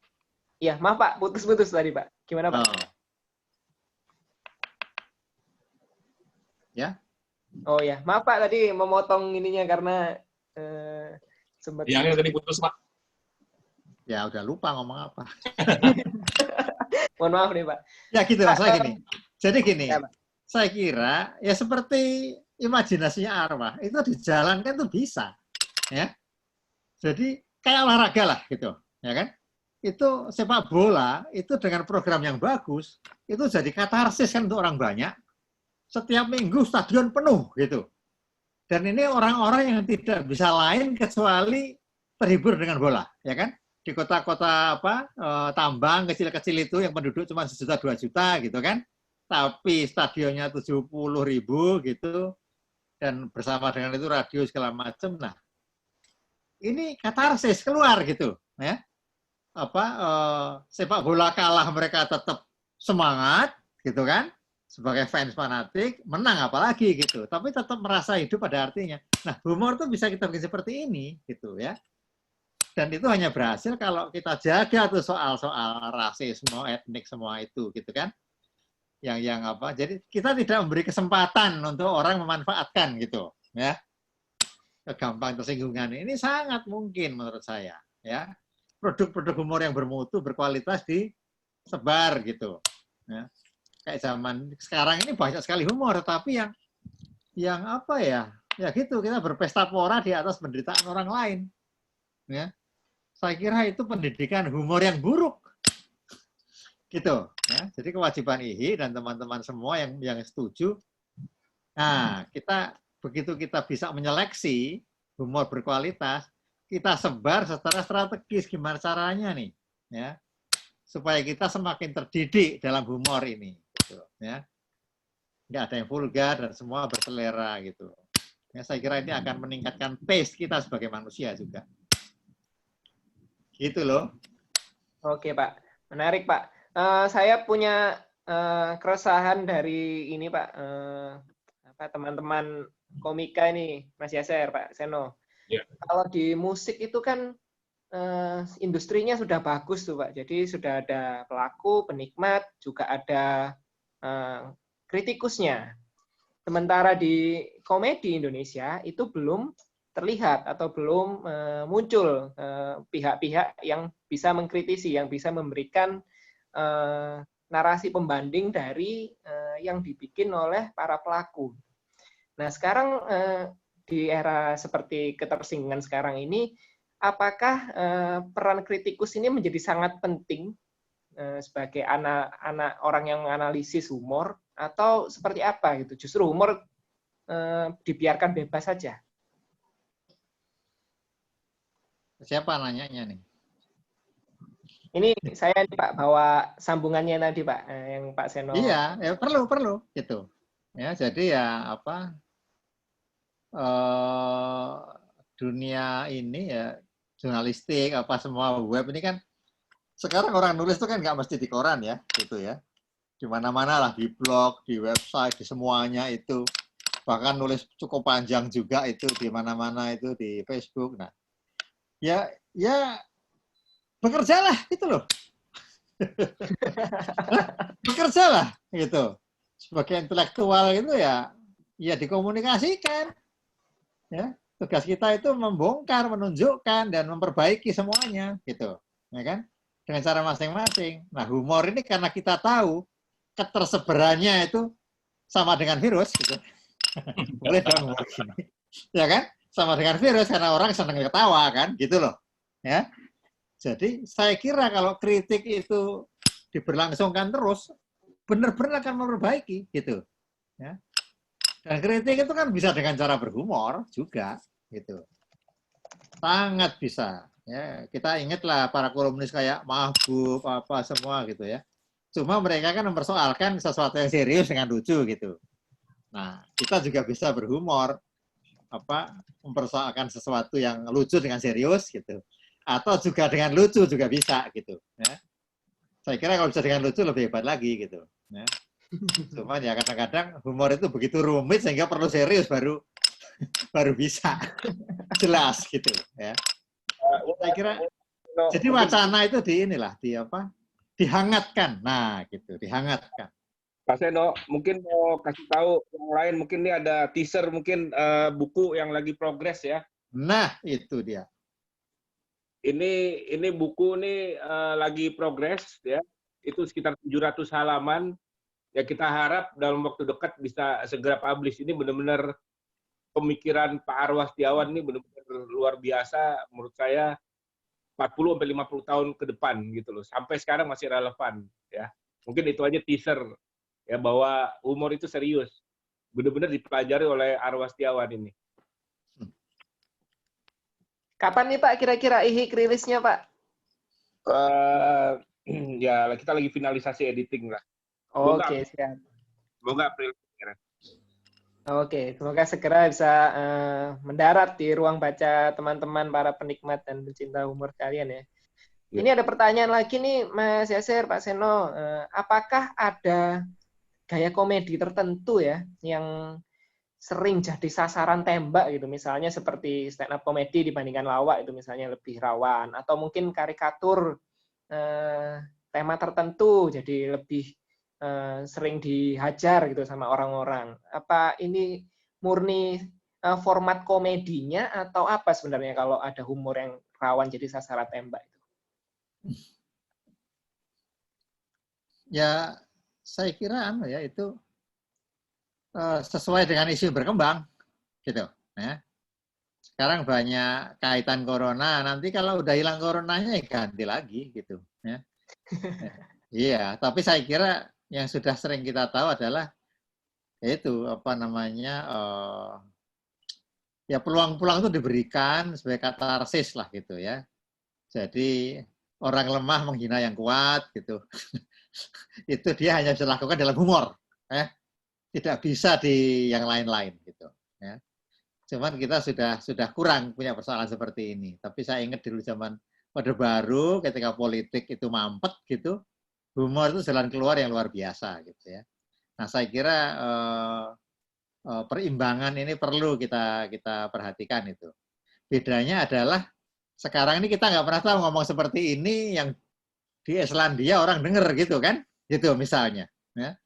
iya, maaf Pak, putus-putus tadi Pak. Gimana Pak? Ya. Oh ya, maaf Pak tadi memotong ininya karena sempat. Yang tadi putus Pak. Ya udah lupa ngomong apa. Mohon maaf nih Pak. Ya gitu maksudnya gini. Jadi gini, Ya, saya kira ya seperti imajinasinya arwah itu dijalankan tuh bisa, ya. Jadi kayak olahraga lah gitu, ya kan? Itu sepak bola itu dengan program yang bagus itu jadi katarsis kan untuk orang banyak. Setiap minggu stadion penuh gitu. Dan ini orang-orang yang tidak bisa lain kecuali terhibur dengan bola, ya kan? Di kota-kota tambang kecil-kecil itu yang penduduk cuma 1 juta 2 juta gitu kan? Tapi stadionnya 70.000 gitu, dan bersama dengan itu radio segala macam. Nah, ini katarsis keluar gitu, ya. Sepak bola kalah mereka tetap semangat, gitu kan? Sebagai fans fanatik, menang apalagi gitu. Tapi tetap merasa hidup pada artinya. Nah, humor tuh bisa kita bikin seperti ini, gitu ya. Dan itu hanya berhasil kalau kita jaga tuh soal-soal rasisme, etnik semua itu, gitu kan. Jadi kita tidak memberi kesempatan untuk orang memanfaatkan gitu, ya. Gampang tersinggungan ini sangat mungkin menurut saya, ya. Produk-produk humor yang bermutu, berkualitas disebar gitu, ya. Kayak zaman sekarang ini banyak sekali humor, tapi yang apa ya gitu, kita berpesta pora di atas penderitaan orang lain, ya. Saya kira itu pendidikan humor yang buruk, gitu. Ya. Jadi kewajiban IHI dan teman-teman semua yang setuju. Nah, begitu kita bisa menyeleksi humor berkualitas, kita sebar secara strategis gimana caranya nih, ya, supaya kita semakin terdidik dalam humor ini. Gitu, ya. Nggak ada yang vulgar dan semua berselera gitu. Ya, saya kira ini akan meningkatkan taste kita sebagai manusia juga. Gitu loh. Oke Pak, menarik Pak. Saya punya keresahan dari ini Pak, teman-teman komika ini, Mas Yaser, Pak Seno. Ya. Kalau di musik itu kan industrinya sudah bagus tuh Pak. Jadi sudah ada pelaku, penikmat, juga ada kritikusnya. Sementara di komedi Indonesia itu belum terlihat atau belum muncul pihak-pihak yang bisa mengkritisi, yang bisa memberikan narasi pembanding dari yang dibikin oleh para pelaku. Nah, sekarang di era seperti ketersinggungan sekarang ini, apakah peran kritikus ini menjadi sangat penting sebagai anak orang yang menganalisis humor, atau seperti apa gitu? Justru humor dibiarkan bebas saja. Siapa nanyanya nih? Ini saya nih Pak, bawa sambungannya tadi Pak, yang Pak Seno. Iya, ya perlu gitu. Ya, jadi ya dunia ini ya jurnalistik semua web ini kan sekarang orang nulis itu kan nggak mesti di koran ya, gitu ya. Di mana-mana lah, di blog, di website, di semuanya itu. Bahkan nulis cukup panjang juga itu di mana-mana itu di Facebook. Nah, ya bekerjalah gitu loh. Bekerjalah gitu. Sebagai intelektual itu ya dikomunikasikan. Ya, tugas kita itu membongkar, menunjukkan dan memperbaiki semuanya gitu. Ya kan? Dengan cara masing-masing. Nah, humor ini karena kita tahu ketersebarannya itu sama dengan virus gitu. Boleh dong humor gini. Ya kan? Sama dengan virus karena orang senang ketawa kan, gitu loh. Ya. Jadi saya kira kalau kritik itu diberlangsungkan terus, benar-benar akan memperbaiki gitu. Ya. Dan kritik itu kan bisa dengan cara berhumor juga, gitu. Sangat bisa. Ya, kita ingatlah para kolumnis kayak Mahbub apa semua gitu ya. Cuma mereka kan mempersoalkan sesuatu yang serius dengan lucu gitu. Nah, kita juga bisa berhumor, mempersoalkan sesuatu yang lucu dengan serius gitu. Atau juga dengan lucu juga bisa gitu. Ya. Saya kira kalau bisa dengan lucu lebih hebat lagi gitu. Ya. Cuman ya kadang-kadang humor itu begitu rumit sehingga perlu serius baru bisa jelas gitu. Ya. Saya kira jadi wacana itu dihangatkan. Nah gitu, dihangatkan. Pak Seno, mungkin mau kasih tahu yang lain, mungkin ini ada teaser, mungkin buku yang lagi progres ya. Nah, itu dia. Ini buku ini lagi progres ya. Itu sekitar 700 halaman. Ya kita harap dalam waktu dekat bisa segera publish. Ini benar-benar pemikiran Pak Arwah Setiawan ini benar-benar luar biasa menurut saya. 40 sampai 50 tahun ke depan gitu loh. Sampai sekarang masih relevan ya. Mungkin itu aja teaser ya bahwa humor itu serius. Benar-benar dipelajari oleh Arwah Setiawan ini. Kapan nih Pak kira-kira IHIK rilisnya Pak? Ya kita lagi finalisasi editing lah. Oke, siap. Semoga April. Oke, semoga segera bisa mendarat di ruang baca teman-teman para penikmat dan pencinta humor kalian ya. Ini ada pertanyaan lagi nih Mas Yasir, Pak Seno. Apakah ada gaya komedi tertentu ya yang sering jadi sasaran tembak gitu, misalnya seperti stand up komedi dibandingkan lawak itu misalnya lebih rawan, atau mungkin karikatur tema tertentu jadi lebih sering dihajar gitu sama orang-orang. Apa ini murni format komedinya atau apa sebenarnya kalau ada humor yang rawan jadi sasaran tembak itu? Ya, saya kira itu sesuai dengan isu berkembang gitu ya. Sekarang banyak kaitan corona, nanti kalau udah hilang coronanya ya ganti lagi gitu ya. Iya, tapi saya kira yang sudah sering kita tahu adalah itu ya peluang-peluang itu diberikan sebagai katarsis lah gitu ya. Jadi orang lemah menghina yang kuat gitu. Itu dia hanya bisa lakukan dalam humor ya. Tidak bisa di yang lain-lain gitu ya. Cuman kita sudah kurang punya persoalan seperti ini. Tapi saya ingat dulu zaman Orde Baru ketika politik itu mampet gitu, humor itu jalan keluar yang luar biasa gitu ya. Nah, saya kira perimbangan ini perlu kita perhatikan itu. Bedanya adalah sekarang ini kita nggak pernah tahu ngomong seperti ini yang di Islandia orang denger gitu kan, gitu misalnya. Ya.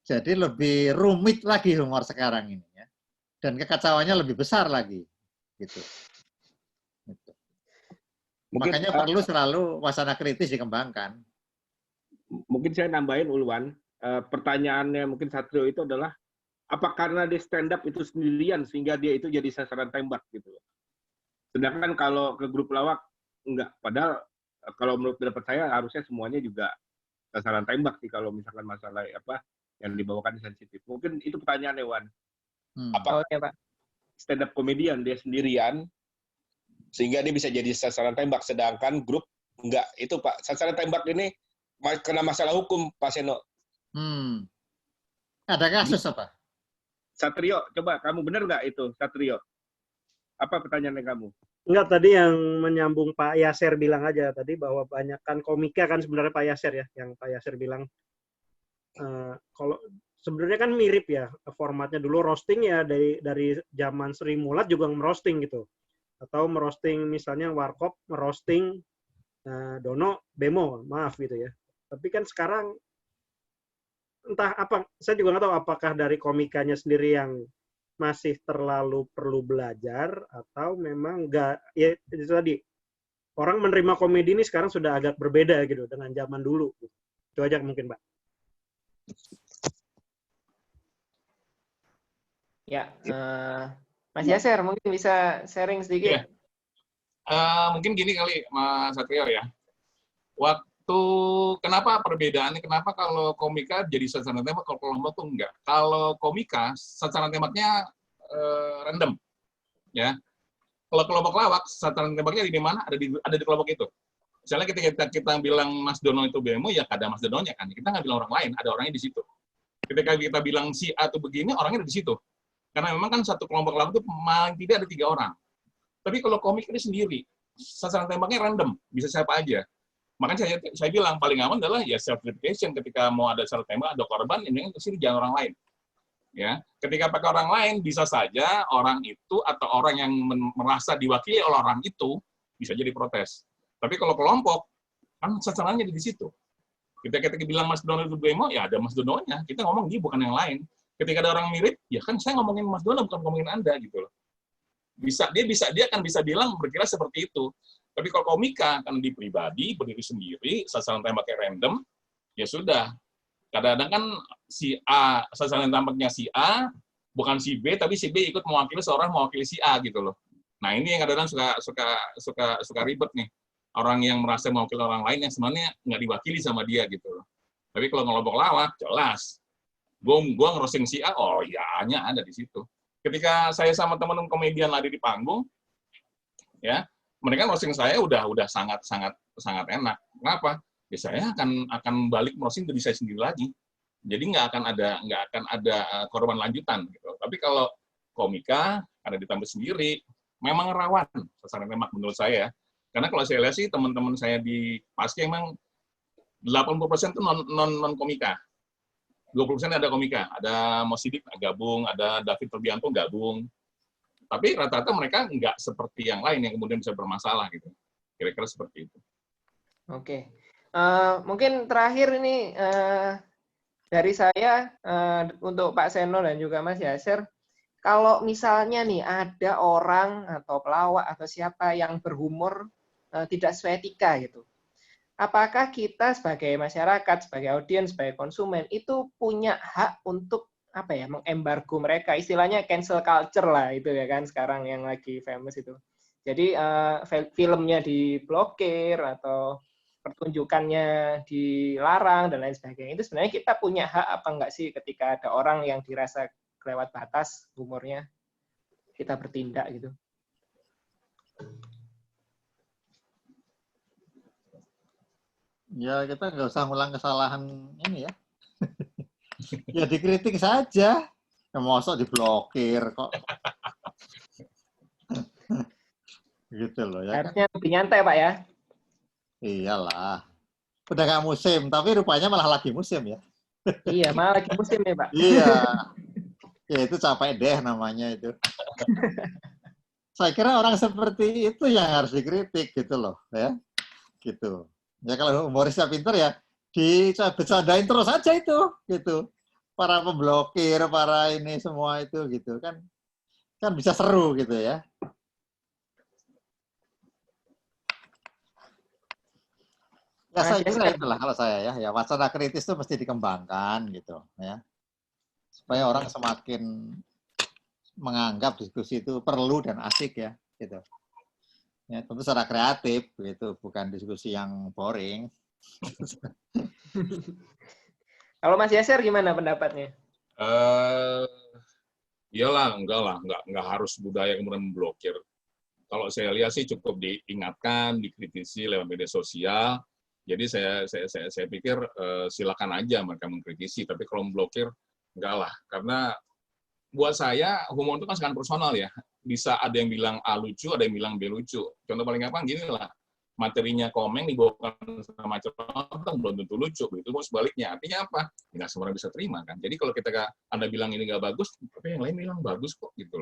Jadi lebih rumit lagi humor sekarang ini ya. Dan kekacauannya lebih besar lagi gitu. Makanya perlu selalu wacana kritis dikembangkan. Mungkin saya nambahin Ulwan, pertanyaannya mungkin Satrio itu adalah apa karena dia stand up itu sendirian sehingga dia itu jadi sasaran tembak gitu. Sedangkan kalau ke grup lawak enggak. Padahal kalau menurut pendapat saya harusnya semuanya juga sasaran tembak sih kalau misalkan masalah yang dibawakan sensitif. Mungkin itu pertanyaannya, Wan. Apakah stand up komedian dia sendirian sehingga dia bisa jadi sasaran tembak, sedangkan grup enggak. Itu Pak, sasaran tembak ini kena masalah hukum, Pak Seno. Ada kasus apa? Satrio, coba kamu benar nggak itu, Satrio? Apa pertanyaannya kamu? Enggak, tadi yang menyambung Pak Yasir bilang aja tadi bahwa banyak kan komika kan sebenarnya Pak Yasir ya, yang Pak Yasir bilang kalau sebenarnya kan mirip ya formatnya. Dulu roasting ya dari zaman Sri Mulat juga merosting gitu, atau merosting misalnya Warkop merosting Dono Bemo, maaf gitu ya. Tapi kan sekarang entah apa, saya juga nggak tahu apakah dari komikanya sendiri yang masih terlalu perlu belajar atau memang nggak, ya itu tadi, orang menerima komedi ini sekarang sudah agak berbeda gitu dengan zaman dulu. Itu aja mungkin, Pak. Ya, Mas Yaser mungkin bisa sharing sedikit. Mungkin gini kali, Mas Satrio ya. Kenapa perbedaannya? Kenapa kalau komika jadi sasaran tembak, kalau kelompok tuh enggak? Kalau komika, sasaran tembaknya random, ya. Kalau kelompok lawak, sasaran tembaknya di mana? Ada di kelompok itu. Misalnya ketika kita bilang Mas Dono itu bemo, ya ada Mas Dononya kan. Kita nggak bilang orang lain, ada orangnya di situ. Ketika kita bilang si A tuh begini, orangnya ada di situ. Karena memang kan satu kelompok lawak itu paling tidak ada 3 orang. Tapi kalau komik ini sendiri, sasaran tembaknya random, bisa siapa aja. Makanya saya bilang paling aman adalah ya self-deprecation. Ketika mau ada sasaran tembak, ada korban, ini ke sini jangan orang lain. Ya, ketika pakai orang lain bisa saja orang itu atau orang yang merasa diwakili oleh orang itu bisa jadi protes. Tapi kalau kelompok kan sasarannya di situ. Ketika kita bilang Mas Dono itu bemo, ya ada Mas Dononya. Kita ngomong dia bukan yang lain. Ketika ada orang mirip, ya kan saya ngomongin Mas Dono bukan ngomongin Anda gitu loh. Dia akan bisa bilang berkira seperti itu. Tapi kalau komika kan di pribadi, berdiri sendiri, sasaran tembaknya random, ya sudah. Kadang-kadang kan si A, sasaran tembaknya si A, bukan si B, tapi si B ikut mewakili si A gitu loh. Nah ini yang kadang-kadang suka ribet nih. Orang yang merasa mewakili orang lain yang sebenarnya nggak diwakili sama dia gitu loh. Tapi kalau ngelompok lawak, jelas. Gue ngerosting si A, oh ya A-nya ada di situ. Ketika saya sama teman-teman komedian lari di panggung, ya mereka roasting saya udah sangat enak. Kenapa? Ya saya akan balik roasting diri saya sendiri lagi. Jadi nggak akan ada korban lanjutan gitu. Tapi kalau komika ada ditambah sendiri, memang rawan sasaran tembak menurut saya. Karena kalau saya lihat sih teman-teman saya di Paski emang 80% itu non komika. 20% ada komika, ada Mosidik gabung, ada David Ferbianto gabung. Tapi rata-rata mereka nggak seperti yang lain yang kemudian bisa bermasalah gitu. Kira-kira seperti itu. Oke. Mungkin terakhir ini dari saya untuk Pak Seno dan juga Mas Yaser, kalau misalnya nih ada orang atau pelawak atau siapa yang berhumor tidak sesuai etika gitu. Apakah kita sebagai masyarakat, sebagai audiens, sebagai konsumen itu punya hak untuk mengembargo mereka, istilahnya cancel culture lah itu ya kan sekarang yang lagi famous itu. Jadi filmnya diblokir atau pertunjukannya dilarang dan lain sebagainya. Itu sebenarnya kita punya hak apa enggak sih ketika ada orang yang dirasa kelewat batas humornya kita bertindak gitu. Ya kita nggak usah ngulang kesalahan ini ya. Ya dikritik saja. Ya mosok diblokir kok. Gitu loh ya. Harusnya lebih nyantai Pak ya. Iyalah. Udah nggak musim, tapi rupanya malah lagi musim ya. Iya, malah lagi musim ya Pak. Iya. Ya itu capek deh namanya itu. Saya kira orang seperti itu yang harus dikritik gitu loh ya. Gitu. Ya kalau humorisnya pinter ya dibercandain terus aja itu gitu. Para pemblokir, para ini semua itu gitu kan bisa seru gitu ya. Ya saya kira itulah kalau saya ya wacana kritis itu mesti dikembangkan gitu ya. Supaya orang semakin menganggap diskusi itu perlu dan asik ya gitu. Ya, tentu secara kreatif gitu, bukan diskusi yang boring. Kalau Mas Yaser gimana pendapatnya? Iyalah, enggak harus budaya kemudian memblokir. Kalau saya lihat sih cukup diingatkan, dikritisi lewat media sosial. Jadi saya pikir silakan aja mereka mengkritisi, tapi kalau memblokir enggak lah, karena buat saya humor itu kan sangat personal ya. Bisa ada yang bilang A lucu, ada yang bilang B lucu. Contoh paling gampang gini lah, materinya Komeng dibawakan sama Contoh belum tentu lucu, begitu pun sebaliknya. Artinya apa? Nggak semua orang bisa terima kan. Jadi kalau Anda bilang ini nggak bagus, tapi yang lain bilang bagus kok gitu.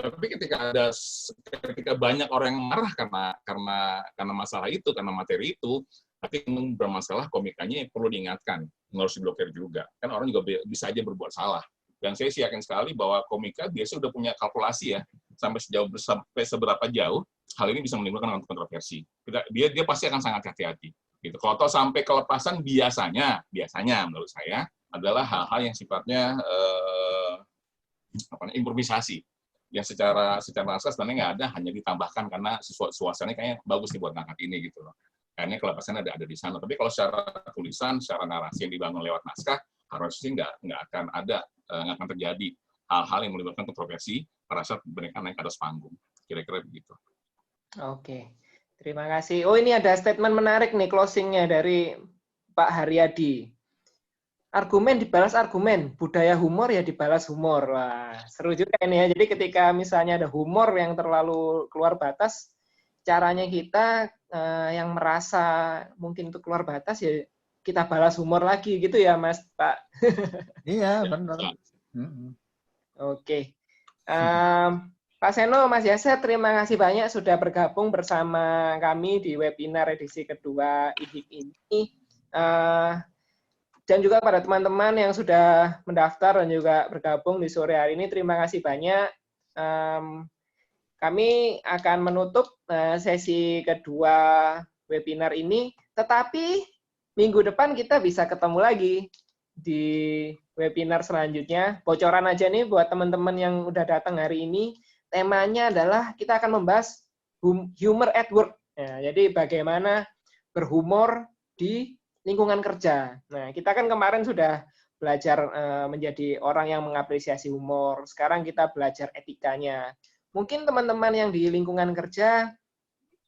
Tapi ketika banyak orang yang marah karena masalah itu, karena materi itu, Tapi yang bermasalah komikanya perlu diingatkan, harus diblokir juga. Kan orang juga bisa aja berbuat salah. Dan saya sih yakin sekali bahwa komika biasanya udah punya kalkulasi ya, sampai seberapa jauh hal ini bisa menimbulkan kontroversi. Dia pasti akan sangat hati-hati. Gitu. Kalau toh sampai kelepasan biasanya menurut saya adalah hal-hal yang sifatnya improvisasi. Yang secara naskah sebenarnya nggak ada, hanya ditambahkan karena suasananya kayaknya bagus nih buat ngangkat ini gitu loh. Kayaknya kelepasannya ada di sana. Tapi kalau secara tulisan, secara narasi yang dibangun lewat naskah, harusnya nggak akan terjadi hal-hal yang melibatkan kontroversi pada saat mereka naik ke atas panggung. Kira-kira begitu. Oke, terima kasih. Oh, ini ada statement menarik nih closingnya dari Pak Haryadi. Argumen dibalas argumen, budaya humor ya dibalas humor. Wah, seru juga ini ya. Jadi ketika misalnya ada humor yang terlalu keluar batas, caranya kita yang merasa mungkin itu keluar batas ya kita balas humor lagi gitu ya, Mas Pak. Iya, benar. Oke. Pak Seno, Mas Yaser, terima kasih banyak sudah bergabung bersama kami di webinar edisi kedua IHIK ini. Dan juga pada teman-teman yang sudah mendaftar dan juga bergabung di sore hari ini, terima kasih banyak. Kami akan menutup sesi kedua webinar ini, tetapi minggu depan kita bisa ketemu lagi di webinar selanjutnya. Bocoran aja nih buat teman-teman yang udah datang hari ini, temanya adalah kita akan membahas humor at work. Ya, jadi bagaimana berhumor di lingkungan kerja. Nah, kita kan kemarin sudah belajar menjadi orang yang mengapresiasi humor. Sekarang kita belajar etikanya. Mungkin teman-teman yang di lingkungan kerja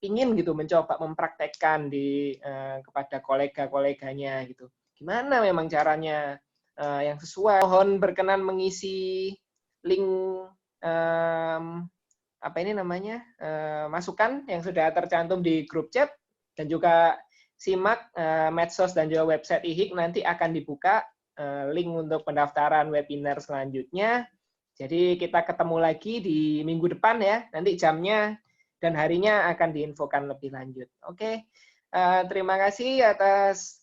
ingin gitu mencoba mempraktekkan kepada kolega-koleganya gitu. Gimana memang caranya yang sesuai. Mohon berkenan mengisi link masukan yang sudah tercantum di grup chat, dan juga simak medsos dan juga website IHIK, nanti akan dibuka link untuk pendaftaran webinar selanjutnya. Jadi kita ketemu lagi di minggu depan ya, nanti jamnya dan harinya akan diinfokan lebih lanjut. Oke, terima kasih atas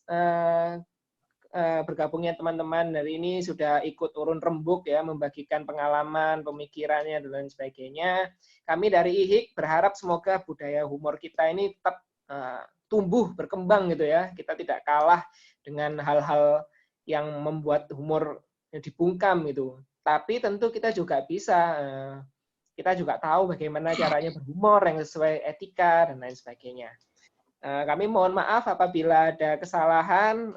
bergabungnya teman-teman hari ini, sudah ikut urun rembuk ya, membagikan pengalaman, pemikirannya, dan lain sebagainya. Kami dari IHIK berharap semoga budaya humor kita ini tetap tumbuh, berkembang gitu ya. Kita tidak kalah dengan hal-hal yang membuat humor dibungkam gitu. Tapi tentu kita juga bisa, kita juga tahu bagaimana caranya berhumor yang sesuai etika dan lain sebagainya. Kami mohon maaf apabila ada kesalahan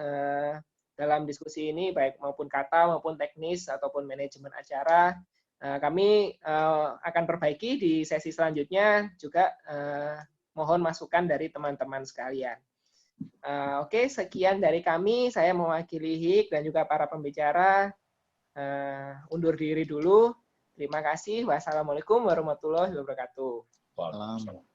dalam diskusi ini, baik maupun kata maupun teknis ataupun manajemen acara. Kami akan perbaiki di sesi selanjutnya, juga mohon masukan dari teman-teman sekalian. Oke, sekian dari kami. Saya mewakili HIK dan juga para pembicara. Undur diri dulu. Terima kasih. Wassalamualaikum warahmatullahi wabarakatuh. Salam.